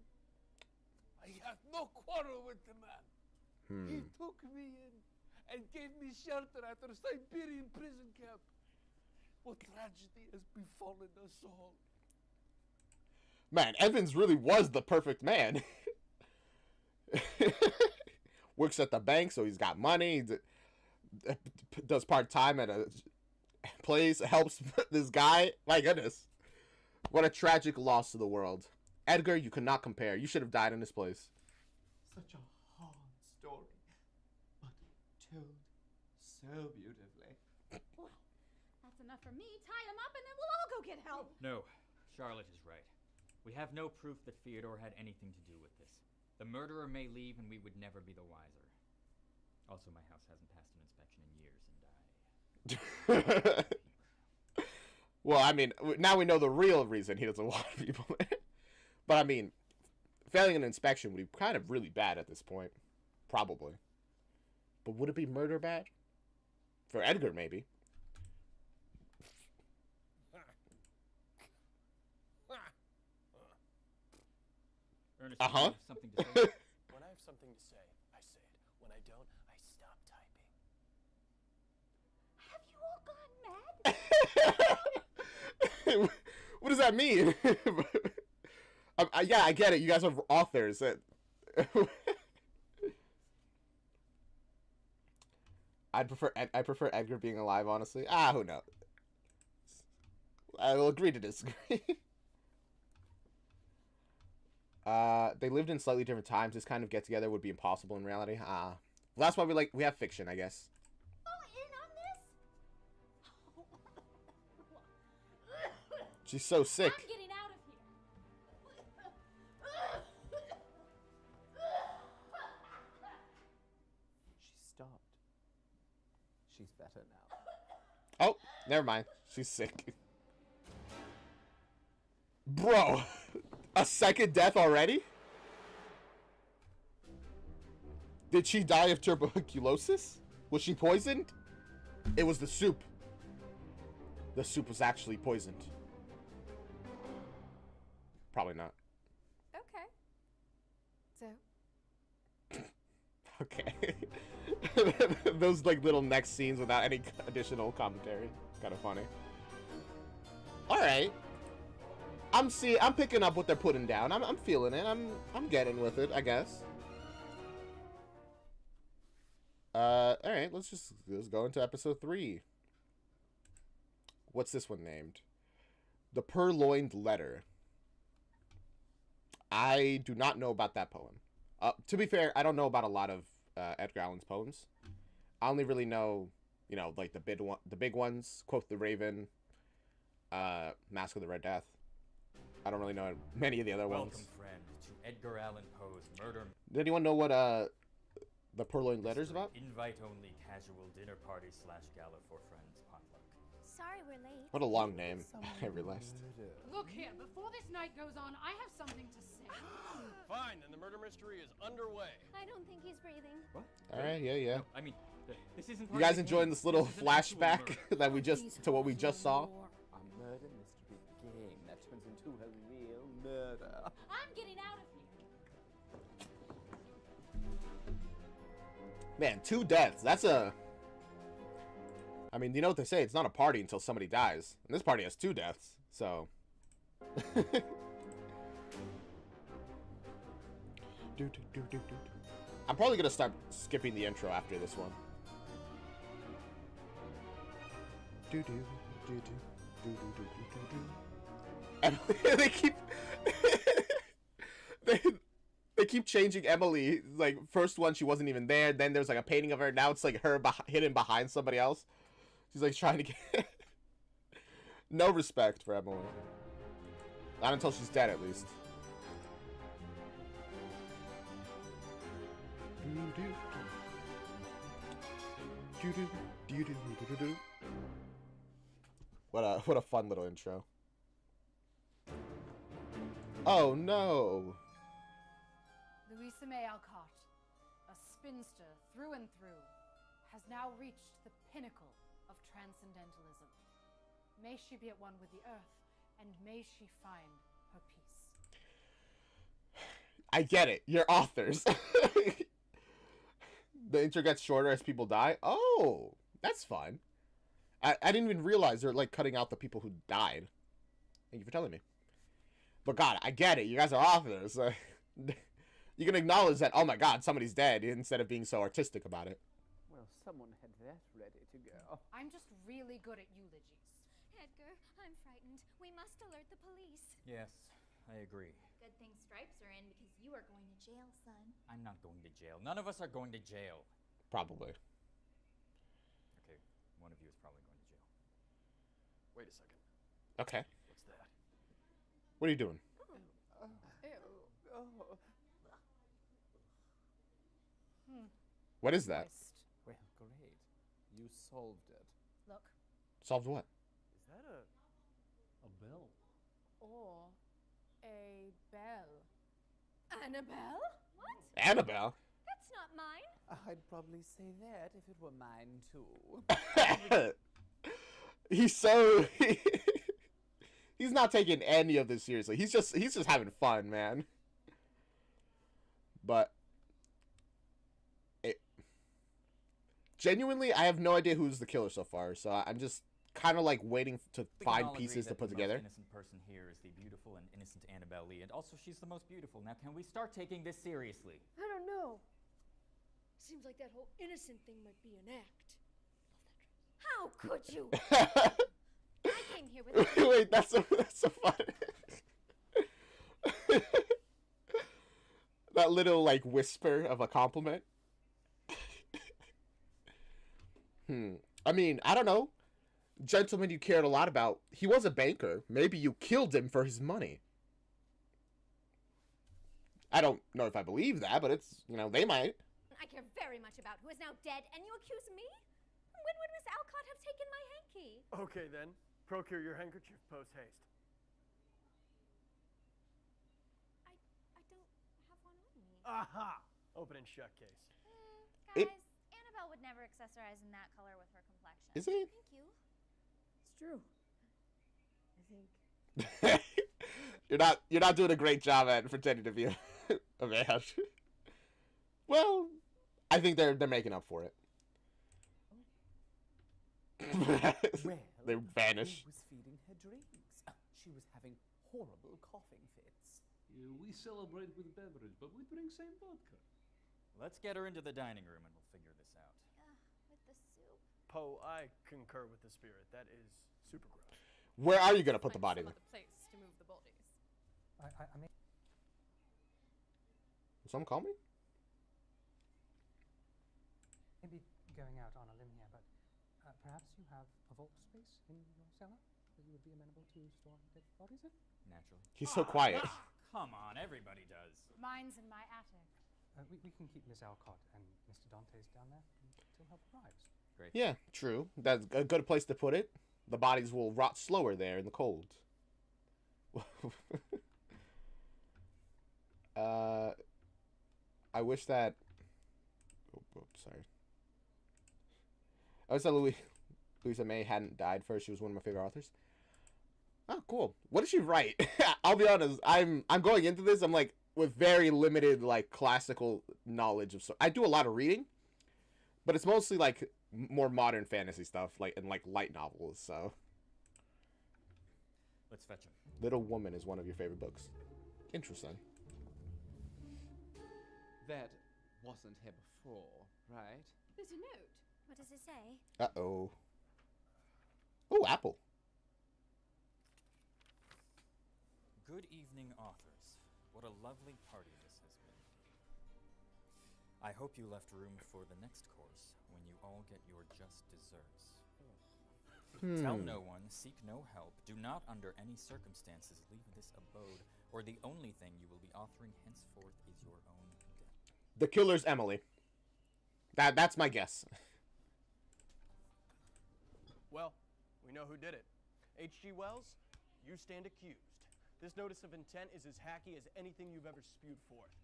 I have no quarrel with the man. He took me in and gave me shelter after a Siberian prison camp. What tragedy has befallen us all? Man, Evans really was the perfect man. Works at the bank, so he's got money. Does part-time at a place. Helps this guy. My goodness. What a tragic loss to the world. Edgar, you could not compare. You should have died in this place. Such a hard story, but told so beautifully. Well, that's enough for me. Tie him up and then we'll all go get help. No, Charlotte is right. We have no proof that Fyodor had anything to do with this. The murderer may leave and we would never be the wiser. Also, my house hasn't passed an inspection in years, and Well, I mean, now we know the real reason he doesn't want people there. But, I mean, failing an inspection would be kind of really bad at this point. Probably. But would it be murder bad? For Edgar, maybe. Ernest, Uh-huh. you have something to say? When I have something to say, I say it. When I don't, I stop typing. Have you all gone mad? What does that mean? Yeah, I get it. You guys are authors. I prefer Edgar being alive, honestly. Ah, who knows? I will agree to disagree. They lived in slightly different times. This kind of get together would be impossible in reality. Well, that's why we have fiction, I guess. She's so sick. I'm getting out of here. She stopped. She's better now. Oh, never mind. She's sick. Bro, a second death already? Did she die of tuberculosis? Was she poisoned? It was the soup. The soup was actually poisoned. Probably not. Okay. So, Okay. Those like little next scenes without any additional commentary. Kind of funny. All right. I'm picking up what they're putting down. I'm feeling it. I'm getting with it, I guess. All right. Let's go into episode 3. What's this one named? The Purloined Letter. I do not know about that poem. To be fair, I don't know about a lot of Edgar Allan's poems. I only really know, like the big ones, Quoth the Raven, Mask of the Red Death. I don't really know many of the other ones. Welcome, friend, to Edgar Allan Poe's Murder. Does anyone know what the Purloined Letter's about? Invite-only casual dinner party / gala for friends potluck. Sorry we're late. What a long name. I realized. Look here, before this night goes on, I have something to say. Fine, then the murder mystery is underway. I don't think he's breathing. What? All right, yeah. No, I mean, this isn't. You guys enjoying this little flashback that to what we just saw? A murder mystery game that turns into a real murder. I'm getting out of here. Man, 2 deaths. That's a... I mean, you know what they say? It's not a party until somebody dies. And this party has 2 deaths, so... I'm probably gonna start skipping the intro after this one. And they keep... They keep changing Emily. Like, first one, she wasn't even there. Then there's like a painting of her. Now it's like her hidden behind somebody else. She's like trying to get... No respect for Emily. Not until she's dead, at least. What a fun little intro. Oh no! Louisa May Alcott, a spinster through and through, has now reached the pinnacle of transcendentalism. May she be at one with the earth, and may she find her peace. I get it. You're authors. The intro gets shorter as people die. Oh, that's fun. I didn't even realize they're like cutting out the people who died. Thank you for telling me. But God, I get it. You guys are authors. You can acknowledge that, oh my God, somebody's dead, instead of being so artistic about it. Well, someone had that ready to go. I'm just really good at eulogies. Edgar, I'm frightened. We must alert the police. Yes, I agree. Good thing Stripes are in because you are going to jail, son. I'm not going to jail. None of us are going to jail. Probably. Okay, one of you is probably going to jail. Wait a second. Okay. What's that? What are you doing? What is that? Well, great. You solved it. Look. Solved what? Is that a bell? Or a bell. Annabelle? What? Annabelle? That's not mine. I'd probably say that if it were mine too. He's so... He's not taking any of this seriously. He's just having fun, man. But... Genuinely, I have no idea who's the killer so far, so I'm just kind of like waiting to find pieces to put together. The most innocent person here is the beautiful and innocent Annabelle Lee, and also she's the most beautiful. Now, can we start taking this seriously? I don't know. Seems like that whole innocent thing might be an act. How could you? I came here with Wait, that's so funny. That little like whisper of a compliment. I mean, I don't know. Gentleman you cared a lot about. He was a banker. Maybe you killed him for his money. I don't know if I believe that, but it's, you know, they might. I care very much about who is now dead, and you accuse me? When would Miss Alcott have taken my hanky? Okay then, procure your handkerchief post haste. I don't have one on me. Aha! Open and shut case. Guys, Annabelle would never accessorize in that color with her complexion. Is it? Thank you. It's true. I think. You're not doing a great job at pretending to be a man. Well, I think they're making up for it. They vanish. Was feeding her drinks. She was having horrible coughing fits. We celebrate with beverage, but we drink same vodka. Let's get her into the dining room and we'll figure this out. With the soup. Poe, I concur with the spirit. That is super gross. Where are you gonna put the body then? Place to move the bodies. I mean, Someone call me? maybe going out on a limb here, but perhaps you have a vault space in your cellar that you would be amenable to storing dead bodies in? Naturally. He's so quiet. Come on, everybody does. Mine's in my attic. We can keep Miss Alcott and Mr. Dante's down there until help arrives. Great. Yeah, true. That's a good place to put it. The bodies will rot slower there in the cold. I wish that... Oh, sorry. I wish that Louisa May hadn't died first. She was one of my favorite authors. Oh, cool. What did she write? I'll be honest. I'm going into this. I'm like with very limited like classical knowledge of. I do a lot of reading, but it's mostly like more modern fantasy stuff, like and like light novels. So. Let's fetch him. Little Woman is one of your favorite books. Interesting. That wasn't here before, right? There's a note. What does it say? Uh-oh. Oh, apple. Good evening, authors. What a lovely party this has been. I hope you left room for the next course when you all get your just desserts. Tell no one, seek no help, do not under any circumstances leave this abode, or the only thing you will be authoring henceforth is your own death. The killer's Emily. That's my guess. Well, we know who did it. H.G. Wells, you stand accused. This notice of intent is as hacky as anything you've ever spewed forth.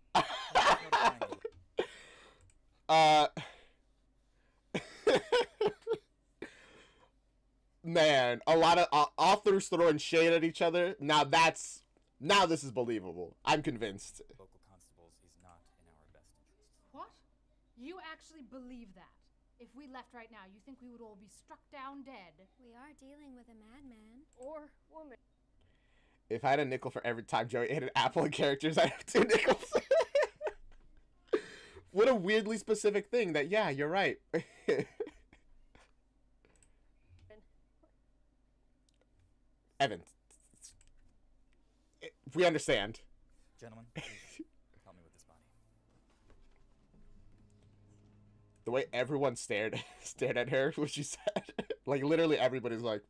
Man, a lot of authors throwing shade at each other. Now this is believable. I'm convinced. Local constables is not in our best interest. What? You actually believe that? If we left right now, you think we would all be struck down dead? We are dealing with a madman. Or woman. If I had a nickel for every time Joey ate an apple in characters, I'd have 2 nickels. What a weirdly specific thing that, yeah, you're right. Evan. We understand. Gentlemen, please help me with this body. The way everyone stared at her when she said, like literally everybody's like.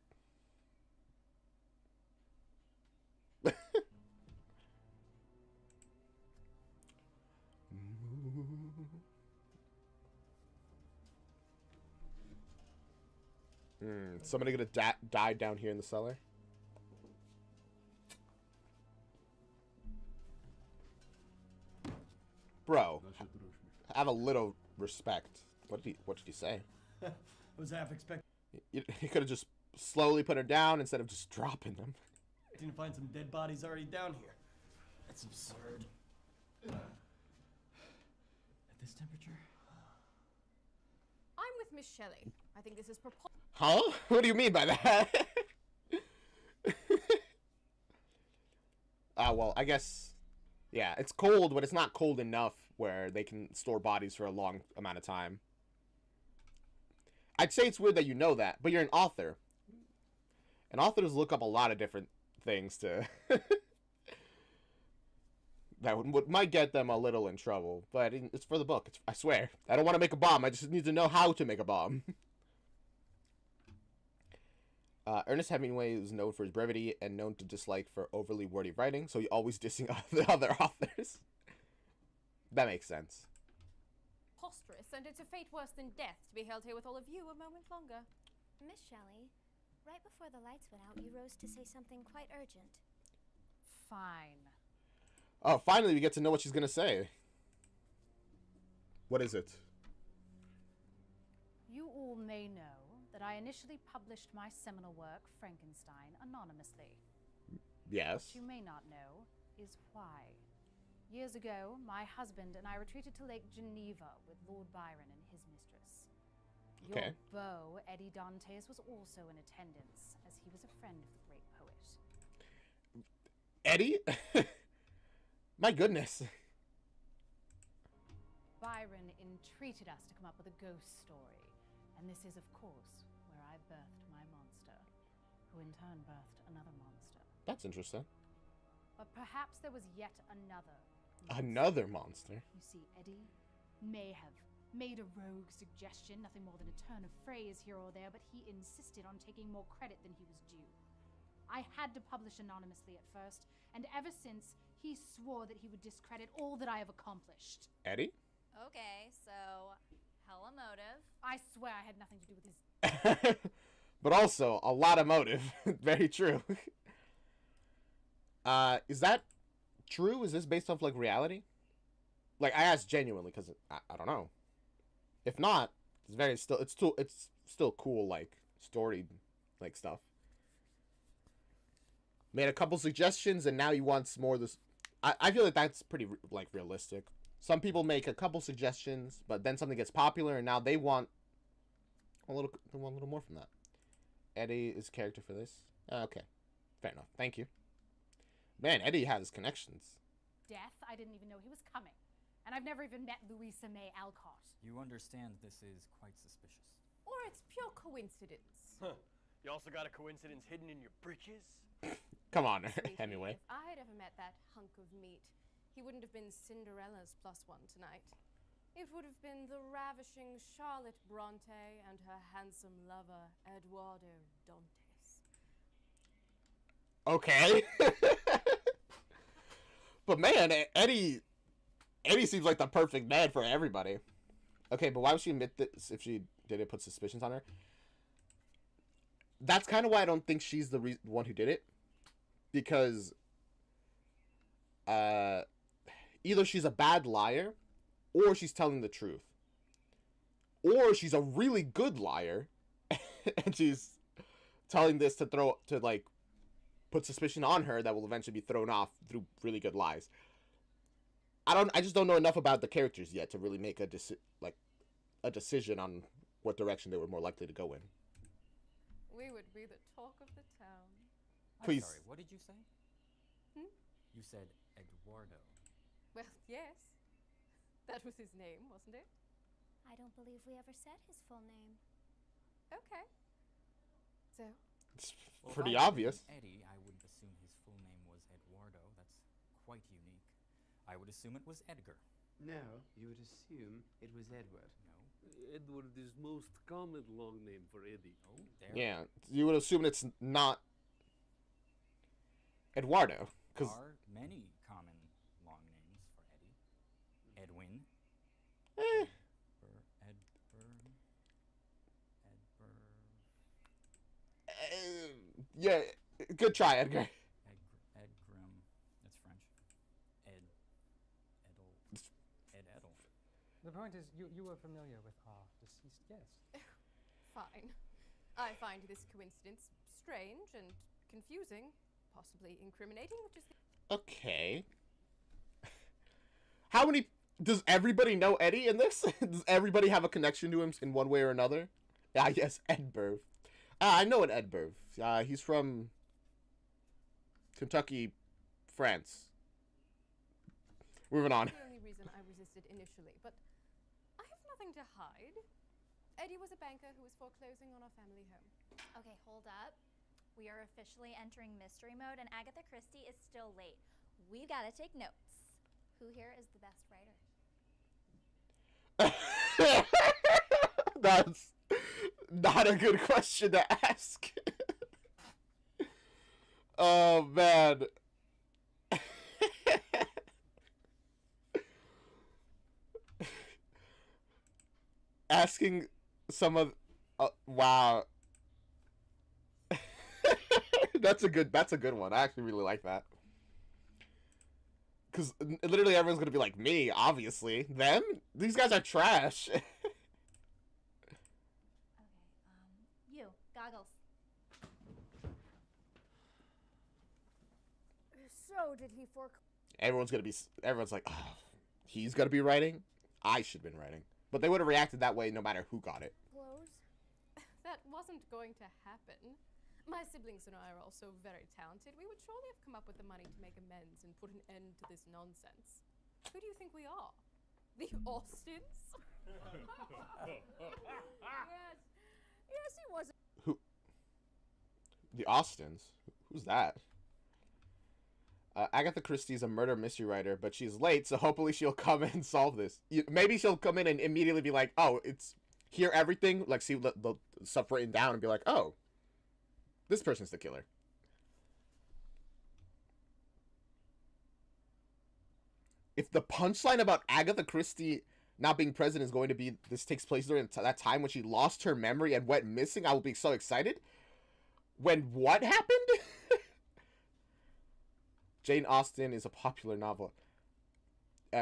Somebody gonna die down here in the cellar? Bro, have a little respect. What did he say? Was half expecting. He could have just slowly put her down instead of just dropping them. To find some dead bodies already down here. That's absurd. At this temperature? I'm with Miss Shelley. I think this is preposterous. Huh? What do you mean by that? Well, I guess, yeah, it's cold, but it's not cold enough where they can store bodies for a long amount of time. I'd say it's weird that you know that, but you're an author. And authors look up a lot of different things to... that might get them a little in trouble, but it's for the book. I swear. I don't want to make a bomb. I just need to know how to make a bomb. Ernest Hemingway is known for his brevity and known to dislike for overly wordy writing, so he always dissing the other authors. That makes sense. Preposterous, and it's a fate worse than death to be held here with all of you a moment longer. Miss Shelley, right before the lights went out, you rose to say something quite urgent. Fine. Oh, finally we get to know what she's gonna say. What is it? You all may know that I initially published my seminal work, Frankenstein, anonymously. Yes. What you may not know is why. Years ago, my husband and I retreated to Lake Geneva with Lord Byron and his mistress. Okay. Your beau, Eddie Dantes, was also in attendance, as he was a friend of the great poet. Eddie? My goodness. Byron entreated us to come up with a ghost story, and this is, of course, where I birthed my monster, who in turn birthed another monster. That's interesting. But perhaps there was yet another. Another monster? You see, Eddie may have made a rogue suggestion, nothing more than a turn of phrase here or there, but he insisted on taking more credit than he was due. I had to publish anonymously at first, and ever since, he swore that he would discredit all that I have accomplished. Eddie? Okay, so hella motive. I swear I had nothing to do with his... But also, a lot of motive. Very true. Is that true? Is this based off, like, reality? Like, I asked genuinely, because I don't know. If not, it's still cool, like, story, like, stuff. Made a couple suggestions, and now he wants more of this. I feel like that's pretty, like, realistic. Some people make a couple suggestions, but then something gets popular, and now they want a little more from that. Eddie is character for this? Okay. Fair enough. Thank you. Man, Eddie has connections. Death? I didn't even know he was coming. And I've never even met Louisa May Alcott. You understand this is quite suspicious. Or it's pure coincidence. Huh. You also got a coincidence hidden in your britches? Come on, Sweetie, Hemingway. If I had ever met that hunk of meat, he wouldn't have been Cinderella's +1 tonight. It would have been the ravishing Charlotte Bronte and her handsome lover, Eduardo Dantes. Okay. But man, Eddie seems like the perfect man for everybody. Okay, but why would she admit this if she didn't put suspicions on her? That's kind of why I don't think she's the one who did it. Because either she's a bad liar, or she's telling the truth. Or she's a really good liar, and she's telling this to put suspicion on her that will eventually be thrown off through really good lies. I just don't know enough about the characters yet to really make a decision on what direction they were more likely to go in. We would be the talk of the town. Please. I'm sorry, what did you say? You said Eduardo. Well, yes. That was his name, wasn't it? I don't believe we ever said his full name. Okay. So? It's Well, pretty if I obvious. knew Eddie, I would assume his full name was Eduardo. That's quite unique. I would assume it was Edgar. No, you would assume it was Edward. No. Edward is most common long name for Eddie. Oh, there. Yeah, you would assume it's not Eduardo. There are many common long names for Eddie. Edwin. Yeah, good try, Edgar. Edgram. That's French. Edel. The point is, you were familiar with our deceased guest. Fine. I find this coincidence strange and confusing, possibly incriminating, which is the... Okay. How many... Does everybody know Eddie in this? Does everybody have a connection to him in one way or another? Ah, yes, Edberv. I know an Edberv. He's from Kentucky, France. Moving on. The only reason I resisted initially, but I have nothing to hide. Eddie was a banker who was foreclosing on our family home. Okay, hold up. We are officially entering mystery mode, and Agatha Christie is still late. We've got to take notes. Who here is the best writer? That's not a good question to ask. Oh, man. Asking some of... wow. That's a good one. I actually really like that. Because literally everyone's going to be like, me, obviously. Them? These guys are trash. You, goggles. So, did he foreclose? Everyone's like, oh, he's going to be writing? I should have been writing. But they would have reacted that way no matter who got it. That wasn't going to happen. My siblings and I are also very talented. We would surely have come up with the money to make amends and put an end to this nonsense. Who do you think we are? The Austins? Yes, he wasn't. Who? The Austins? Who's that? Agatha Christie's a murder mystery writer, but she's late, so hopefully she'll come and solve this. Maybe she'll come in and immediately be like, oh, it's... hear everything, like see the stuff written down and be like, oh, this person's the killer. If the punchline about Agatha Christie not being present is going to be this takes place during that time when she lost her memory and went missing, I will be so excited. When what happened? Jane Austen is a popular novel.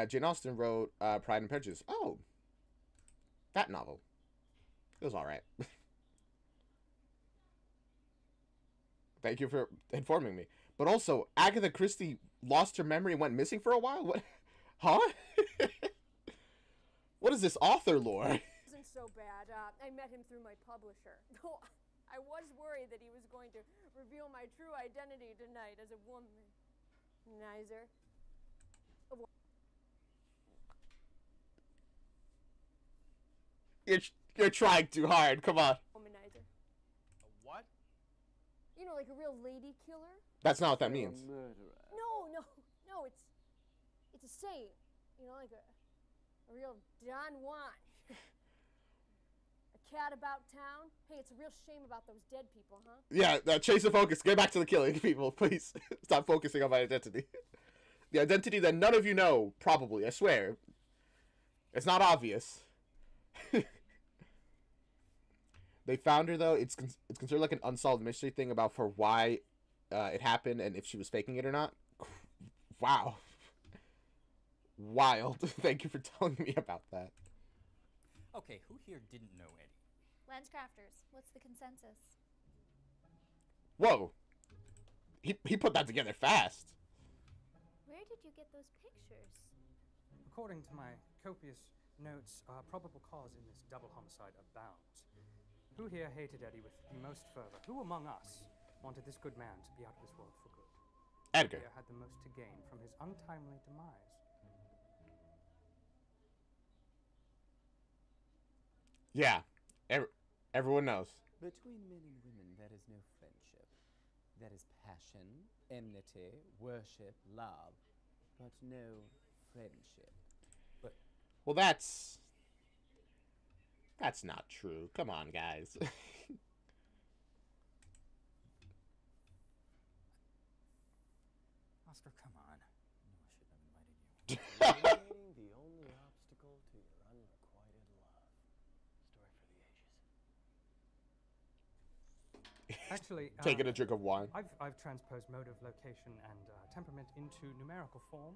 Jane Austen wrote Pride and Prejudice. Oh, that novel. It was alright. Thank you for informing me. But also, Agatha Christie lost her memory and went missing for a while? What? Huh? What is this author lore? It wasn't so bad. I met him through my publisher. Though I was worried that he was going to reveal my true identity tonight as a woman. Nizer. You're trying too hard. Come on. Womanizer. A what? You know, like a real lady killer. That's not what that means. No. It's a saying. You know, like a real Don Juan. A cat about town. Hey, it's a real shame about those dead people, huh? Yeah, chase the focus. Get back to the killing people, please. Stop focusing on my identity. The identity that none of you know, probably, I swear. It's not obvious. They found her, though. It's considered like an unsolved mystery thing about for why it happened and if she was faking it or not. Wow. Wild. Thank you for telling me about that. Okay, who here didn't know Eddie? Lenscrafters, what's the consensus? Whoa. He put that together fast. Where did you get those pictures? According to my copious notes, probable cause in this double homicide abounds. Who here hated Eddie with the most fervor? Who among us wanted this good man to be out of this world for good? Edgar. Who here had the most to gain from his untimely demise? Yeah. Everyone knows. Between men and women, there is no friendship. There is passion, enmity, worship, love, but no friendship. Well, that's not true. Come on, guys. Oscar, come on. I know I shouldn't have invited you. The only obstacle to your unrequited love. Story for the ages. Actually, taking a drink of wine. I've transposed motive, location, and temperament into numerical form.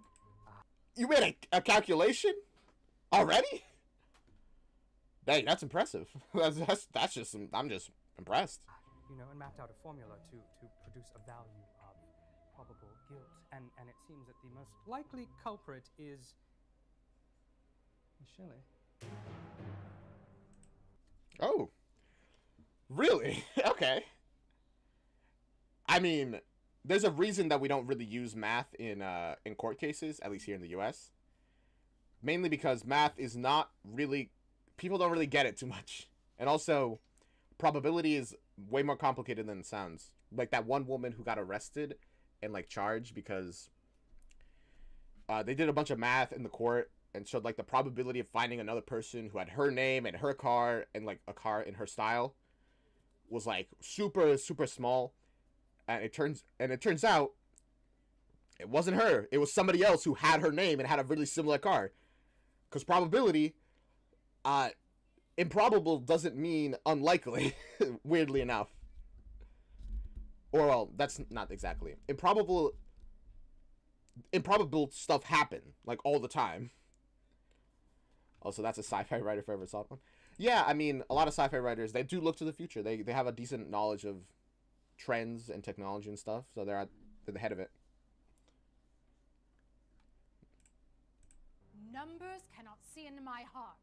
You made a calculation already? Dang, that's impressive. That's just I'm just impressed. You know, and mapped out a formula to produce a value of probable guilt, and it seems that the most likely culprit is Shelley. Oh, really? Okay. I mean, there's a reason that we don't really use math in court cases, at least here in the U.S. Mainly because math is not really, people don't really get it too much. And also, probability is way more complicated than it sounds. Like that one woman who got arrested and like charged because they did a bunch of math in the court and showed like the probability of finding another person who had her name and her car and like a car in her style was like super small. And it turns out it wasn't her. It was somebody else who had her name and had a really similar car. Because probability, improbable doesn't mean unlikely, weirdly enough. Or, well, that's not exactly. Improbable stuff happen, like, all the time. Also, that's a sci-fi writer if I ever saw one. Yeah, I mean, a lot of sci-fi writers, they do look to the future. They have a decent knowledge of trends and technology and stuff, so they're at the head of it. Numbers cannot see into my heart.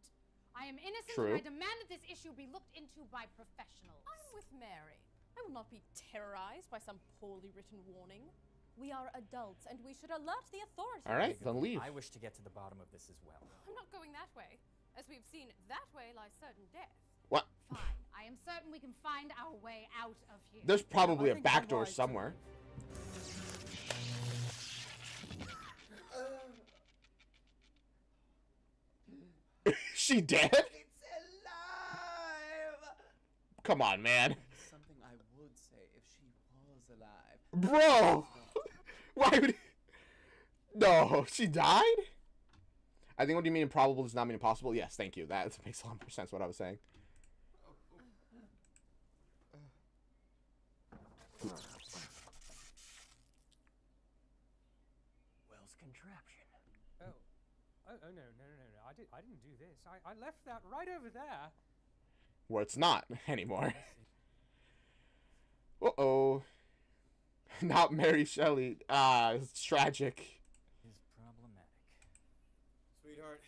I am innocent True. and I demand that this issue be looked into by professionals. I'm with Mary. I will not be terrorized by some poorly written warning. We are adults, and we should alert the authorities. All right, then leave. I wish to get to the bottom of this as well. I'm not going that way. As we've seen, that way lies certain death. What? Fine. I am certain we can find our way out of here. There's probably a back door somewhere. She dead? It's alive! Come on, man. Something I would say if she was alive. Bro! Why would... No, she died? I think what you mean improbable does not mean impossible. Yes, thank you. That makes a lot more sense what I was saying. Will's contraption. Oh, no. I didn't do this. I left that right over there. Where it's not anymore. Uh-oh. Not Mary Shelley. It's tragic. Is problematic. Sweetheart,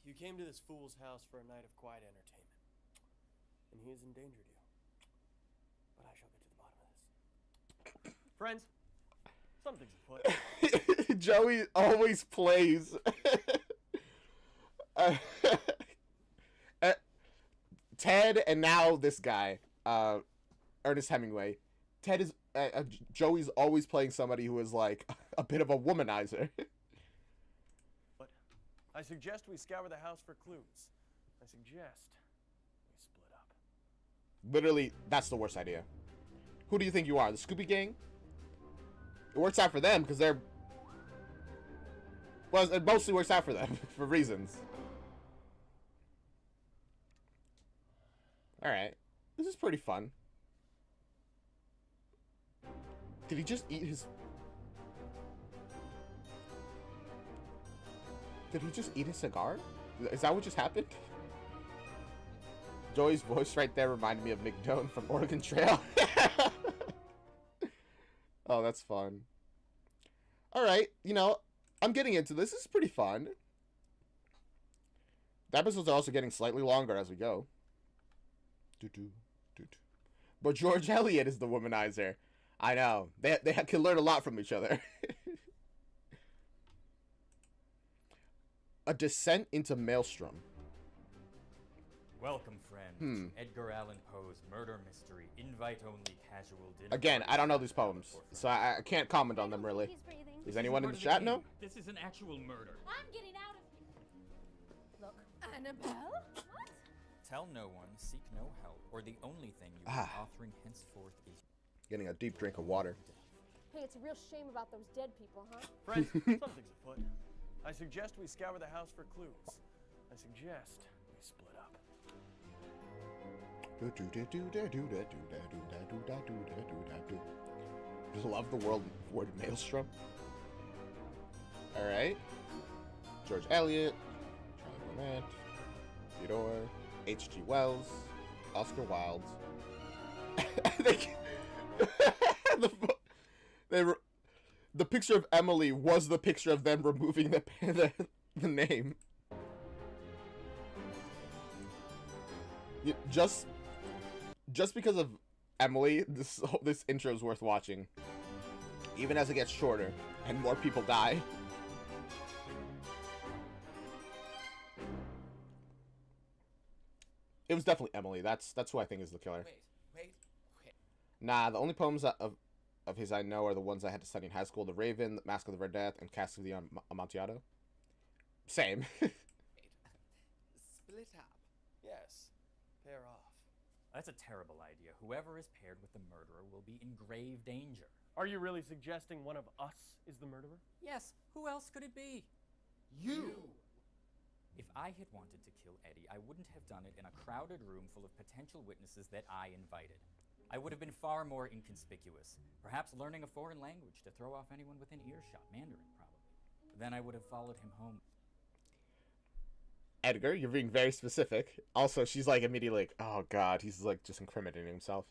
you came to this fool's house for a night of quiet entertainment. And he has endangered you. But I shall get to the bottom of this. Friends, something's afoot. Joey always plays. Ted and now this guy, Ernest Hemingway. Ted is Joey's always playing somebody who is like a bit of a womanizer. But I suggest we scour the house for clues. I suggest we split up. Literally, that's the worst idea. Who do you think you are? The Scooby Gang? It works out for them because they're... Well, it mostly works out for them for reasons. Alright. This is pretty fun. Did he just eat his... Did he just eat his cigar? Is that what just happened? Joey's voice right there reminded me of McDonald from Oregon Trail. Oh, that's fun. Alright, you know, I'm getting into this. This is pretty fun. The episodes are also getting slightly longer as we go. But George Eliot is the womanizer. I know. They can learn a lot from each other. A descent into Maelstrom. Welcome, friend. Edgar Allan Poe's murder mystery. Invite only casual dinner. Again, I don't know these poems, so I can't comment on them really. Does anyone in the chat know? This is an actual murder. I'm getting out of here. Look, Annabelle? What? Tell no one, seek no help, or the only thing you are authoring henceforth is... Getting a deep drink of water. Hey, it's a real shame about those dead people, huh? Friends, something's afoot. I suggest we scour the house for clues. I suggest we split up. Love the word Maelstrom. Alright. George Eliot, Charlie Clement, Theodore, H.G. Wells, Oscar Wilde. The picture of Emily was the picture of them removing the name. Just because of Emily, this intro is worth watching. Even as it gets shorter and more people die. It was definitely Emily. That's who I think is the killer. Wait. Nah, the only poems of his I know are the ones I had to study in high school: The Raven, Mask of the Red Death, and Cask of the Amontillado. Same. Split up. Yes. Pair off. That's a terrible idea. Whoever is paired with the murderer will be in grave danger. Are you really suggesting one of us is the murderer? Yes, who else could it be? You! If I had wanted to kill Eddie, I wouldn't have done it in a crowded room full of potential witnesses that I invited. I would have been far more inconspicuous, perhaps learning a foreign language to throw off anyone within earshot, Mandarin probably. Then I would have followed him home. Edgar, you're being very specific. Also, she's like immediately like, oh god, he's like just incriminating himself.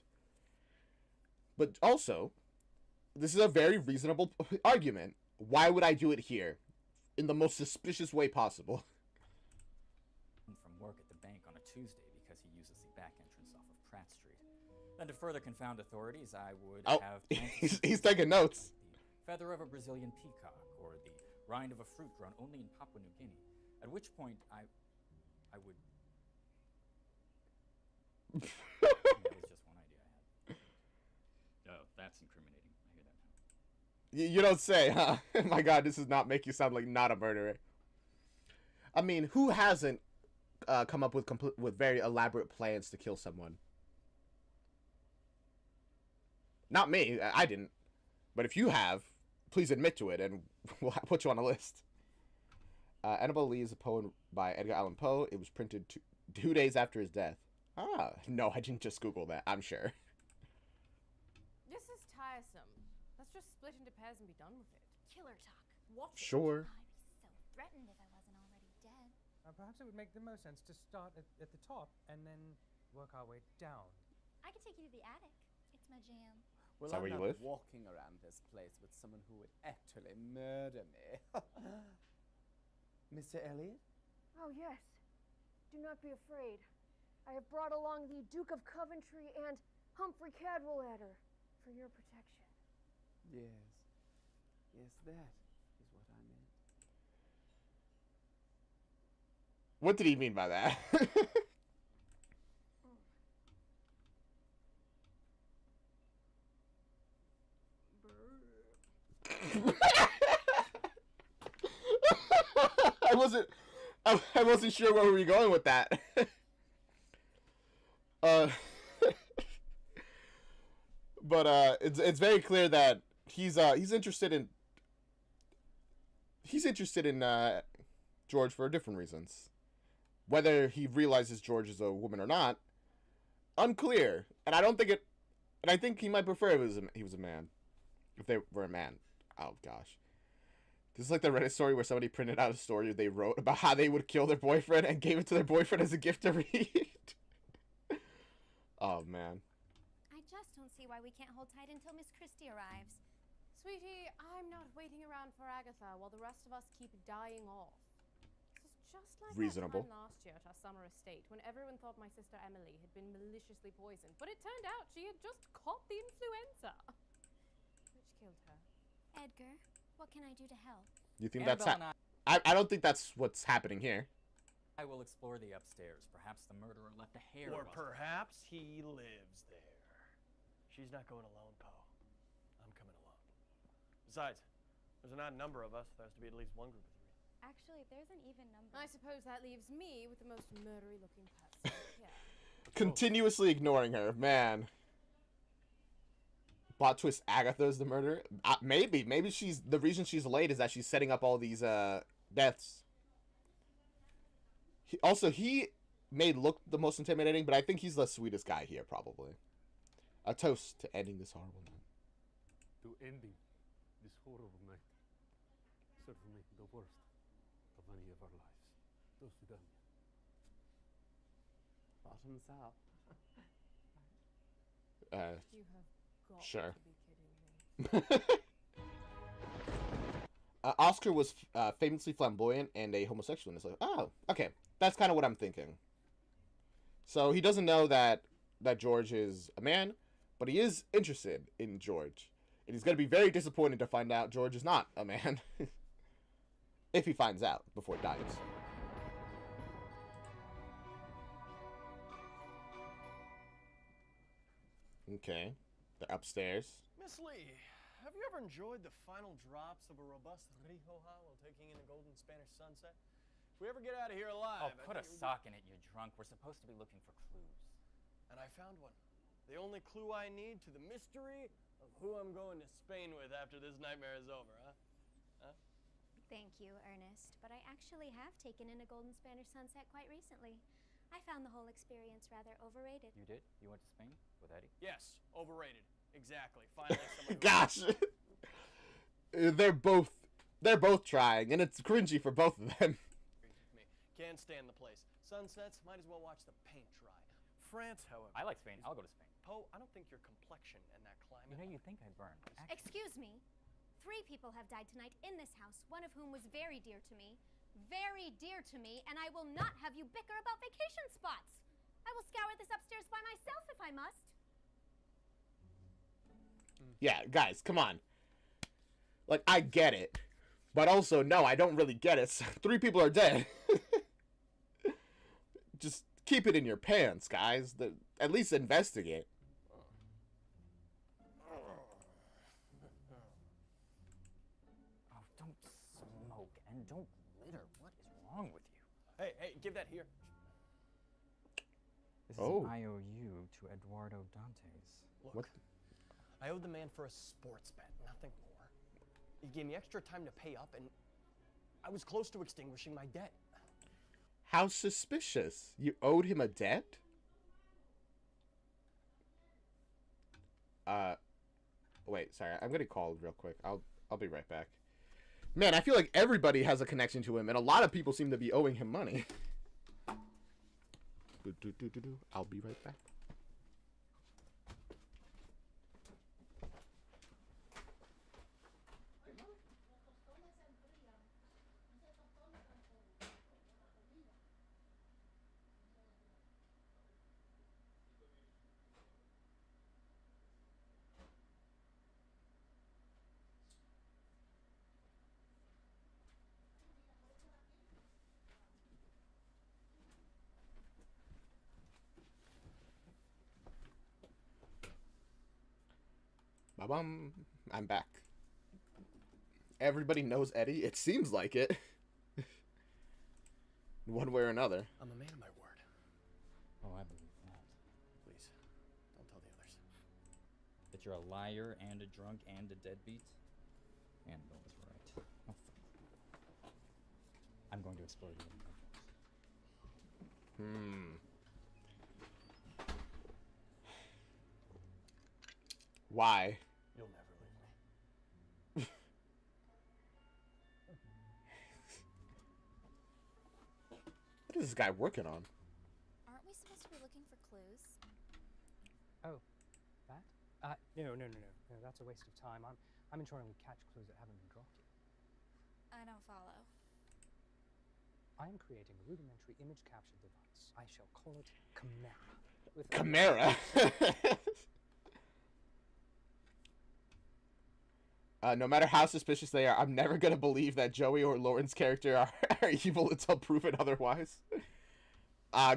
But also, this is a very reasonable argument. Why would I do it here? In the most suspicious way possible. From work at the bank on a Tuesday because he uses the back entrance off of Pratt Street. Then to further confound authorities, I would have... he's taking notes. The feather of a Brazilian peacock, or the rind of a fruit grown only in Papua New Guinea. At which point, I would... That was just one idea I had. Oh, that's incriminating. I hear that now. You don't say, huh? My god, this does not make you sound like not a murderer. I mean, who hasn't come up with very elaborate plans to kill someone? Not me. I didn't. But if you have, please admit to it, and we'll put you on a list. Annabelle Lee is a poem by Edgar Allan Poe. It was printed 2 days after his death. Ah, no, I didn't just Google that. I'm sure. This is tiresome. Let's just split into pairs and be done with it. Killer talk. What's Sure. I'd be so threatened if I wasn't already dead. Perhaps it would make the most sense to start at the top and then work our way down. I could take you to the attic. It's my jam. Well, Is that I'm where you not live? walking around this place with someone who would actually murder me. Mr. Elliot? Oh, yes. Do not be afraid. I have brought along the Duke of Coventry and Humphrey Cadwallader for your protection. Yes. Yes, that is what I meant. What did he mean by that? I wasn't sure where we were going with that. But it's very clear that he's interested in George for different reasons. Whether he realizes George is a woman or not, unclear. And I think he might prefer if he was a man. If they were a man. Oh gosh. This is like the Reddit story where somebody printed out a story they wrote about how they would kill their boyfriend and gave it to their boyfriend as a gift to read. Oh, man. I just don't see why we can't hold tight until Miss Christie arrives. Sweetie, I'm not waiting around for Agatha while the rest of us keep dying off. This is just like Reasonable. that time last year at our summer estate when everyone thought my sister Emily had been maliciously poisoned, but it turned out she had just caught the influenza, which killed her. Edgar, what can I do to help? You think Annabelle that's... and I don't think that's what's happening here. I will explore the upstairs. Perhaps the murderer left a hair. Or rustle. perhaps he lives there. She's not going alone, Poe. I'm coming along. Besides, there's an odd number of us. There has to be at least one group of three. Actually, there's an even number. I suppose that leaves me with the most murdery looking person here. Continuously ignoring her. Man. Plot twist, Agatha's the murderer? Maybe. Maybe she's... The reason she's late is that she's setting up all these deaths. He may look the most intimidating, but I think he's the sweetest guy here, probably. A toast to ending this horrible night. To ending this horrible night. Certainly the worst of any of our lives. Toast to Damien. Bottoms up. You have got Sure. to be kidding me. Oscar was famously flamboyant and a homosexual. And it's like, oh, okay. That's kind of what I'm thinking. So he doesn't know that George is a man, but he is interested in George. And he's going to be very disappointed to find out George is not a man. If he finds out before it dies. Okay. They're upstairs. Miss Lee, have you ever enjoyed the final drops of a robust rijoja while taking in a golden Spanish sunset? If we ever get out of here alive... Oh, put a sock in it, you drunk. We're supposed to be looking for clues. And I found one. The only clue I need to the mystery of who I'm going to Spain with after this nightmare is over, huh? Huh? Thank you, Ernest, but I actually have taken in a golden Spanish sunset quite recently. I found the whole experience rather overrated. You did? You went to Spain with Eddie? Yes, overrated. Exactly. Finally, someone who... Gosh. They're both trying, and it's cringy for both of them. Me. Can't stand the place. Sunsets, might as well watch the paint dry. France, however... I like Spain. I'll go to Spain. Poe, I don't think your complexion and that climate... You know, you'd think I'd burn. Excuse me. 3 people have died tonight in this house, one of whom was very dear to me. Very dear to me, and I will not have you bicker about vacation spots. I will scour this upstairs by myself if I must. Yeah, guys, come on. Like, I get it. But also, no, I don't really get it. 3 people are dead. Just keep it in your pants, guys. At least investigate. Oh, don't smoke and don't litter. What is wrong with you? Hey, give that here. This is an IOU to Eduardo Dantes. Look, I owed the man for a sports bet, nothing more. He gave me extra time to pay up, and I was close to extinguishing my debt. How suspicious. You owed him a debt? Wait, sorry. I'm gonna call real quick. I'll be right back. Man, I feel like everybody has a connection to him, and a lot of people seem to be owing him money. I'll be right back. Ba-bum. I'm back. Everybody knows Eddie. It seems like it. One way or another. I'm a man of my word. Oh, I believe that. Please, don't tell the others. That you're a liar and a drunk and a deadbeat? Annabelle was right. Oh, I'm going to explode you. Why? You'll never leave me. What is this guy working on? Aren't we supposed to be looking for clues? Oh, that? No, that's a waste of time. I'm ensuring we catch clues that haven't been dropped yet. I don't follow. I am creating a rudimentary image capture device. I shall call it Chimera. Chimera? No matter how suspicious they are, I'm never gonna believe that Joey or Lauren's character are evil until proven otherwise.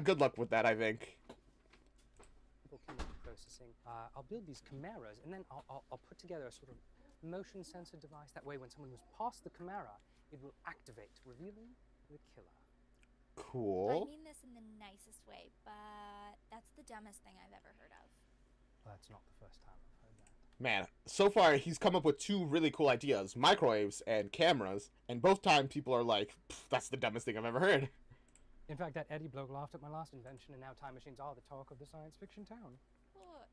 Good luck with that, I think. Processing. I'll build these chimeras, and then I'll put together a sort of motion sensor device. That way, when someone moves past the chimera, it will activate, revealing the killer. Cool. I mean this in the nicest way, but that's the dumbest thing I've ever heard of. Well, that's not the first time I've heard that. Man, so far he's come up with 2 really cool ideas, microwaves and cameras, and both times people are like, that's the dumbest thing I've ever heard. In fact, that Eddie bloke laughed at my last invention, and now time machines are the talk of the science fiction town. Well,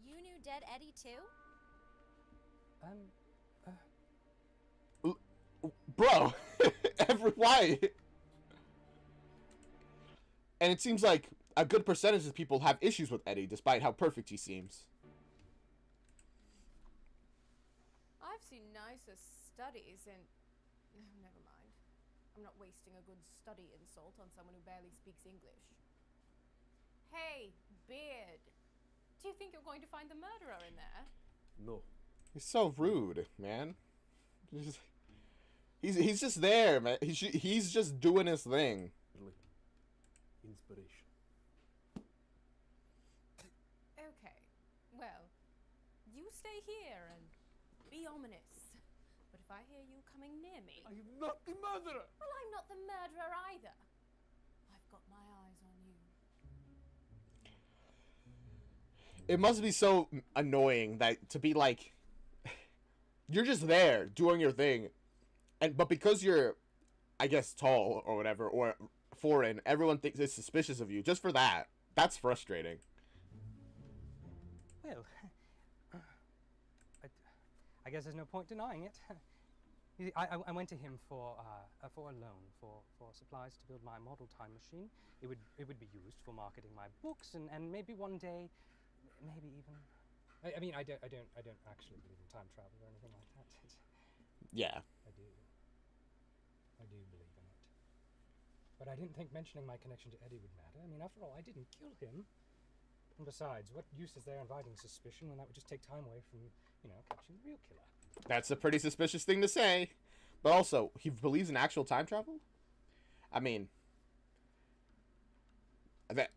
you knew Dead Eddie too? Bro, why? And it seems like a good percentage of people have issues with Eddie, despite how perfect he seems. I've seen nicer studies and... never mind. I'm not wasting a good study insult on someone who barely speaks English. Hey, Beard. Do you think you're going to find the murderer in there? No. He's so rude, man. He's just there, man. He's just doing his thing. Inspiration. Okay. Well, stay here and be ominous. But if I hear you coming near me... I am not the murderer! Well, I'm not the murderer either. I've got my eyes on you. It must be so annoying that to be like... You're just there, doing your thing. But because you're, I guess, tall or whatever, or foreign, everyone thinks is suspicious of you. Just for that. That's frustrating. Well, I guess there's no point denying it. I went to him for a loan for supplies to build my model time machine. It would be used for marketing my books and maybe one day, maybe even. I mean, I don't actually believe in time travel or anything like that. Yeah. I do believe in it. But I didn't think mentioning my connection to Eddie would matter. I mean, after all, I didn't kill him. And besides, what use is there inviting suspicion when that would just take time away from, catching the real killer? That's a pretty suspicious thing to say. But also, he believes in actual time travel? I mean, that,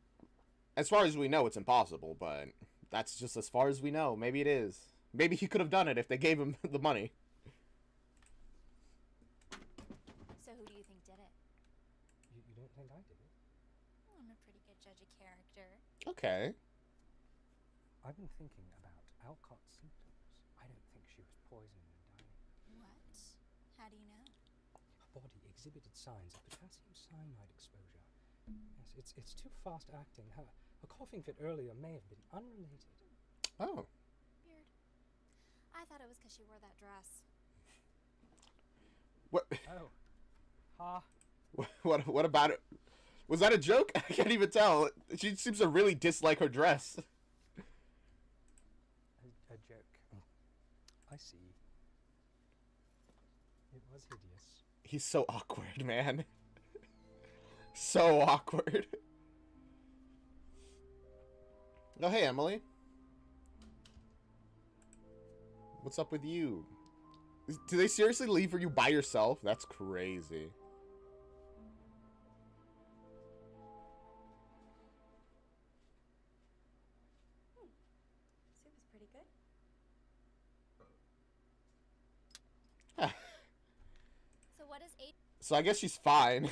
as far as we know, it's impossible, but that's just as far as we know. Maybe it is. Maybe he could have done it if they gave him the money. So who do you think did it? You don't think I did it? Well, I'm a pretty good judge of character. Okay. I've been thinking about Alcott's symptoms. I don't think she was poisoned and dying. What? How do you know? Her body exhibited signs of potassium cyanide exposure. Yes, it's too fast acting. Her coughing fit earlier may have been unrelated. Oh. Weird. I thought it was because she wore that dress. What? Oh. Ha. What about it? Was that a joke? I can't even tell. She seems to really dislike her dress. A joke. I see. It was hideous. He's so awkward, man. So awkward. Oh, hey, Emily. What's up with you? Do they seriously leave you by yourself? That's crazy. Soup is pretty good. So what is eight? So I guess she's fine.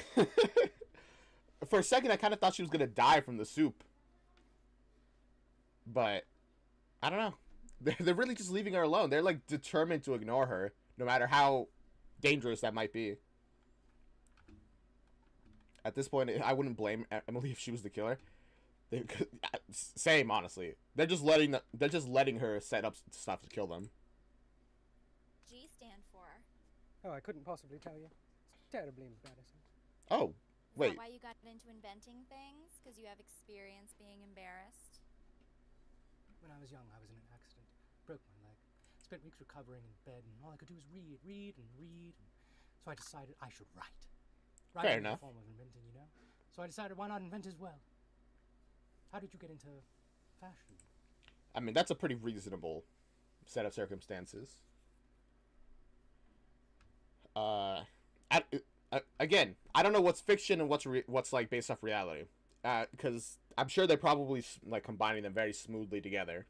For a second, I kind of thought she was going to die from the soup. But, I don't know. They're really just leaving her alone. They're, like, determined to ignore her, no matter how dangerous that might be. At this point, I wouldn't blame Emily if she was the killer. Same, honestly. They're just letting her set up stuff to kill them. G stand for? Oh, I couldn't possibly tell you. It's terribly embarrassing. Oh, wait. Is that why you got into inventing things? Because you have experience being embarrassed? When I was young, I was in an accident. Broke my leg. Spent weeks recovering in bed, and all I could do was read. So I decided I should write. Fair Writing is enough. a form of inventing, you know? So I decided, why not invent as well? How did you get into fashion? I mean, that's a pretty reasonable set of circumstances. Again, I don't know what's fiction and what's like based off reality, because I'm sure they're probably like combining them very smoothly together.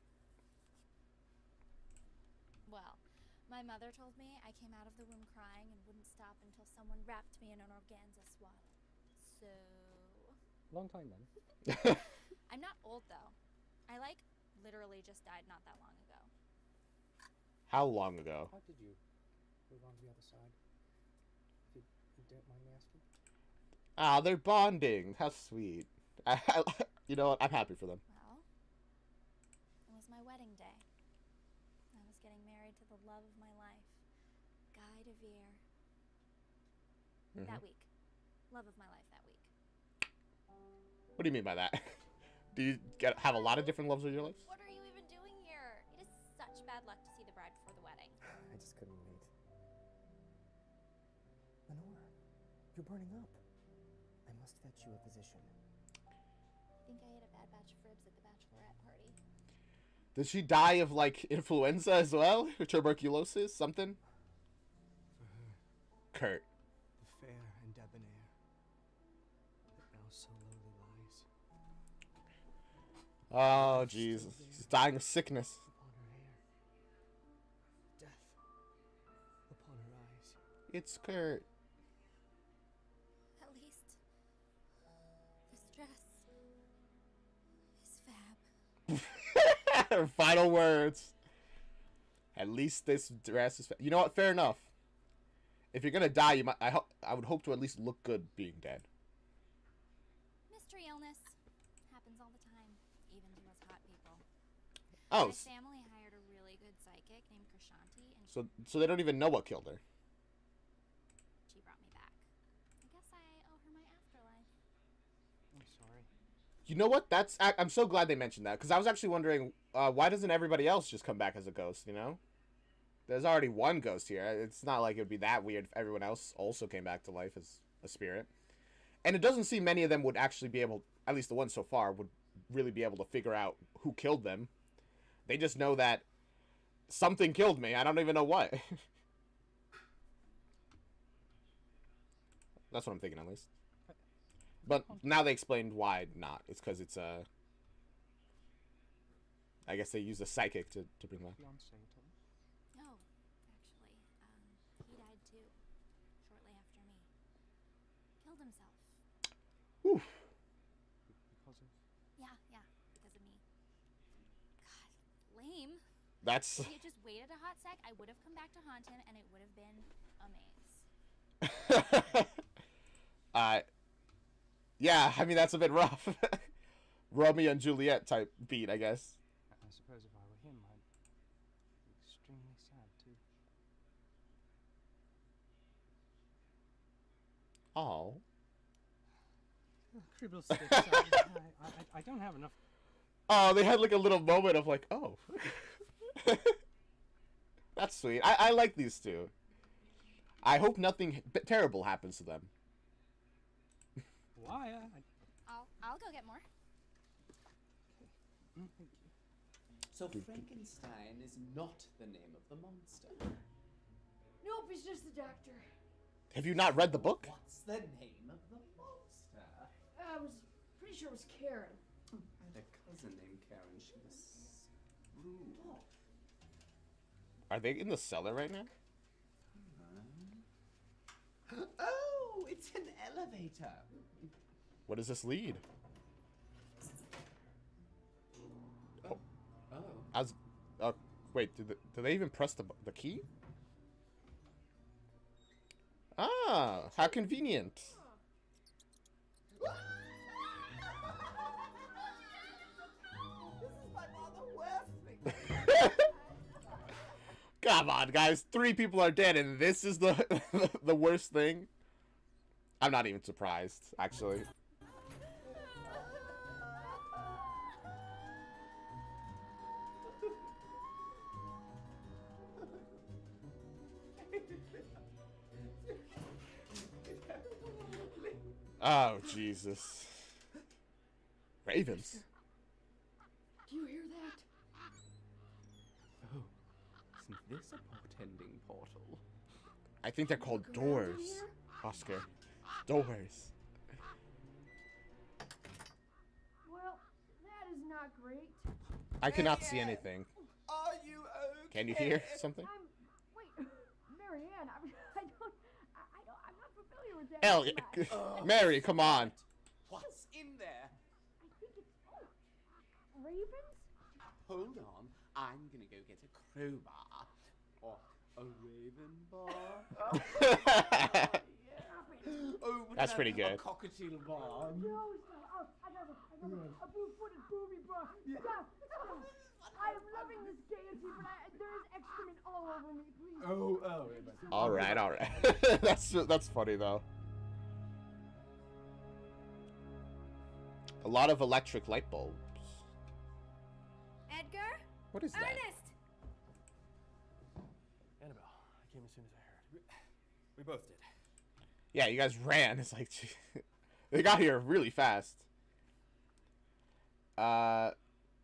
Well, my mother told me I came out of the womb crying and wouldn't stop until someone wrapped me in an organza swaddle. So... Long time then. I'm not old, though. I, literally just died not that long ago. How long ago? How did you move on to the other side? If you don't mind me asking. Ah, they're bonding. How sweet. You know what? I'm happy for them. Well, it was my wedding day. I was getting married to the love of my life, Guy DeVere. That week. Love of my life that week. What do you mean by that? Do you have a lot of different loves of your life? What are you even doing here? It is such bad luck to see the bride before the wedding. I just couldn't wait. Lenore, you're burning up. I must fetch you a physician. I think I ate a bad batch of ribs at the bachelorette party. Did she die of like influenza as well? Or tuberculosis? Something? For her, Kurt. the fair and debonair, that now so lowly lies. Oh, jeez. She's dying of sickness. Upon her hair, It's Kurt. At least this dress is fab. Her final words. At least this dress is. You know what? Fair enough. If you're gonna die, you might. I would hope to at least look good being dead. Mystery illness happens all the time, even to us hot people. Oh. My family hired a really good psychic named Krishanti, and So they don't even know what killed her. she brought me back. I guess I owe her my afterlife. I'm sorry. You know what? I'm so glad they mentioned that, because I was actually wondering why doesn't everybody else just come back as a ghost? You know, there's already one ghost here. It's not like it would be that weird if everyone else also came back to life as a spirit. And it doesn't seem many of them would actually be able, at least the ones so far, would really be able to figure out who killed them. They just know that something killed me. I don't even know what. That's what I'm thinking, at least. But now they explained why not. It's because it's I guess they use a psychic to bring that. No, actually, he died too, shortly after me. Killed himself. Oof. Because of... Yeah, because of me. God, lame. That's... If he had just waited a hot sec, I would have come back to haunt him, and it would have been a maze. Yeah, I mean, that's a bit rough. Romeo and Juliet type beat, I guess. I suppose if I were him, I'd be extremely sad too. Oh. Cribble sticks. I don't have enough. Oh, they had like a little moment of like, oh. That's sweet. I like these two. I hope nothing terrible happens to them. Why? I'll go get more. Thank you. So Frankenstein is not the name of the monster. Nope, he's just the doctor. Have you not read the book? What's the name of the monster? I was pretty sure it was Karen. I had a cousin named Karen. She was screwed off. Are they in the cellar right now? Oh, it's an elevator. What does this lead? Oh. I was... wait, do they even press the key? Ah, how convenient. This is by far the worst thing. Come on, guys. 3 people are dead, and this is the the worst thing. I'm not even surprised, actually. Oh, Jesus. Ravens. Do you hear that? Oh, isn't this a portending portal? I think they're called doors, Oscar. Doors. Well, that is not great. I cannot see anything. Are you okay? Can you hear something? Wait, Marianne, I'm not familiar with that. Elliot, Mary, come on. What's in there? I think it's ravens. Hold on, I'm gonna go get a crowbar or a raven bar. Oh, That's pretty good. A cockatiel bar. No, stop. I got a blue-footed booby bar. Stop. I am loving this gaiety, but there is excrement all over me. Please. All right. That's funny though. A lot of electric light bulbs. Edgar? What is that? Ernest! Annabelle, I came as soon as I heard. We both did. Yeah, you guys ran. It's like they got here really fast.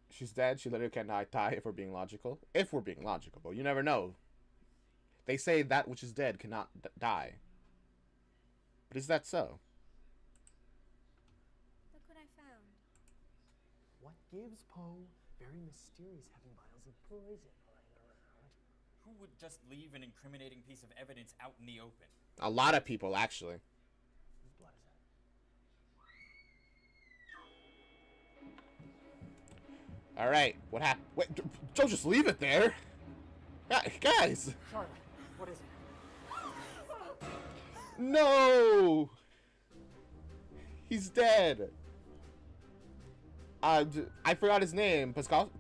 She's dead. She literally cannot die if we're being logical. If we're being logical, but you never know. They say that which is dead cannot die. But is that so? Look what I found. What gives, Poe? Very mysterious having vials of poison lying around. Who would just leave an incriminating piece of evidence out in the open? A lot of people, actually. All right, what happened? Wait, don't just leave it there. Guys. Charlotte, what is it? No. He's dead. I forgot his name. Pascal.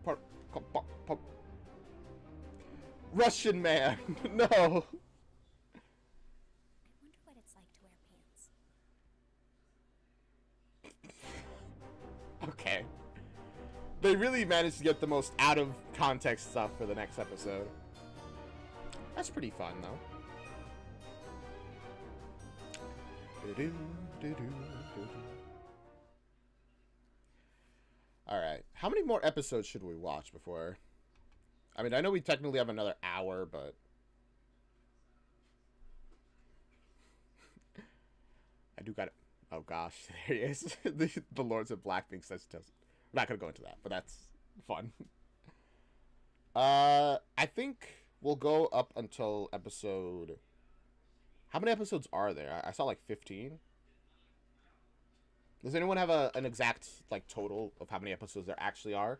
Russian man. No. I wonder what it's like to wear pants. Okay. They really managed to get the most out of context stuff for the next episode. That's pretty fun, though. Alright. How many more episodes should we watch before? I mean, I know we technically have another hour, but... I do got it. Oh gosh, there he is. the Lords of Blackpink says we're not gonna go into that, but that's fun. I think we'll go up until episode... How many episodes are there? I saw like 15. Does anyone have an exact like total of how many episodes there actually are?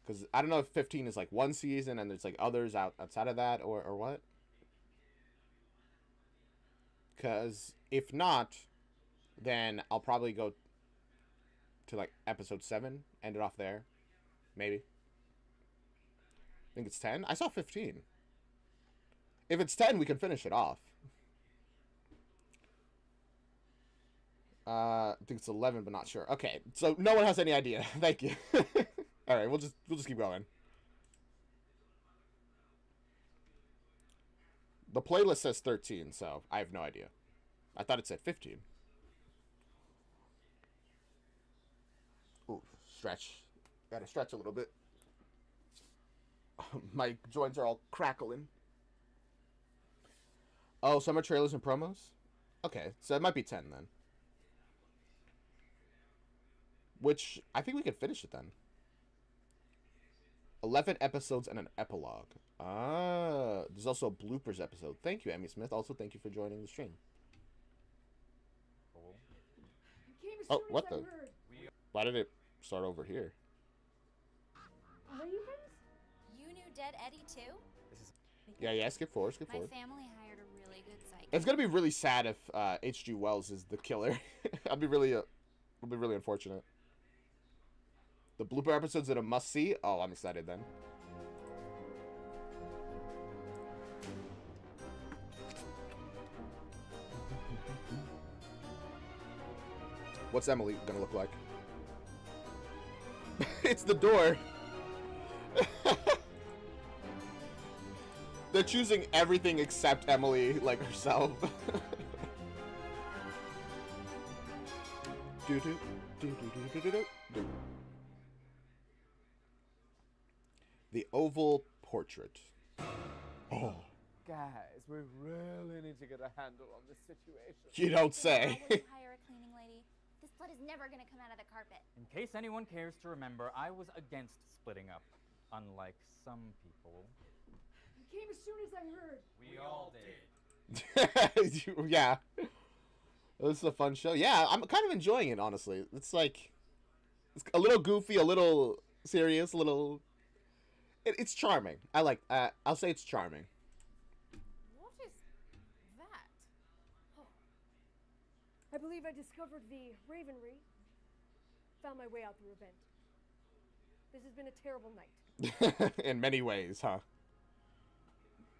Because I don't know if 15 is like one season and there's like others outside of that or what. Because if not, then I'll probably go to like episode 7, end it off there. Maybe. I think it's 10. I saw 15. If it's 10, we can finish it off. I think it's 11, but not sure. Okay, so no one has any idea. Thank you. All right, we'll just keep going. The playlist says 13, so I have no idea. I thought it said 15. Ooh, stretch. Gotta stretch a little bit. My joints are all crackling. Oh, summer trailers and promos? Okay, so it might be 10 then. Which, I think we could finish it then. 11 episodes and an epilogue. Ah, there's also a bloopers episode. Thank you, Emmy Smith. Also, thank you for joining the stream. Oh, what the? Why did it start over here? Ravens? You knew Dead Eddie too? Yeah, skip forward. My family hired a really good psychic. It's gonna be really sad if H.G. Wells is the killer. It'll be really unfortunate. The blooper episodes that a must see. Oh, I'm excited then. What's Emily gonna look like? It's the door. They're choosing everything except Emily, like herself. The Oval Portrait. Oh. Guys, we really need to get a handle on this situation. You don't say. Why would you hire a cleaning lady? This blood is never gonna come out of the carpet. In case anyone cares to remember, I was against splitting up, unlike some people. You came as soon as I heard. We all did. Yeah. This is a fun show. Yeah, I'm kind of enjoying it, honestly. It's like... It's a little goofy, a little serious, a little... It's charming. I like... I'll say it's charming. What is that? Oh. I believe I discovered the Ravenry. Found my way out through a vent. This has been a terrible night. In many ways, huh?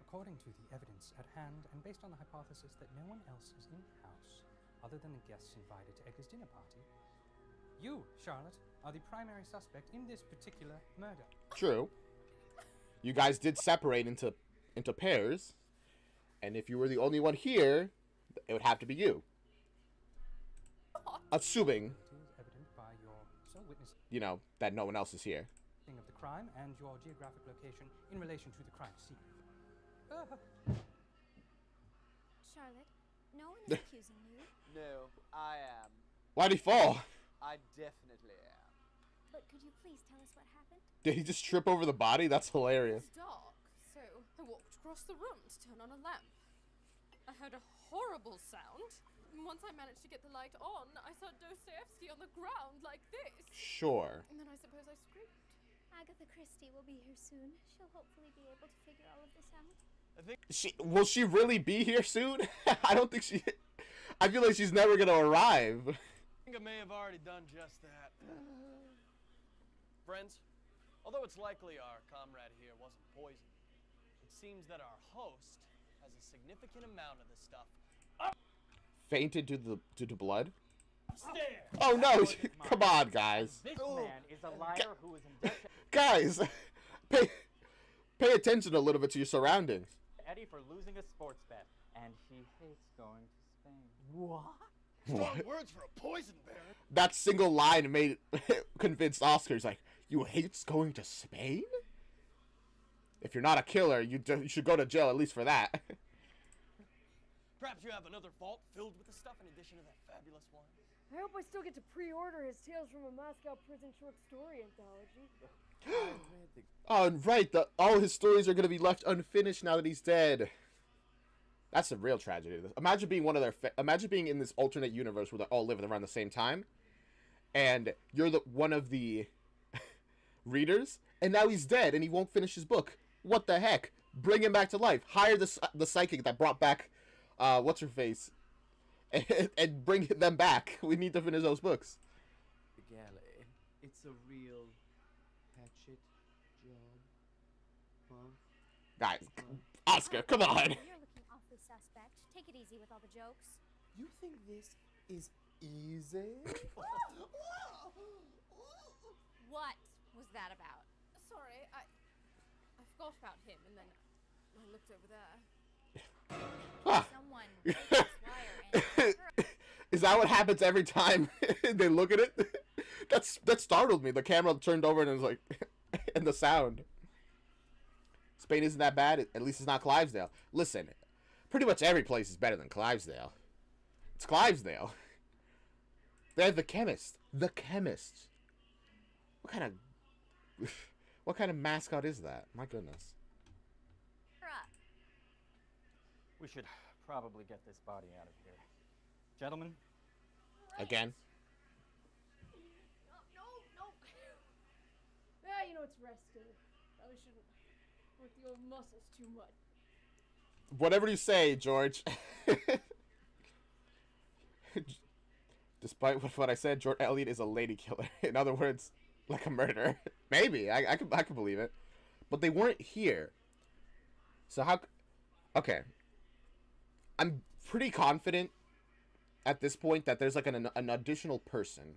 According to the evidence at hand, and based on the hypothesis that no one else is in the house other than the guests invited to Edgar's dinner party, you, Charlotte, are the primary suspect in this particular murder. True. You guys did separate into pairs, and if you were the only one here, it would have to be you. Assuming, Evident by your sole witness you know, that no one else is here. of the crime and your geographic location in relation to the crime scene. Charlotte, no one is accusing you. No, I am. Why'd he fall? I definitely am. But could you please tell us what happened? Did he just trip over the body? That's hilarious. It's dark, so across the room to turn on a lamp. I heard a horrible sound. And once I managed to get the light on, I saw Dostoevsky on the ground like this. Sure. And then I suppose I screamed. Agatha Christie will be here soon. She'll hopefully be able to figure all of this out. Will she really be here soon? I don't think she. I feel like she's never gonna arrive. I think I may have already done just that. Friends, although it's likely our comrade here wasn't poisoned, it seems that our host has a significant amount of this stuff. Fainted due to blood? Upstairs. Oh no! Come on, guys. This man is a liar who is in debt to Guys, pay attention a little bit to your surroundings. Eddie for losing a sports bet, and he hates going to Spain. What? What? Strong words for a poison baron. That single line made convinced Oscar. He's like, "You hate going to Spain? If you're not a killer, you should go to jail at least for that." Perhaps you have another vault filled with the stuff in addition to that fabulous one. I hope I still get to pre-order his Tales from a Moscow Prison short story anthology. Oh, right. All his stories are gonna be left unfinished now that he's dead. That's a real tragedy. Imagine being one of their. Imagine being in this alternate universe where they all live around the same time, and you're one of the readers, and now he's dead, and he won't finish his book. What the heck? Bring him back to life. Hire the psychic that brought back, what's her face, and bring them back. We need to finish those books. Galley, it's a real hatchet job. Huh? Guys, Oscar, come on. You're looking awfully suspect. Take it easy with all the jokes. You think this is easy? What was that about? Sorry, I forgot about him, and then I looked over there. Ah. Someone take this wire and Is that what happens every time they look at it? That startled me. The camera turned over and it was like, and the sound. Spain isn't that bad. At least it's not Clivesdale. Listen, pretty much every place is better than Clivesdale. It's Clivesdale. They have the chemist. The chemist. What kind of mascot is that? My goodness. We should probably get this body out of here. Gentlemen? Again? No. Yeah, you know, it's rest day. Probably shouldn't work the old muscles too much. Whatever you say, George. Despite what I said, George Eliot is a lady killer. In other words, like a murderer. Maybe. I could believe it. But they weren't here. So how... Okay. I'm pretty confident at this point that there's like an additional person.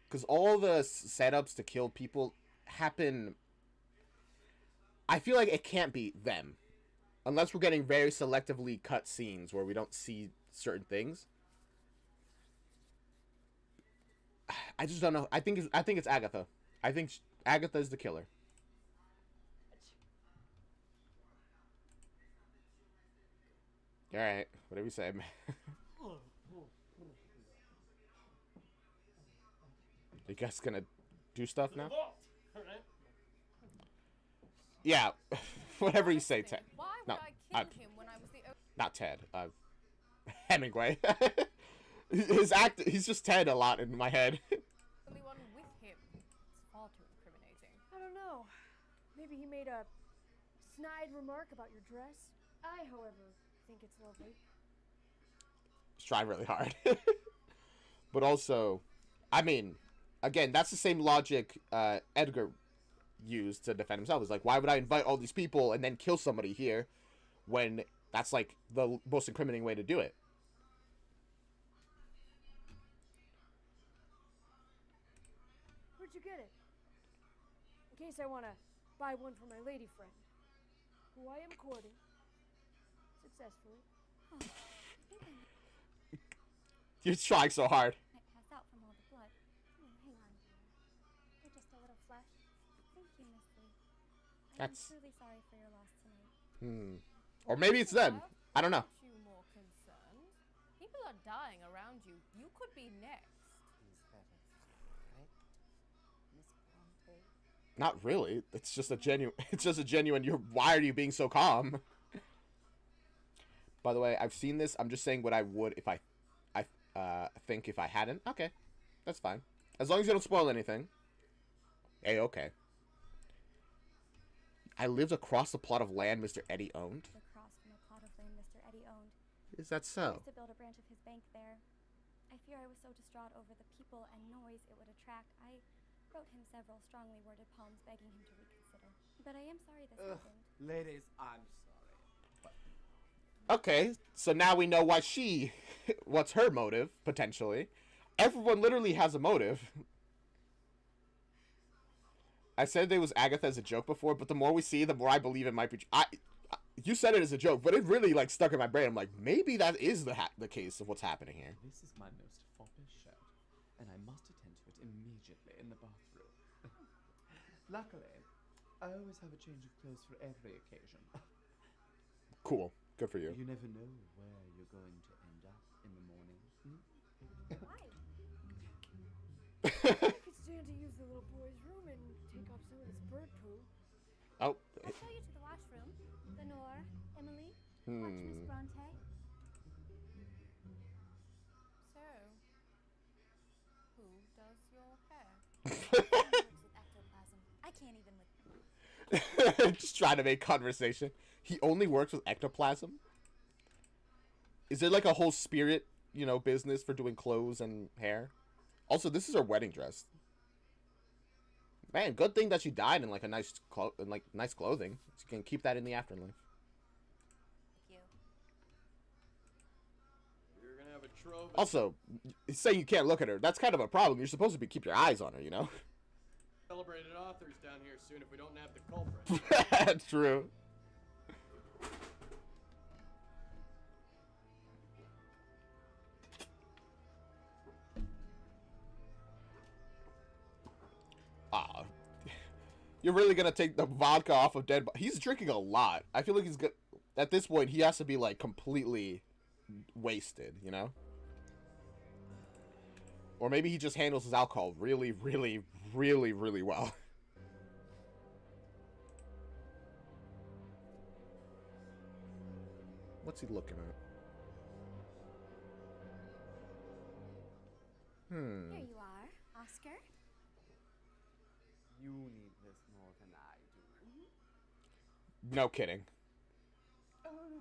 Because all the setups to kill people happen... I feel like it can't be them. Unless we're getting very selectively cut scenes where we don't see certain things. I just don't know. I think it's Agatha. I think Agatha is the killer. Alright, whatever you say, man. You guys gonna do stuff now? Yeah, whatever you say, Ted. Why would No, I kill him when I was the not Ted. Hemingway. He's just Ted a lot in my head. only one with him? It's far too incriminating. I don't know. Maybe he made a snide remark about your dress. I, however, think it's lovely. Try really hard. But also, I mean, again, that's the same logic Edgar used to defend himself. It's like, why would I invite all these people and then kill somebody here when that's like the most incriminating way to do it? Where'd you get it? In case I want to buy one for my lady friend, who I am courting successfully. You're trying so hard. Might pass out from all the blood. Oh, hang on, dear. You're just a little flush. Thank you, Miss Lee. I am truly sorry for your loss tonight. Or maybe it's them. I don't know. Aren't you more concerned? People are dying around you. You could be next. Is that a threat, Miss Bronte? Not really. It's just a genuine. It's just a genuine. Why are you being so calm? By the way, I've seen this. I'm just saying what I would if I think if I hadn't. Okay, that's fine. As long as you don't spoil anything. Hey, okay. I lived across the plot of land Mr. Eddie owned. Across from a plot of land Mr. Eddie owned. Is that I so? used to build a branch of his bank there. I fear I was so distraught over the people and noise it would attract. I wrote him several strongly worded poems begging him to reconsider. But I am sorry this happened. Ladies, I'm sorry. Okay, so now we know why she... what's her motive, potentially. Everyone literally has a motive. I said there was Agatha as a joke before, but the more we see, the more I believe it might be... you said it as a joke, but it really, like, stuck in my brain. I'm like, maybe that is the case of what's happening here. This is my most foppish shirt, and I must attend to it immediately in the bathroom. Luckily, I always have a change of clothes for every occasion. Cool. Good for you. You never know where you're going to end up in the morning. Why? I could stand to use the little boy's room and take off some of this bird poo. Oh. I'll show you to the washroom. Lenore, Emily, watch Miss Bronte. So, who does your hair? Works with ectoplasm. I can't even with... Just trying to make conversation. He only works with ectoplasm? Is there like a whole spirit, you know, business for doing clothes and hair? Also, this is her wedding dress. Man, good thing that she died in like a nice nice clothing. She can keep that in the afterlife. You're gonna have a trove. Also, saying you can't look at her, that's kind of a problem. You're supposed to keep your eyes on her, you know? Celebrated authors down here soon if we don't nab the culprit. That's true. You're really gonna take the vodka off of dead body? He's drinking a lot. I feel like he's good. At this point, he has to be like completely wasted, you know? Or maybe he just handles his alcohol really, really, really, really well. What's he looking at? Here you are, Oscar. You need this more than I do. No kidding. Oh, no,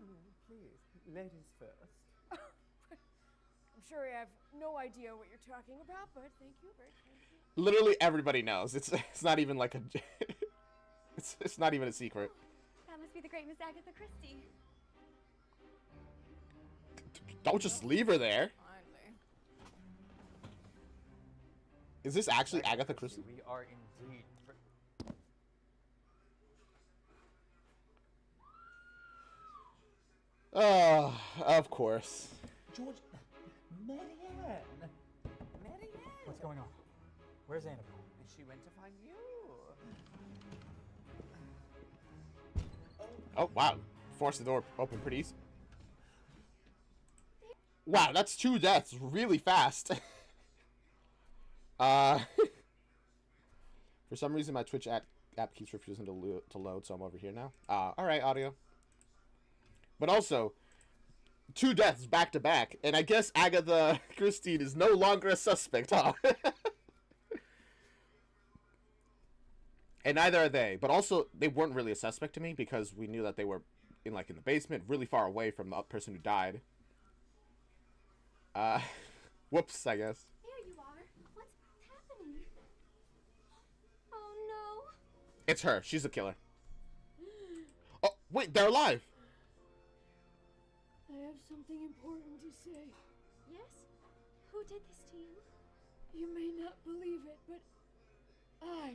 please. Ladies first. I'm sure I have no idea what you're talking about, but thank you very kindly. Literally everybody knows. It's not even like a it's not even a secret. That must be the great Miss Agatha Christie. Don't just leave her there. Finally. Is this actually Agatha Christie? We are indeed. Oh, of course. George, Marianne. What's going on? Where's Annabelle? She went to find you. Oh, wow. Forced the door open pretty easy. Wow, that's 2 deaths really fast. For some reason, my Twitch app keeps refusing to load, so I'm over here now. Alright, audio. But also, 2 deaths back to back, and I guess Agatha Christie is no longer a suspect, huh? And neither are they. But also, they weren't really a suspect to me because we knew that they were in the basement, really far away from the person who died. Whoops, I guess. There you are. What's happening? Oh no. It's her. She's the killer. Oh, wait, they're alive. I have something important to say. Yes? Who did this to you? You may not believe it, but I,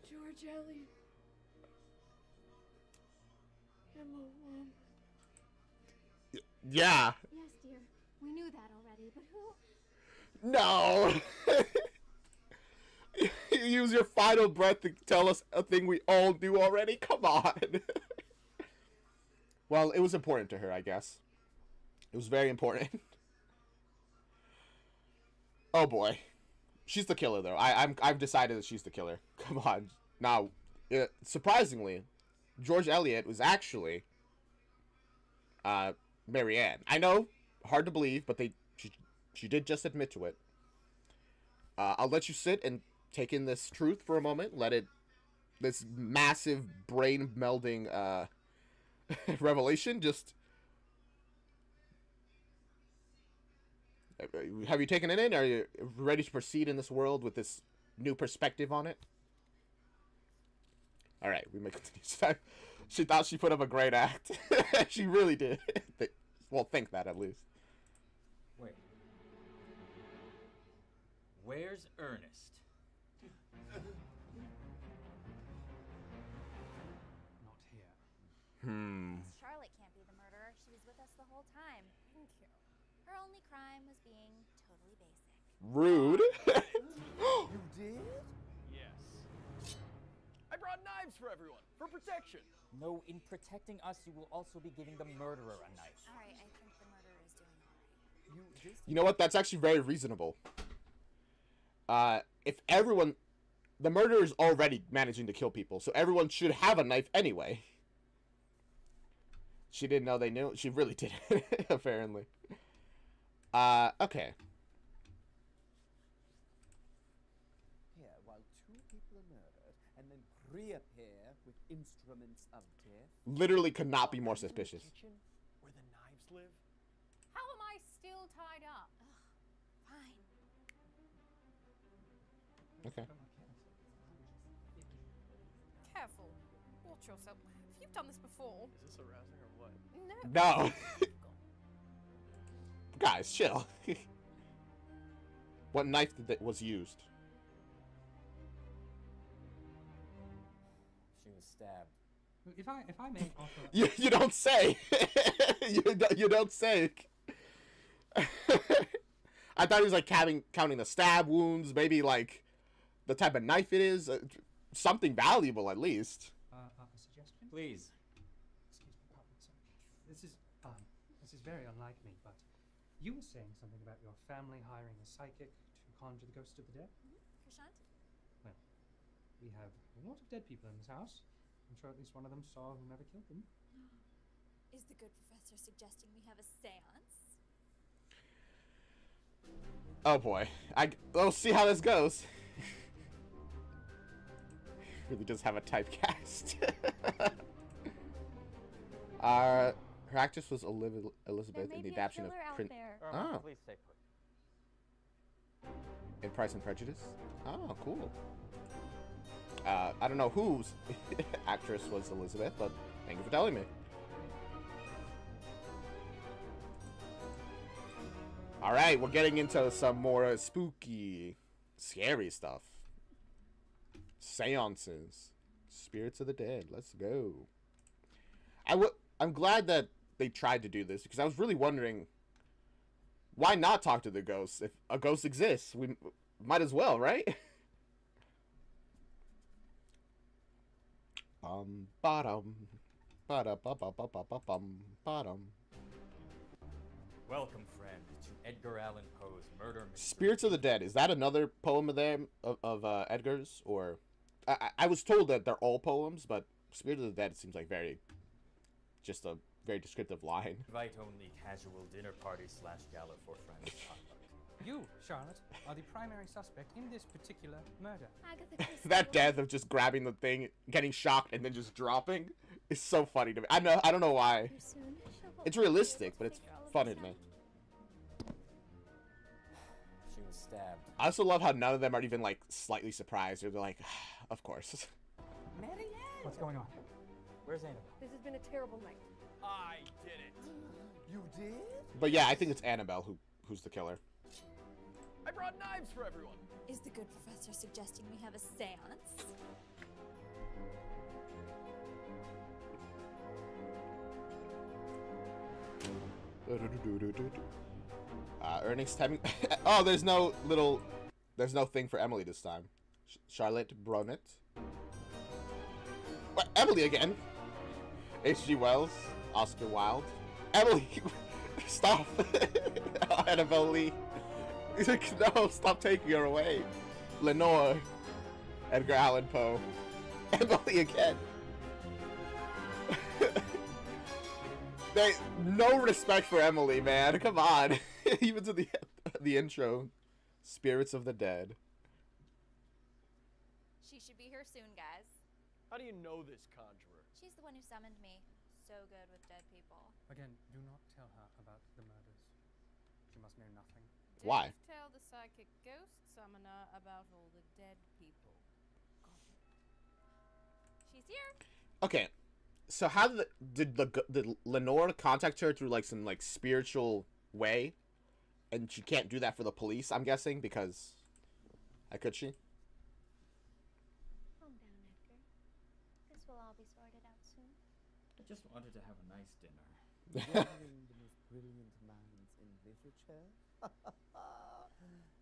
George Elliot, am a woman. Yeah. Yes, dear. We knew that already, but who? No. You use your final breath to tell us a thing we all knew already? Come on. Well, it was important to her, I guess. It was very important. Oh boy. She's the killer, though. I've decided that she's the killer. Come on. Now, surprisingly, George Eliot was actually Marianne. I know, hard to believe, but she did just admit to it. I'll let you sit and take in this truth for a moment. This massive brain melding revelation just. Have you taken it in? Are you ready to proceed in this world with this new perspective on it? All right, we may continue. She thought she put up a great act. She really did. Well, think that at least. Wait. Where's Ernest? Not here. Charlotte can't be the murderer. She was with us the whole time. Thank you. Her only crime was being totally basic. Rude. You did? Yes. I brought knives for everyone, for protection. No, in protecting us, you will also be giving the murderer a knife. All right, I think the murderer is doing all right. You know what? That's actually very reasonable. If everyone... The murderer is already managing to kill people, so everyone should have a knife anyway. She didn't know they knew. She really didn't, apparently. Okay. Here, while two people are murdered, and then reappear with instruments of death. Literally could not be more suspicious. Where the knives live? How am I still tied up? Fine. Okay. Careful. Watch yourself. Have you done this before? Is this arousing or what? No. No. Guys, chill. What knife was used? She was stabbed. If I may offer... You don't say. you don't say. I thought he was like counting the stab wounds, maybe like the type of knife it is, something valuable at least. A suggestion? Please. Excuse me, pardon, sir. This is very unlike me, but you were saying something about your family hiring a psychic to conjure the ghosts of the dead? Prashant? Well, we have a lot of dead people in this house. I'm sure at least one of them saw whomever killed them. Is the good professor suggesting we have a seance? Oh boy, we'll see how this goes. Really does have a typecast. Her actress was Elizabeth in the adaptation of Prince. Oh. Please stay put. In Price and Prejudice. Oh, cool. I don't know whose actress was Elizabeth, but thank you for telling me. All right, we're getting into some more spooky, scary stuff. Seances, spirits of the dead. Let's go. I'm glad that they tried to do this because I was really wondering why not talk to the ghosts if a ghost exists. We might as well, right? Bottom. Welcome, friend, to Edgar Allan Poe's Murder Mystery. Spirits of the Dead. Is that another poem of them of Edgar's, or I was told that they're all poems, but Spirit of the Dead seems like just a very descriptive line. Invite only casual dinner party / gala for friends. You, Charlotte, are the primary suspect in this particular murder. That death of just grabbing the thing, getting shocked, and then just dropping is so funny to me. I don't know why. It's realistic, but it's funny to me. She was stabbed. I also love how none of them are even like slightly surprised. They're like, of course. Marianne! What's going on? Where's Annabelle? This has been a terrible night. I did it. You did? But yeah, I think it's Annabelle who's the killer. I brought knives for everyone. Is the good professor suggesting we have a seance? Earnings timing. Oh, there's no thing for Emily this time. Charlotte Bronet. What? Emily again? H.G. Wells, Oscar Wilde. Emily, stop. Annabelle Lee. He's like, no, stop taking her away. Lenore. Edgar Allan Poe. Emily again. No respect for Emily, man. Come on. Even to the intro. Spirits of the dead. She should be here soon, guys. How do you know this conjurer? She's the one who summoned me. So good with dead people. Again, do not tell her about the murders. She must know nothing. Why? Don't tell the psychic ghost summoner about all the dead people. Got it. She's here. Okay. So how did Lenore contact her through like some like spiritual way? And she can't do that for the police, I'm guessing, because could she? Calm down, Edgar. This will all be sorted out soon. I just wanted to have a nice dinner. Gathering the most brilliant minds in literature?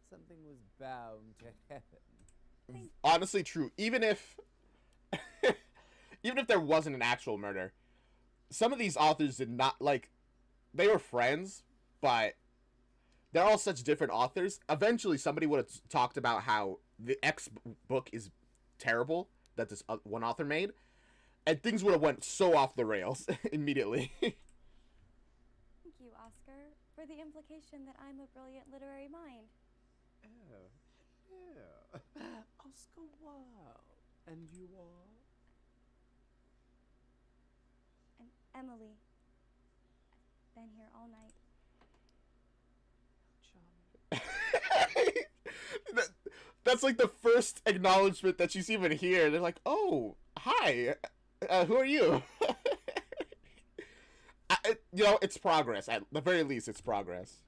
Something was bound to happen. Honestly, true. Even if there wasn't an actual murder, some of these authors did not like. They were friends, but they're all such different authors. Eventually, somebody would have talked about how the X book is terrible that this one author made, and things would have went so off the rails immediately. Thank you, Oscar, for the implication that I'm a brilliant literary mind. Oh, yeah. Oscar Wilde. And you are? And Emily. I've been here all night. That's like the first acknowledgement that she's even here. They're like, "Oh, hi. Who are you?" It's progress. At the very least, it's progress.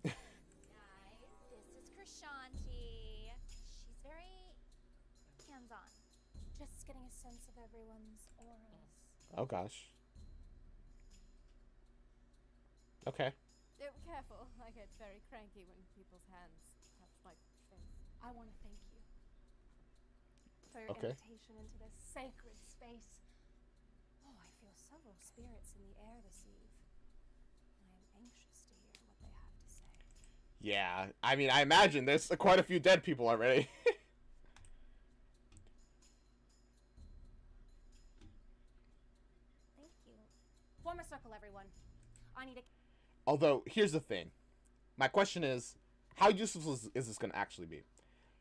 Guys, this is Krishanti. She's very hands-on. Just getting a sense of everyone's auras. Oh gosh. Okay. Careful, I get very cranky when people's hands touch my face. I want to thank you for your Okay. invitation into this sacred space. Oh, I feel several spirits in the air this eve. I am anxious to hear what they have to say. Yeah, I mean, I imagine there's quite a few dead people already. Thank you. Form a circle, everyone. I need a... Although, here's the thing. My question is, how useful is this going to actually be?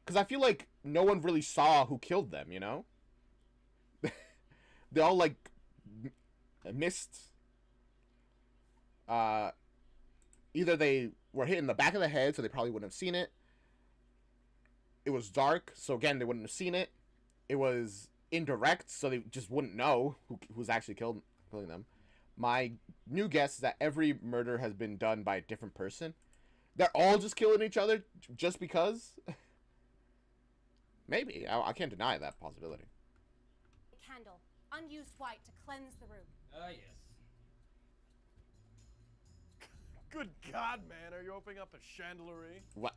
Because I feel like no one really saw who killed them, you know? They all, like, missed. Either they were hit in the back of the head, so they probably wouldn't have seen it. It was dark, so again, they wouldn't have seen it. It was indirect, so they just wouldn't know who's actually killing them. My new guess is that every murder has been done by a different person. They're all just killing each other just because? Maybe. I can't deny that possibility. candle. Unused white to cleanse the room. Yes. Good God, man! Are you opening up a chandlery? What?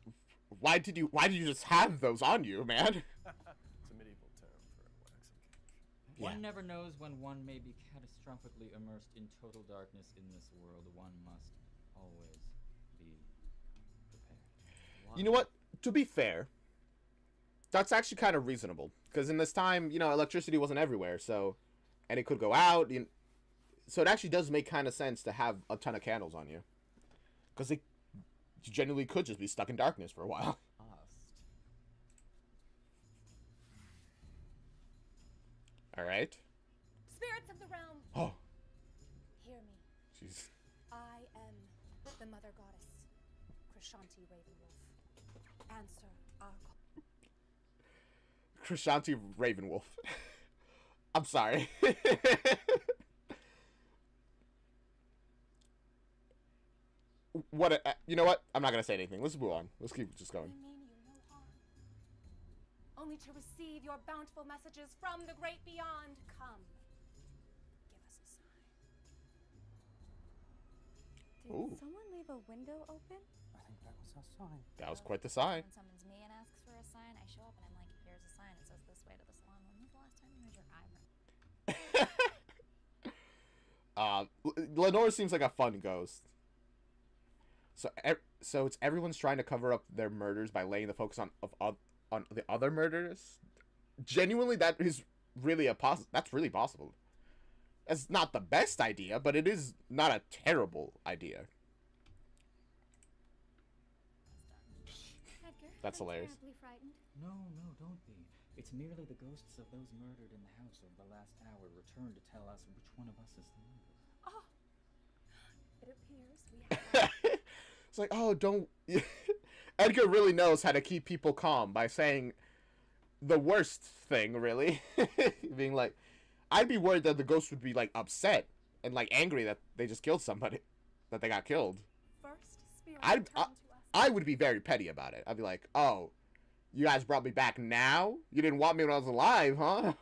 Why did you just have those on you, man? It's a medieval term for waxing cash. One never knows when one may be catastrophically immersed in total darkness in this world. One must always be prepared. You know what? To be fair, that's actually kind of reasonable. Because in this time, electricity wasn't everywhere, and it could go out. So it actually does make kind of sense to have a ton of candles on you. Because it genuinely could just be stuck in darkness for a while. All right. Spirits of the realm. Oh. Hear me. Jeez. I am the mother goddess, Krishanti Ravenwolf. Answer our call. Krishanti Ravenwolf. I'm sorry. You know what? I'm not gonna say anything. Let's move on. Let's keep just going. We mean you no harm. Only to receive your bountiful messages from the great beyond. Come. Give us a sign. Did Ooh. someone leave a window open? I think that was our sign. That was quite the sign. Someone summons me and asks for a sign. I show up and I'm like, here's a sign. It says this way to the salon. When was the last time you had your eyebrow? Lenore seems like a fun ghost. So it's everyone's trying to cover up their murders by laying the focus on the other murders. Genuinely, that is really that's really possible. It's not the best idea, but it is not a terrible idea. Edgar, That's I'm hilarious. terribly frightened. No, don't be. It's merely the ghosts of those murdered in the house over the last hour return to tell us which one of us is the murderer. Oh, it appears we have. It's like, oh, don't... Edgar really knows how to keep people calm by saying the worst thing, really. Being like, I'd be worried that the ghost would be, like, upset and, like, angry that they just killed somebody. That they got killed. First, spirit I would be very petty about it. I'd be like, oh, you guys brought me back now? You didn't want me when I was alive, huh?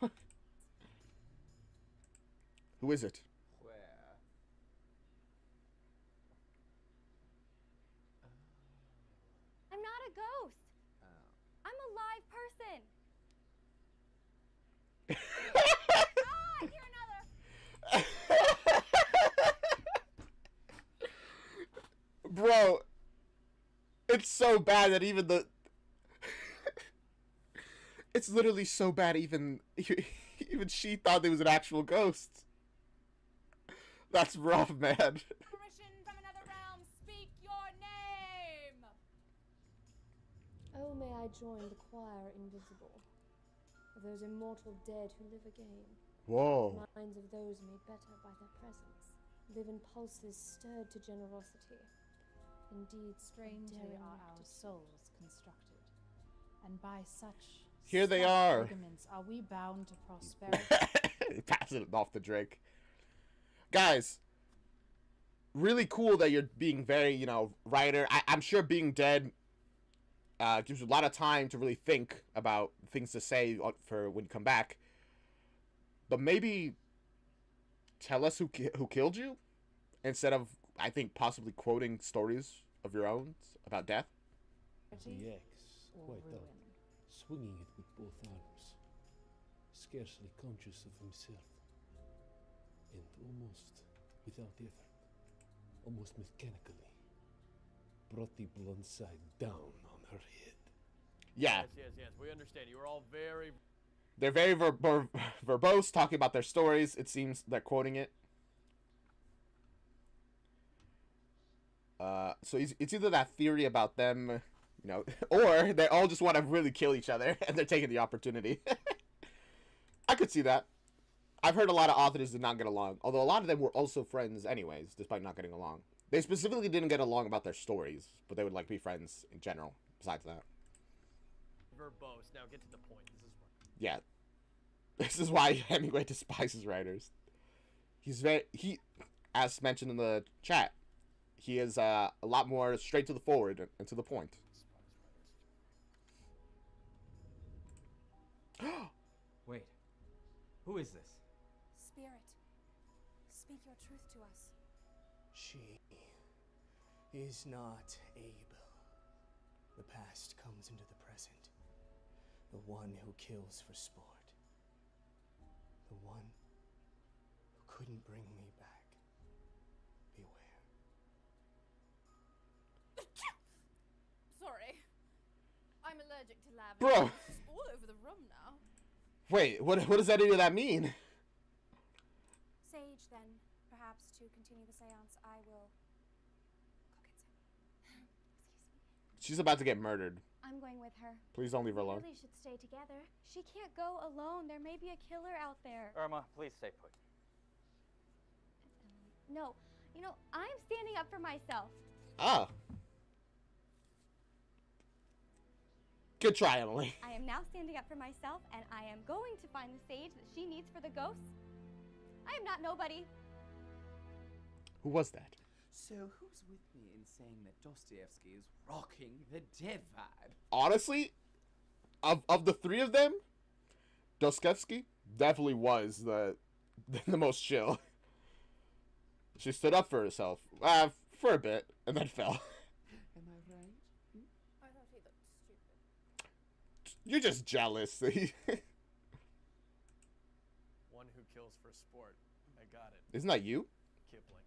Who is it? Where? I'm not a ghost. I'm a live person. Ah, you're another. Bro, it's so bad that even the... It's literally so bad even she thought there was an actual ghost. That's rough, man. Apparition from another realm, speak your name! Oh, may I join the choir invisible, of those immortal dead who live again. Whoa. Minds of those made better by their presence, live in pulses stirred to generosity. Indeed, Strangely are our souls constructed, and by such Here they soft are. ligaments are we bound to prosperity. Pass it off to Drake. Guys, really cool that you're being very, writer. I'm sure being dead gives you a lot of time to really think about things to say for when you come back. But maybe tell us who killed you instead of, I think, possibly quoting stories of your own about death. The axe, quite up, swinging it with both arms, scarcely conscious of himself, and almost without effort, almost mechanically, brought the blunt side down on her head. Yeah. Yes, we understand. You are all very... They're very verbose, talking about their stories. It seems they're quoting it. So it's either that theory about them, or they all just want to really kill each other, and they're taking the opportunity. I could see that. I've heard a lot of authors did not get along, although a lot of them were also friends anyways, despite not getting along. They specifically didn't get along about their stories, but they would, be friends in general, besides that. verbose. Now get to the point. Yeah. This is why Hemingway despises writers. He, as mentioned in the chat, he is a lot more straight to the forward and to the point. Wait. Who is this? Spirit, speak your truth to us. She is not able. The past comes into the present. The one who kills for sport. The one who couldn't bring me back. Beware. Sorry. I'm allergic to lavender. Bro. It's just all over the room now. Wait, what does any of that mean? Sage, then, perhaps to continue the seance, I will cook it. She's about to get murdered. I'm going with her. Please don't leave her We alone. really should stay together. She can't go alone. There may be a killer out there. Irma, please stay put. No, I'm standing up for myself. Ah. Good try, Emily. I am now standing up for myself, and I am going to find the sage that she needs for the ghosts. I am not nobody. Who was that? So who's with me in saying that Dostoevsky is rocking the dead vibe? Honestly, of the three of them, Dostoevsky definitely was the most chill. She stood up for herself for a bit and then fell. Am I right? I thought he looked stupid. You're just jealous. One who kills for sport. I got it. Isn't that you? Kipling.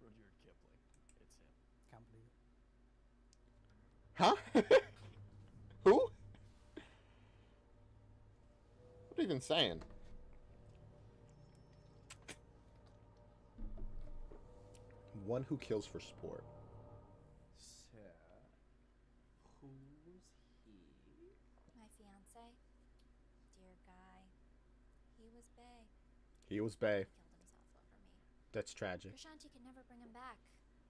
Rudyard Kipling. It's him. Can't believe it. Huh? Who? What are you even saying? One who kills for sport. Sir, who's he? My fiance. Dear guy. He was bae. He was bae. Killed himself over me. That's tragic. Prashanti could never bring him back.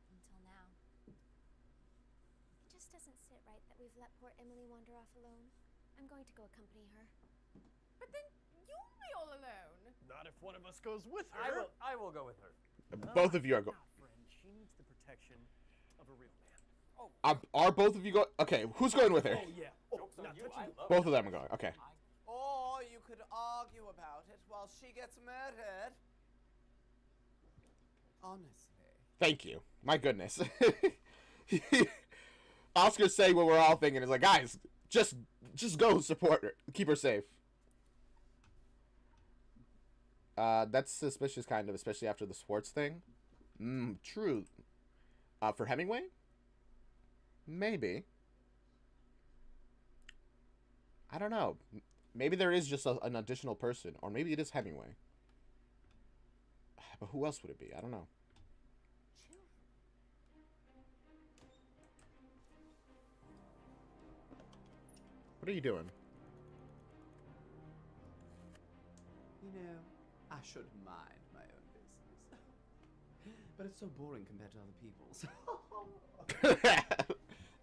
Until now. It just doesn't sit right that we've let poor Emily wander off alone. I'm going to go accompany her. But then you'll be all alone. Not if one of us goes with her. I will go with her. Both of you are going. Friend, she needs the protection of a real man. Are both of you going? Okay, who's going with her? Oh yeah. Oh, not touching you. Both of them are going. Okay. Or you could argue about it while she gets murdered. Honestly. Thank you. My goodness. Oscar's saying what we're all thinking is like, guys, just go support her, keep her safe. That's suspicious, kind of, especially after the sports thing. True. For Hemingway? Maybe. I don't know. Maybe there is just an additional person, or maybe it is Hemingway. But who else would it be? I don't know. What are you doing? You know, I shouldn't mind my own business. But it's so boring compared to other people's.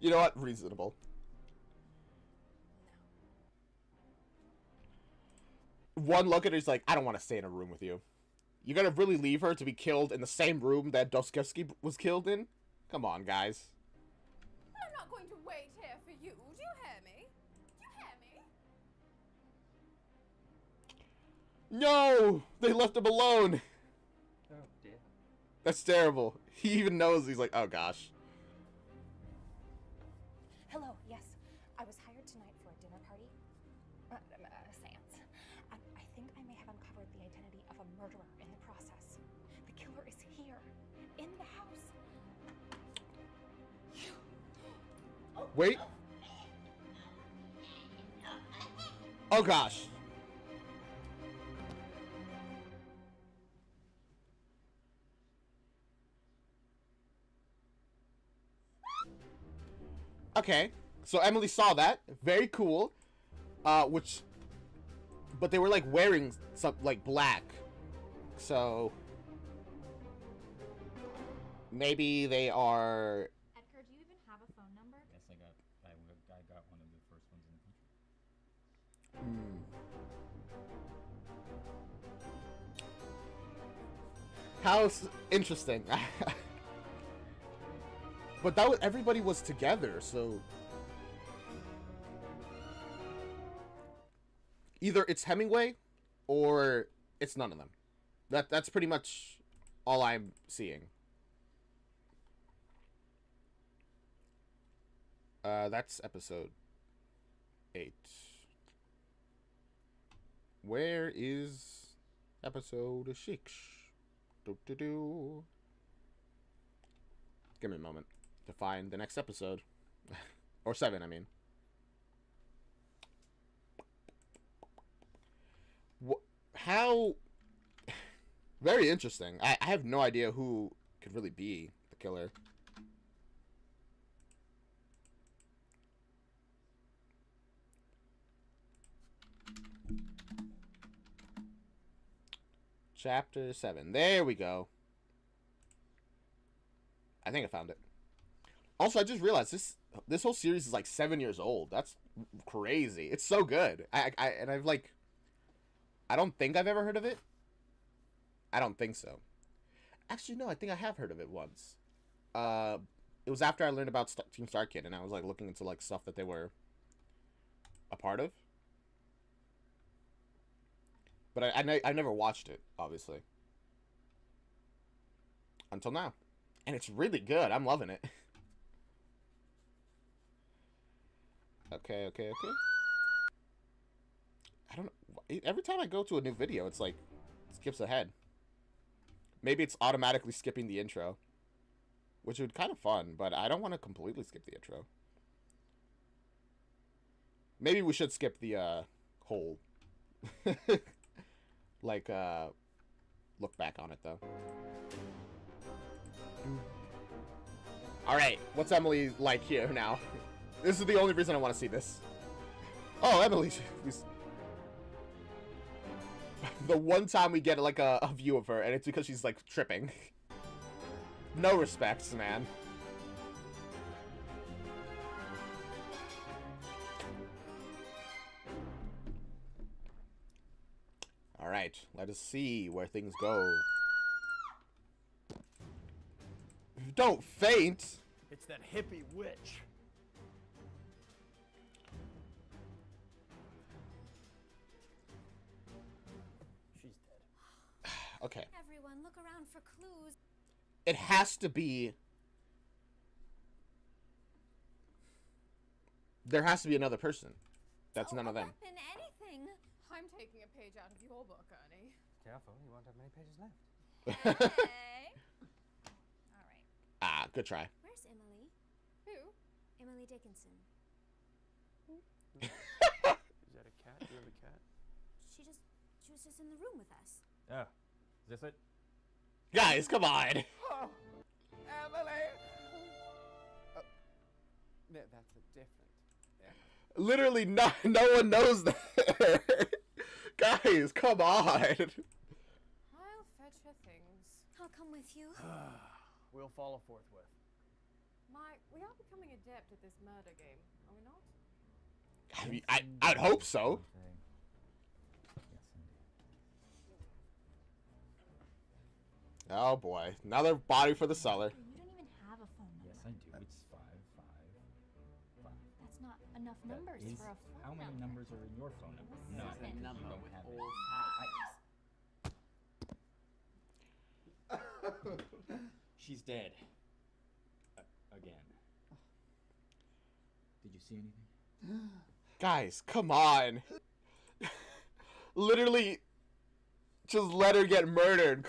You know what? Reasonable. One look at her, he's like, I don't want to stay in a room with you. You're gonna really leave her to be killed in the same room that Dostoevsky was killed in? Come on, guys. I'm not going to wait here for you. Do you hear me? Do you hear me? No! They left him alone! Oh, dear. That's terrible. He even knows. He's like, oh gosh. Hello, yes. I was hired tonight for a dinner party. A seance. I think I may have uncovered the identity of a murderer in the process. The killer is here, in the house. Wait. Oh gosh. Okay, so Emily saw that. Very cool. But they were like wearing some like black, so maybe they are. Edgar, do you even have a phone number? Yes, I got one of the first ones in the country. How interesting. But that was, everybody was together, so either it's Hemingway or it's none of them. That's pretty much all I'm seeing. That's episode 8. Where is episode 6? Give me a moment to find the next episode. Or 7, I mean. How... Very interesting. I have no idea who could really be the killer. Chapter 7. There we go. I think I found it. Also, I just realized this whole series is like 7 years old. That's crazy. It's so good. I've like, I don't think I've ever heard of it. I don't think so. Actually, no. I think I have heard of it once. It was after I learned about Team StarKid, and I was like looking into like stuff that they were a part of. But I never watched it, obviously. Until now. And it's really good. I'm loving it. Okay. I don't know. Every time I go to a new video, it's like, it skips ahead. Maybe it's automatically skipping the intro. Which would be kind of fun, but I don't want to completely skip the intro. Maybe we should skip the whole... like, look back on it, though. Alright, what's Emily like here now? This is the only reason I want to see this. Oh, Emily. The one time we get like a view of her, and it's because she's like tripping. No respects, man. Alright, let us see where things go. Don't faint! It's that hippie witch. She's dead. Okay. Everyone, look around for clues. It has to be... There has to be another person. That's none of them. Weapon, anything. I'm taking a page out of your book, Ernie. Careful, you won't have many pages left. Hey. All right. Ah, good try. Where's Emily? Who? Emily Dickinson. Is that a cat? Do you have a cat? She was just in the room with us. Oh, is this it? Guys, come on! Oh, Emily! Oh, no, that's a different. Yeah. Literally, no one knows that. Guys, come on! I'll fetch her things. I'll come with you. We'll follow forthwith. We are becoming adept at this murder game, are we not? I mean, I'd hope so. Oh boy, another body for the cellar. You don't even have a phone number. Yes, I do. It's 555. That's not enough numbers Is, for a phone how many number. numbers are in your phone number? No, None. it's a You number don't with have all it. She's dead. Again. Did you see anything? Guys, come on. Literally, just let her get murdered.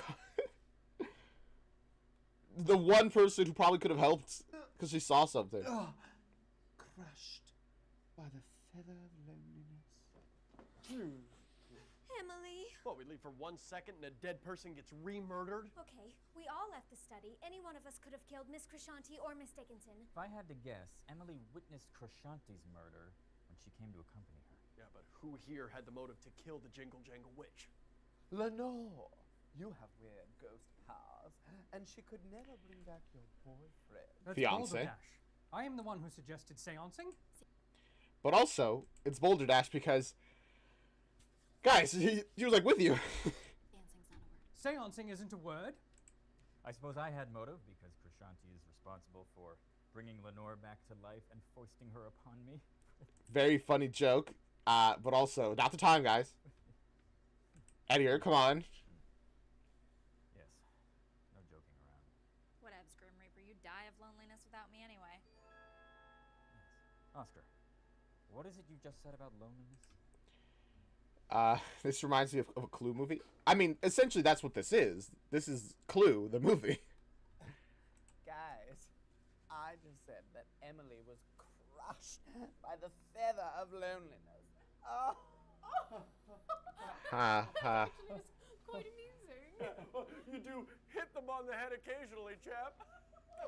The one person who probably could have helped because she saw something. Crushed by the feather of loneliness. Emily. What, we leave for 1 second and a dead person gets re-murdered? Okay, we all left the study. Any one of us could have killed Miss Krishanti or Miss Dickinson. If I had to guess, Emily witnessed Krishanti's murder when she came to accompany her. Yeah, but who here had the motive to kill the Jingle Jangle Witch? Lenore, you have weird ghost powers, and she could never bring back your boyfriend. That's Fiancé. Balderdash. I am the one who suggested seancing. But also, it's Boulder Dash because, guys, he was like with you. Seancing isn't a word. I suppose I had motive because Krishanti is responsible for bringing Lenore back to life and foisting her upon me. Very funny joke, but also not the time, guys. Edgar, come on. Yes, no joking around. Whatevs, Grim Reaper. You die of loneliness without me anyway. Yes. Oscar, what is it you just said about loneliness? This reminds me of a Clue movie. I mean, essentially that's what this is. This is Clue, the movie. Guys, I just said that Emily was crushed by the feather of loneliness. Oh. Ha ha. It's quite amusing. You do hit them on the head occasionally, chap.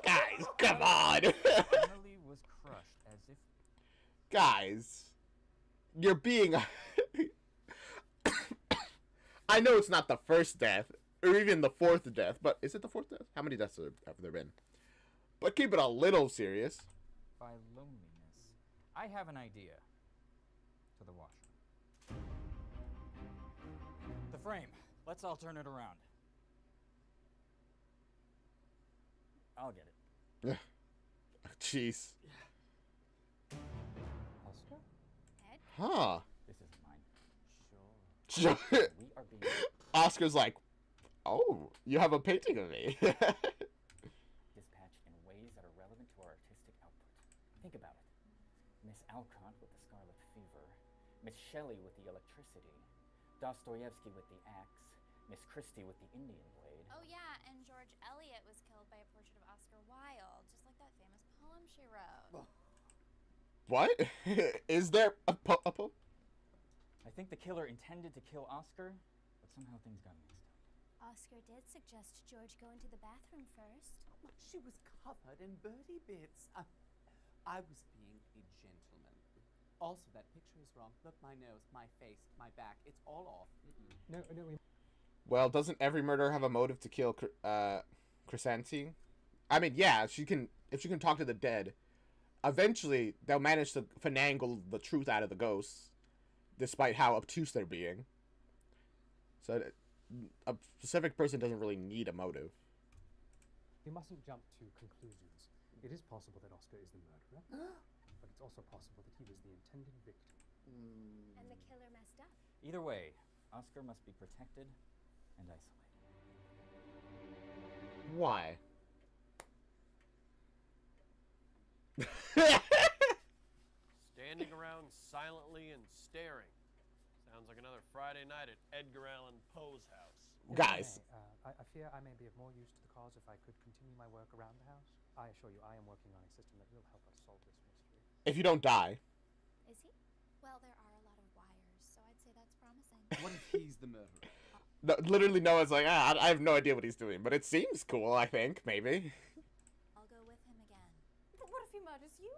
Guys, come on. Emily was crushed as if... Guys, you're being... I know it's not the first death, or even the fourth death, but is it the fourth death? How many deaths have there been? But keep it a little serious. By loneliness. I have an idea. To the washer. The frame. Let's all turn it around. I'll get it. Jeez. Oscar? Ed? Huh. This isn't mine. Sure. We are being... Oscar's like, oh, you have a painting of me. dispatched in ways that are relevant to our artistic output. Think about it. Miss Alcott with the scarlet fever, Miss Shelley with the electricity, Dostoevsky with the axe, Miss Christie with the Indian blade. Oh yeah, and George Eliot was killed by a portrait of Oscar Wilde, just like that famous poem she wrote. What? Is there a poem? I think the killer intended to kill Oscar, but somehow things got mixed up. Oscar did suggest George go into the bathroom first. She was covered in birdie bits. I was being a gentleman. Also, that picture is wrong. Look, my nose, my face, my back. It's all off. No, we... Well, doesn't every murderer have a motive to kill Chrysanthi? I mean, yeah, if she can talk to the dead, eventually they'll manage to finagle the truth out of the ghosts, despite how obtuse they're being. So a specific person doesn't really need a motive. We mustn't jump to conclusions. It is possible that Oscar is the murderer, but it's also possible that he was the intended victim. And the killer messed up. Either way, Oscar must be protected and isolated. Why? Standing around silently and staring. Sounds like another Friday night at Edgar Allan Poe's house. Guys. I fear I may be of more use to the cause if I could continue my work around the house. I assure you, I am working on a system that will help us solve this mystery. If you don't die. Is he? Well, there are a lot of wires, so I'd say that's promising. What if he's the murderer? No, literally, Noah's like, I have no idea what he's doing, but it seems cool, I think, maybe. I'll go with him again. But what if he murders you?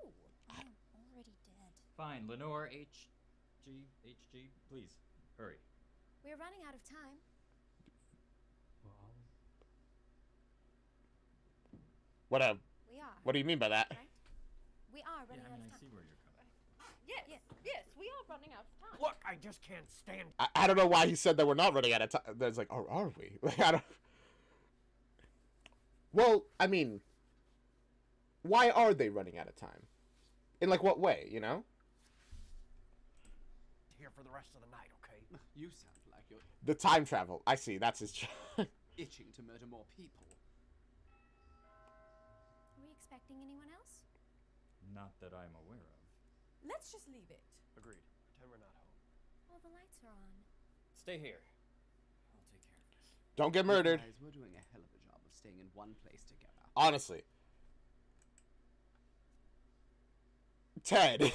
I'm already dead. Fine, Lenore, HG, please, hurry. We're running out of time. We are. What do you mean by that? Right? We are running out of time. I see where you're coming. Yes, we are running out of time. Look, I just can't stand. I don't know why he said that we're not running out of time. There's like, or are we? Like, I don't. Well, I mean, why are they running out of time? In like what way, you know? Here for the rest of the night, okay? You sound like you're The time travel. I see. That's his job. itching to murder more people. Are we expecting anyone else? Not that I'm aware of. Let's just leave it. Agreed. Pretend we're not home. Well, the lights are on. Stay here. I'll take care of this. Don't get murdered. You guys, we're doing a hell of a job of staying in one place together. Honestly. Ted.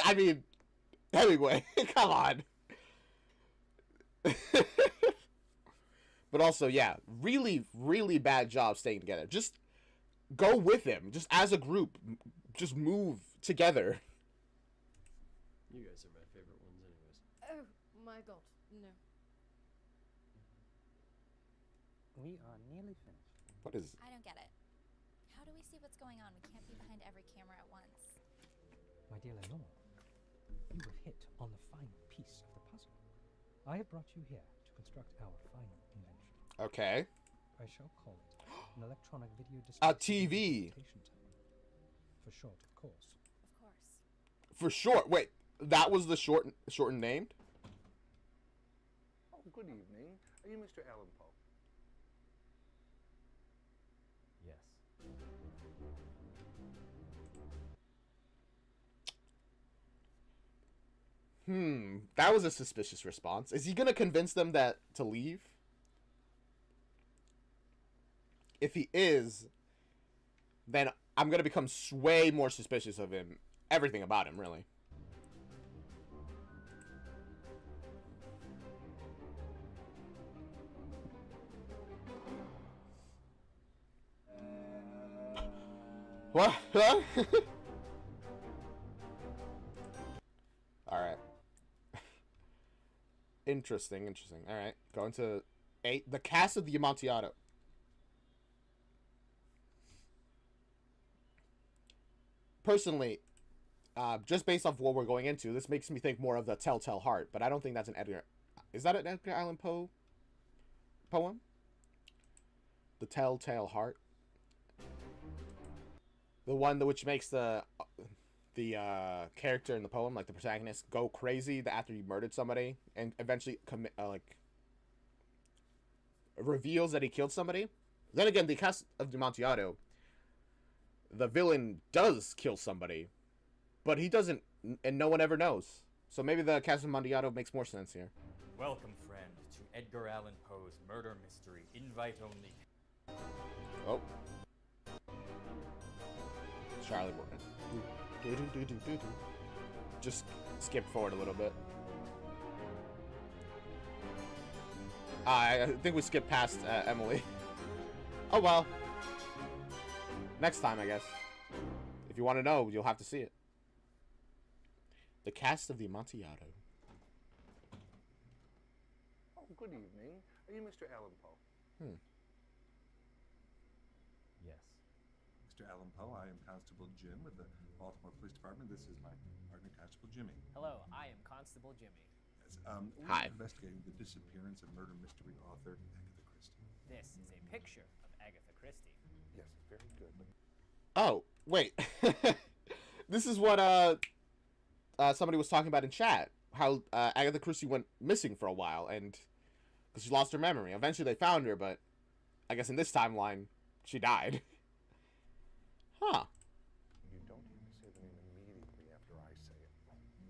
I mean, Hemingway. Come on. But also, yeah, really, really bad job staying together. Just go with him. Just as a group. Just move together. You guys are my favorite ones anyways. Oh my god, no. We are nearly finished. What is... I don't get it. How do we see what's going on? We can't be behind every camera at once. My dear Lenore, you have hit on the final piece of the puzzle. I have brought you here to construct our final invention. Okay. I shall call it an electronic video display. A TV. For short, of course. Of course. For short. Wait, that was the shortened named? Oh, good evening. Are you Mr. Allan Poe? Yes. That was a suspicious response. Is he gonna convince them that to leave? If he is, then I'm gonna become way more suspicious of him. Everything about him, really. What? Huh? Alright. Interesting. Alright. Going to 8. The cast of the Amontillado. Personally, just based off what we're going into, this makes me think more of the Telltale Heart, but I don't think that's an Edgar... Is that an Edgar Allan Poe poem? The Telltale Heart? The one which makes the character in the poem, like the protagonist, go crazy after you murdered somebody and eventually commit, reveals that he killed somebody. Then again, the cast of Amontillado, the villain does kill somebody, but he doesn't, and no one ever knows. So maybe the cast of Amontillado makes more sense here. Welcome, friend, to Edgar Allan Poe's murder mystery. Invite only. Oh. Charlie Morton. Just skip forward a little bit. I think we skipped past Emily. Oh well. Next time, I guess. If you want to know, you'll have to see it. The cast of the Amontillado. Oh, good evening. Are you Mr. Allen Poe? Yes. Mr. Allen Poe, I am Constable Jim with the Baltimore Police Department. This is my partner, Constable Jimmy. Hello, I am Constable Jimmy. Yes, we're Hi. investigating the disappearance of murder mystery author Agatha Christie. This is a picture of Agatha Christie. Yes, very good. Oh, wait. This is what somebody was talking about in chat. How Agatha Christie went missing for a while, and because she lost her memory. Eventually they found her, but I guess in this timeline, she died. Huh. You don't need to say the name immediately after I say it.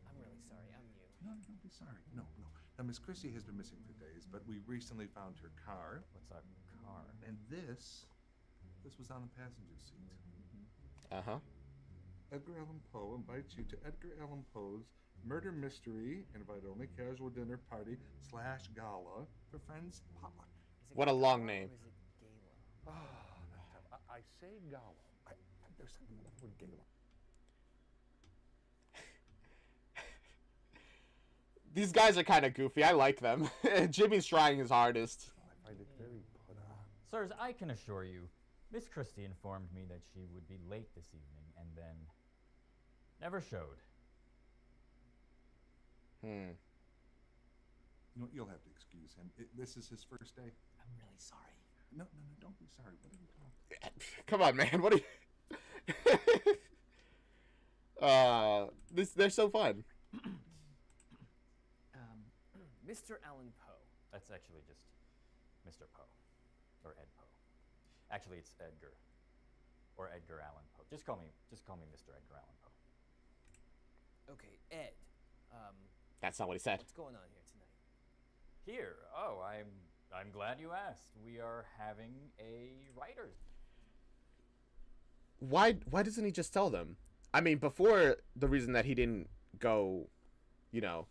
I'm really sorry, I'm you. No, don't be sorry. No. Now, Miss Christie has been missing for days, but we recently found her car. What's a car? And this was on the passenger seat. Uh-huh. Edgar Allan Poe invites you to Edgar Allan Poe's murder mystery invite-only casual dinner party / gala for friends potluck. What a long name. I say gala. There's something about the word gala. These guys are kind of goofy. I like them. Jimmy's trying his hardest. I find it very put on. Sirs, I can assure you, Miss Christie informed me that she would be late this evening and then never showed. You'll have to excuse him. This is his first day. I'm really sorry. No, don't be sorry. What are you talking? Come on, man. What are you... they're so fun. Mr. Allen Poe. That's actually just Mr. Poe. Or Ed Poe. Actually, it's Edgar. Or Edgar Allan Poe. Just call me Mr. Edgar Allan Poe. Okay, Ed. That's not what he said. What's going on here tonight? Here. Oh, I'm glad you asked. We are having a writer's. Why doesn't he just tell them? I mean, before, the reason that he didn't go, you know,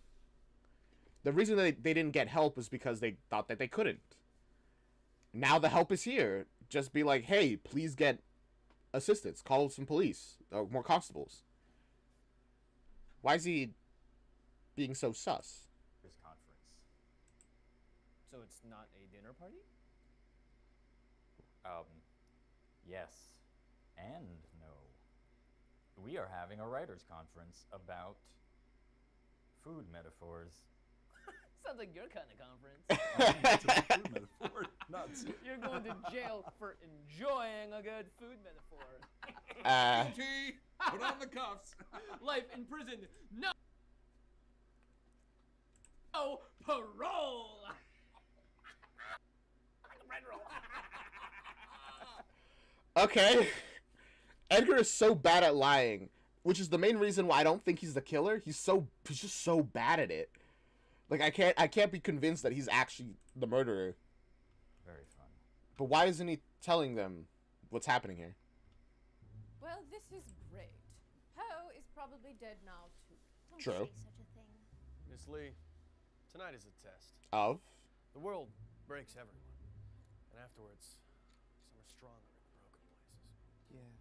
the reason that they didn't get help was because they thought that they couldn't. Now the help is here. Just be like, hey, please get assistance. Call some police or more constables. Why is he being so sus? Conference. So it's not a dinner party? Yes. And no. We are having a writers' conference about food metaphors. Sounds like your kind of conference. It's a food metaphor. Nuts. You're going to jail for enjoying a good food metaphor. Guilty. Put on the cuffs. Life in prison. No parole. Okay. Edgar is so bad at lying, which is the main reason why I don't think he's the killer. He's just so bad at it. Like I can't be convinced that he's actually the murderer. Very fun. But why isn't he telling them what's happening here? Well, this is great. Poe is probably dead now, too. Don't True. say such a thing. Miss Lee, tonight is a test. Of? The world breaks everyone. And afterwards, some are stronger in the broken places. Yes,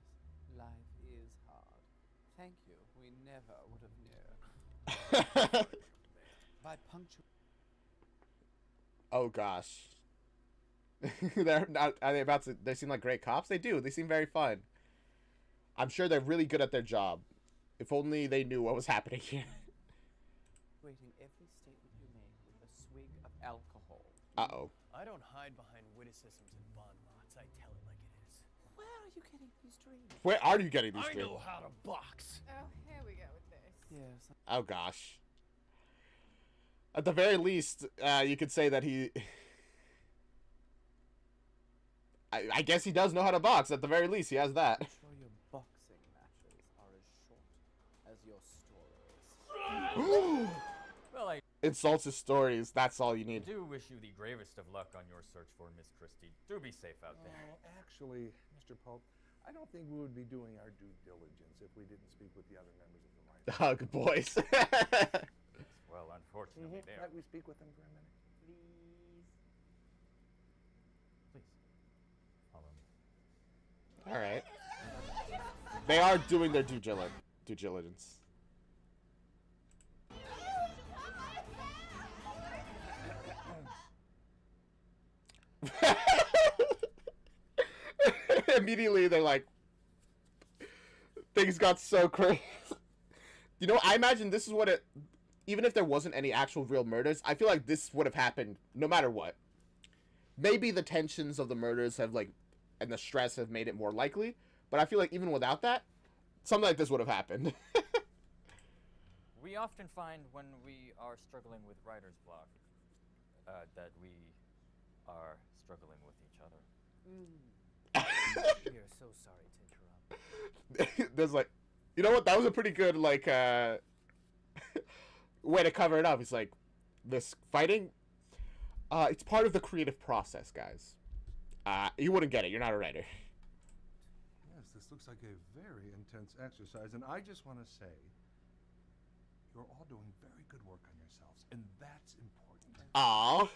life is hard. Thank you. We never would have known. By punctual. Oh gosh. Are they about to? They seem like great cops. They do. They seem very fun. I'm sure they're really good at their job. If only they knew what was happening here. Rating every statement you make with a swig of alcohol. Uh-oh. I don't hide behind witticisms and bon mots. I tell it like it is. Where are you getting these dreams? Where are you getting these I dreams? know how to box. Oh, here we go with this. Yes. Oh gosh. At the very least, you could say that he... I guess he does know how to box. At the very least, he has that. I'm sure your boxing matches are as short as your stories. Well, I Insults his stories. That's all you need. do wish you the gravest of luck on your search for Miss Christie. Do be safe out there. Actually, Mr. Pope, I don't think we would be doing our due diligence if we didn't speak with the other members of the writers. Hug, boys. Well, unfortunately, they are. Might we speak with them for a minute? Please. Follow me. All right. They are doing their due diligence. Immediately, they're like, things got so crazy. You know, I imagine this is what it... Even if there wasn't any actual real murders, I feel like this would have happened no matter what. Maybe the tensions of the murders have, like, and the stress have made it more likely, but I feel like even without that, something like this would have happened. We often find when we are struggling with writer's block that we are struggling with each other. We are so sorry to interrupt. There's like, you know what? That was a pretty good, like, way to cover it up. It's like, this fighting, it's part of the creative process, guys. You wouldn't get it. You're not a writer. Yes, this looks like a very intense exercise, and I just want to say, you're all doing very good work on yourselves, and that's important. Aww.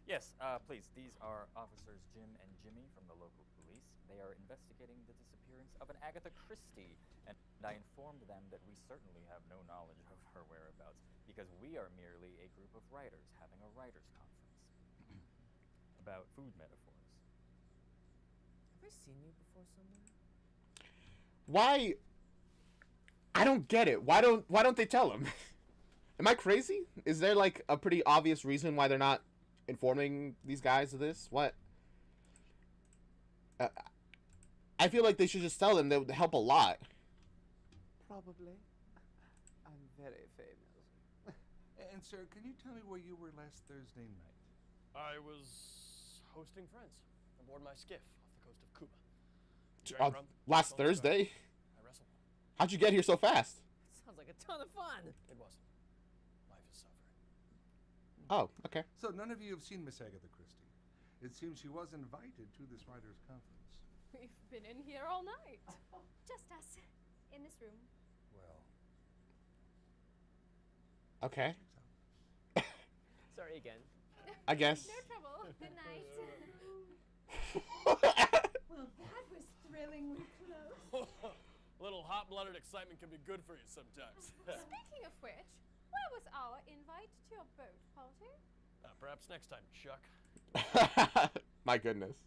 Yes, please. These are Officers Jim and Jimmy from the local police. They are investigating the disappearance of an Agatha Christie, and I informed them that we certainly have no knowledge of her whereabouts because we are merely a group of writers having a writers' conference about food metaphors. Have I seen you before somewhere? Why? I don't get it. Why don't they tell him? Am I crazy? Is there like a pretty obvious reason why they're not informing these guys of this? What? I feel like they should just tell them. That would help a lot. Probably. I'm very famous. And sir, can you tell me where you were last Thursday night? I was hosting friends aboard my skiff off the coast of Cuba. Drank rum, Last told stories. Thursday? I wrestled. How'd you get here so fast? Sounds like a ton of fun. It wasn't. Life is suffering. Oh, okay. So none of you have seen Miss Agatha Christie. It seems she was invited to this writers' conference. We've been in here all night. Just us. In this room. Well. Okay. Sorry again. I guess. No trouble. Good night. Well, that was thrillingly close. A little hot-blooded excitement can be good for you sometimes. Speaking of which, where was our invite to your boat party? Perhaps next time, Chuck. My goodness.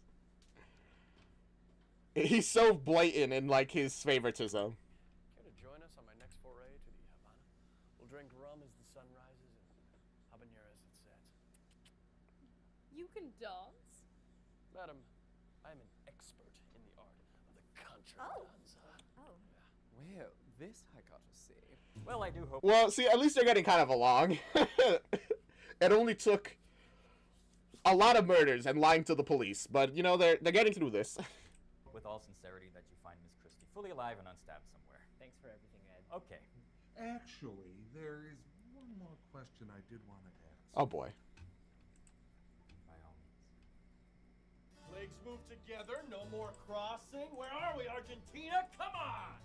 He's so blatant in like his favoritism. Care to join us on my next foray to the Havana? We'll drink rum as the sun rises and habanero as it sets. You can dance? Madam, I am an expert in the art of the contradanza. Oh. Well, this I gotta see. Well, I do hope. Well, see, at least they're getting kind of along. It only took a lot of murders and lying to the police, but you know they're getting through this. With all sincerity, that you find Miss Christie fully alive and unstabbed somewhere. Thanks for everything, Ed. Okay. Actually, there is one more question I did want to ask. Oh boy. By all means. Legs move together, no more crossing. Where are we, Argentina? Come on!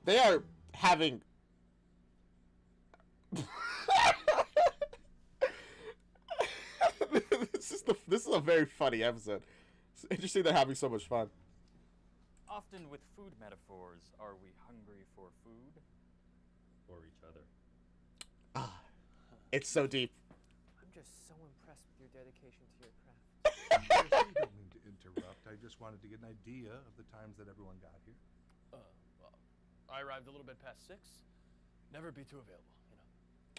They are having. This is a very funny episode. It's interesting they're having so much fun. Often with food metaphors, are we hungry for food? Or each other? Ah, it's so deep. I'm just so impressed with your dedication to your craft. I don't mean to interrupt. I just wanted to get an idea of the times that everyone got here. Well, I arrived a little bit past 6. Never be too available, you know.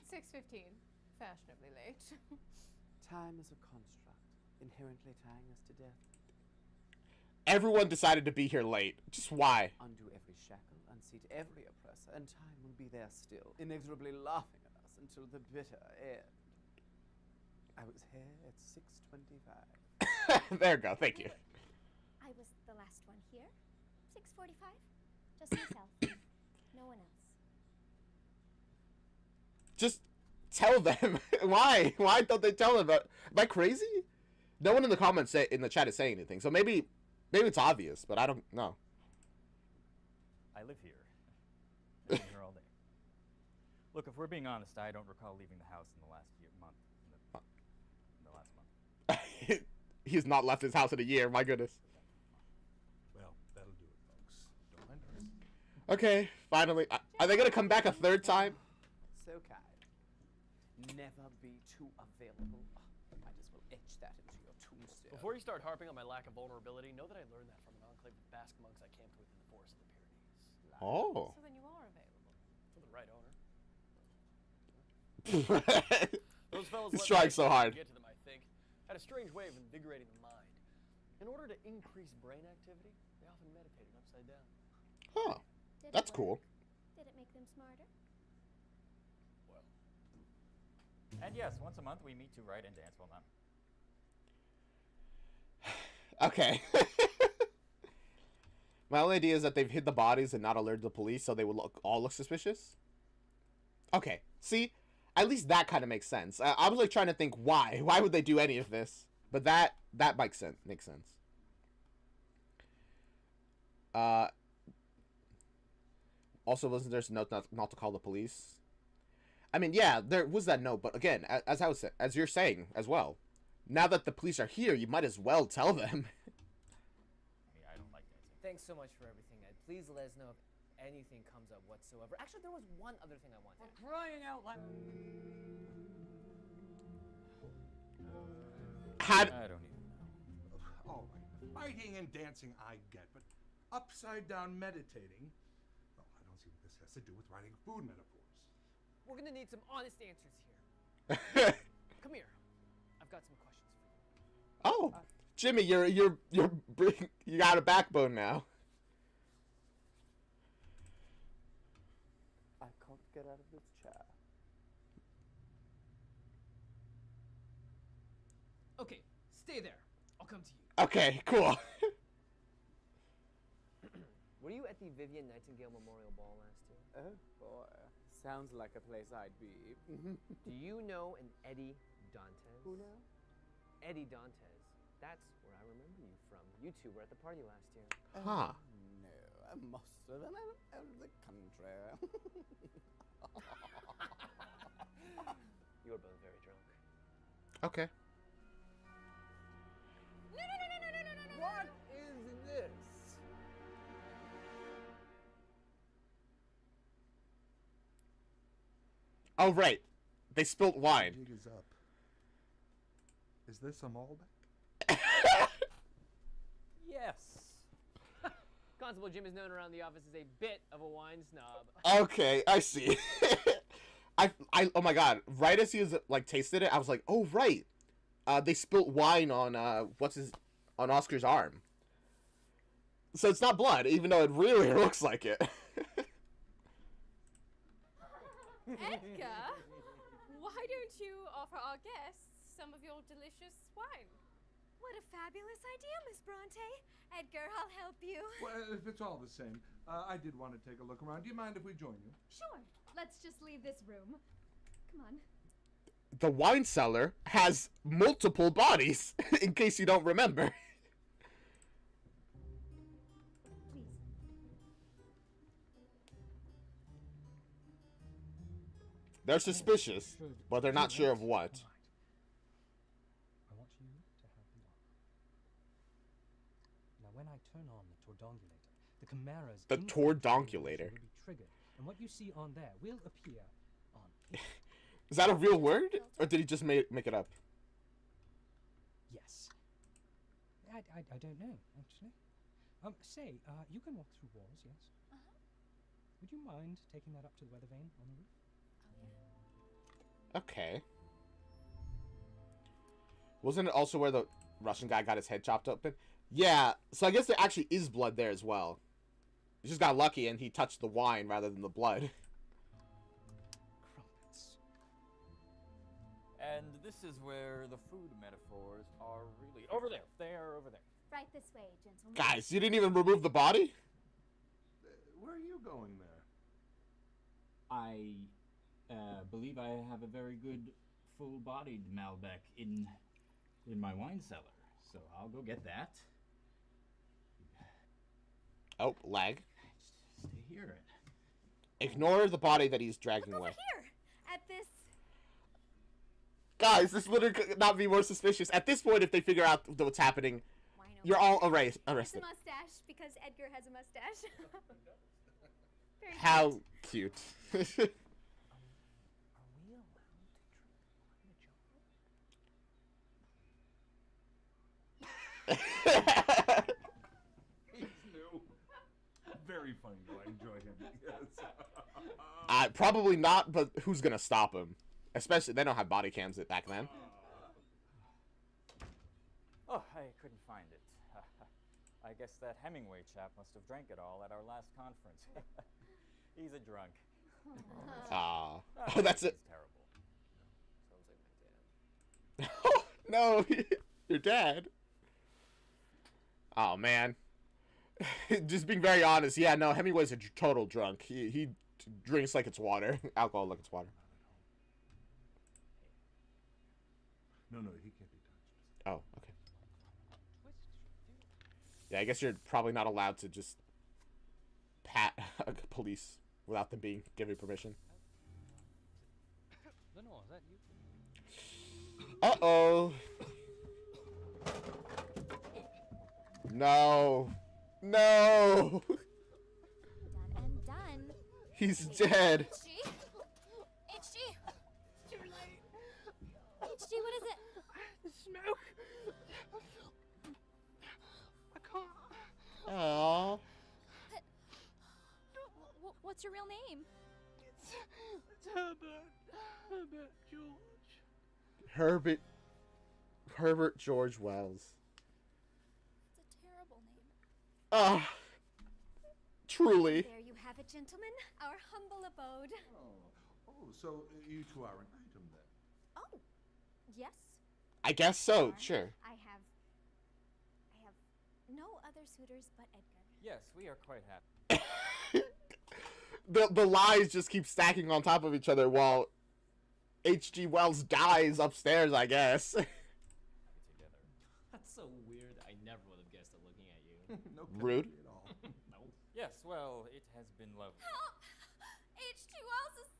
6:15. Fashionably late. Time is a construct, inherently tying us to death. Everyone decided to be here late. Just why? Undo every shackle, unseat every oppressor, and time will be there still, inexorably laughing at us until the bitter end. I was here at 6:25. There you go. Thank you. I was the last one here. 6:45. Just myself. No one else. Just tell them. Why? Why don't they tell them? Am I crazy? No one in the comments in the chat is saying anything. So maybe it's obvious, but I don't know. I live here. I've been here all day. Look, if we're being honest, I don't recall leaving the house in the last month. In the last month. He's not left his house in a year. My goodness. Well, that'll do it, folks. Okay, finally. Are they gonna come back a third time? So kind. Never be too available. Oh, might as well etch that into your tombstone. Before you start harping on my lack of vulnerability, know that I learned that from an enclave of Basque monks I camped with in the forest of the Pyrenees. Oh. So then you are available. For the right owner. Those fellas He's let trying me so hard. Get to them, I think. Had a strange way of invigorating the mind. In order to increase brain activity, they often meditated upside down. Huh. Did it That's work? cool. Did it make them smarter? Well. And yes, once a month we meet to write and dance while none. Okay. My only idea is that they've hid the bodies and not alerted the police, so they would all look suspicious. Okay, see, at least that kind of makes sense. I was like trying to think why would they do any of this, but that makes sense. Also, wasn't there a note not to call the police? I mean, yeah, there was that note, but again, as you're saying as well, now that the police are here, you might as well tell them. I don't like that. Thanks so much for everything, Ed. Please let us know if anything comes up whatsoever. Actually, there was one other thing I wanted. For crying out loud. I don't even know. All right, fighting and dancing I get, but upside down meditating? Well, I don't see what this has to do with writing food metaphors. We're gonna need some honest answers here. Come here. I've got some questions for you. Oh, Jimmy, you got a backbone now. I can't get out of this chair. Okay, stay there. I'll come to you. Okay, cool. Were you at the Vivian Nightingale Memorial Ball last year? Oh boy, sounds like a place I'd be. Do you know an Eddie Dantes? Who now? Eddie Dantes. That's where I remember you from. You two were at the party last year. Huh. No, I must have been out of the country. You were both very drunk. Okay. What is this? Oh, right. They spilt wine. Jig is up. Is this a Malbec? Yes. Constable Jim is known around the office as a bit of a wine snob. Okay, I see. Oh my god, right as he was like tasted it, I was like, oh right, they spilt wine on on Oscar's arm. So it's not blood, even though it really looks like it. Edgar, why don't you offer our guests some of your delicious wine? What a fabulous idea, Miss Bronte. Edgar, I'll help you. Well, if it's all the same, I did want to take a look around. Do you mind if we join you? Sure. Let's just leave this room. Come on. The wine cellar has multiple bodies, in case you don't remember. Please. They're suspicious, but they're not sure of what. I want you to have the honor. Now, when I turn on the tordonculator, the Chimera's The tordonculator. will be triggered, and what you see on there will appear on it. Is that a real word, or did he just make it up? Yes. I don't know, actually. Say, you can walk through walls, yes? Uh-huh. Would you mind taking that up to the weather vane on the roof? Okay. Wasn't it also where the Russian guy got his head chopped open? Yeah, so I guess there actually is blood there as well. He just got lucky and he touched the wine rather than the blood. Crumpets. And this is where the food metaphors are really over there. They are over there. Right this way, gentlemen. Guys, you didn't even remove the body? Where are you going there? I believe I have a very good full-bodied Malbec in my wine cellar, so I'll go get that. Oh, lag. Stay here. Ignore the body that he's dragging away. Here, at this. Guys, this literally could not be more suspicious. At this point, if they figure out what's happening, you're all arrested. It's a mustache because Edgar has a mustache. Very How cute. Are we allowed to drink He's new. Very funny though. I enjoy him. Yes. Probably not, but who's gonna stop him? Especially, they don't have body cams back then. Oh, I couldn't find it. I guess that Hemingway chap must have drank it all at our last conference. He's a drunk. Ah. Oh, that's it. He's terrible. Oh, no, your dad. Oh, man. Just being very honest, yeah, no, Hemingway's a total drunk. He drinks like it's water. Alcohol like it's water. No, he can't be touched. Oh, okay. Yeah, I guess you're probably not allowed to just pat police without them being given permission. Lenore, is that you? Uh-oh. No. No. Done and done. He's dead. HG? HG? Too late. HG, what is it? The smoke. I can't. Aww. What's your real name? It's Herbert. Herbert George. Herbert George Wells. It's a terrible name. Ah. Truly. There you have it, gentlemen. Our humble abode. Oh, so you two are an item then? Oh, yes. I guess so, sure. I have no other suitors but Edgar. Yes, we are quite happy. The lies just keep stacking on top of each other while H.G. Wells dies upstairs, I guess. That's so weird. I never would have guessed it looking at you. No Rude. at all. No. Yes, well, it has been lovely. H.G. Wells is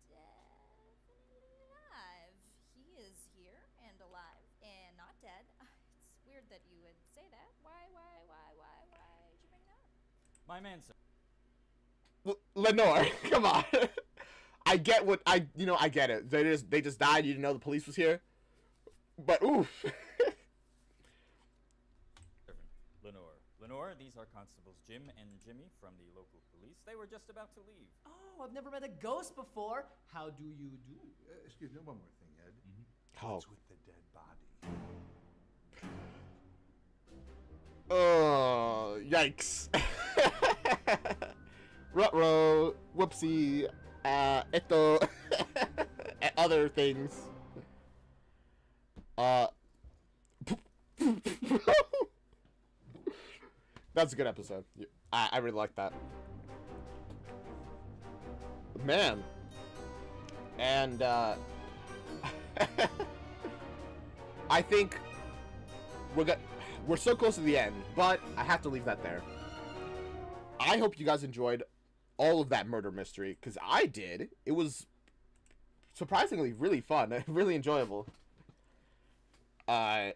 definitely alive. He is here and alive and not dead. It's weird that you would say that. Why did you bring that up? My man, sir. Lenore, come on. I get I get it. They just died. You didn't know the police was here. But oof. Lenore, these are Constables Jim and Jimmy from the local police. They were just about to leave. Oh, I've never met a ghost before. How do you do? Excuse me, one more thing, Ed. Oh. What's with the dead body? Oh, yikes. Ruh-roh, whoopsie, eto, and other things. That's a good episode. I really like that. Man. And, I think we're so close to the end, but I have to leave that there. I hope you guys enjoyed all of that murder mystery, because I did. It was surprisingly really fun, really enjoyable. I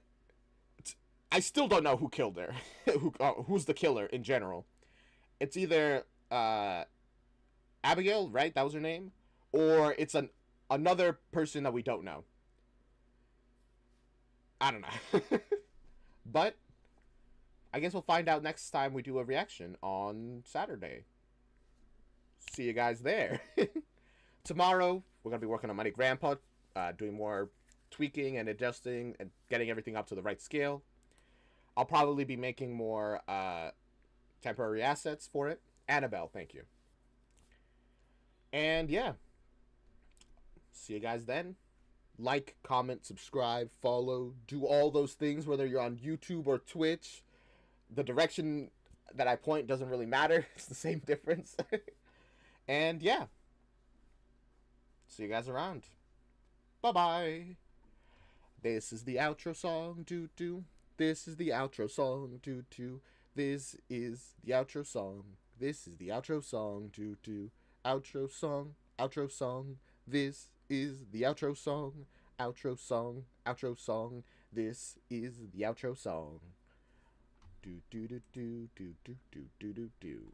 still don't know who killed her, who's the killer in general. It's either Abigail, right? That was her name, or it's another person that we don't know. I don't know. But I guess we'll find out next time we do a reaction on Saturday. See you guys there. Tomorrow, we're going to be working on Mighty Grandpa, doing more tweaking and adjusting and getting everything up to the right scale. I'll probably be making more temporary assets for it. Annabelle, thank you. And yeah. See you guys then. Like, comment, subscribe, follow, do all those things, whether you're on YouTube or Twitch. The direction that I point doesn't really matter. It's the same difference. And yeah. See you guys around. Bye-bye. This is the outro song, doo-doo. This is the outro song, doo-doo. This is the outro song. This is the outro song, doo-doo. Outro song, outro song. This is the outro song, outro song, outro song. This is the outro song. Do do do do do do do do do do.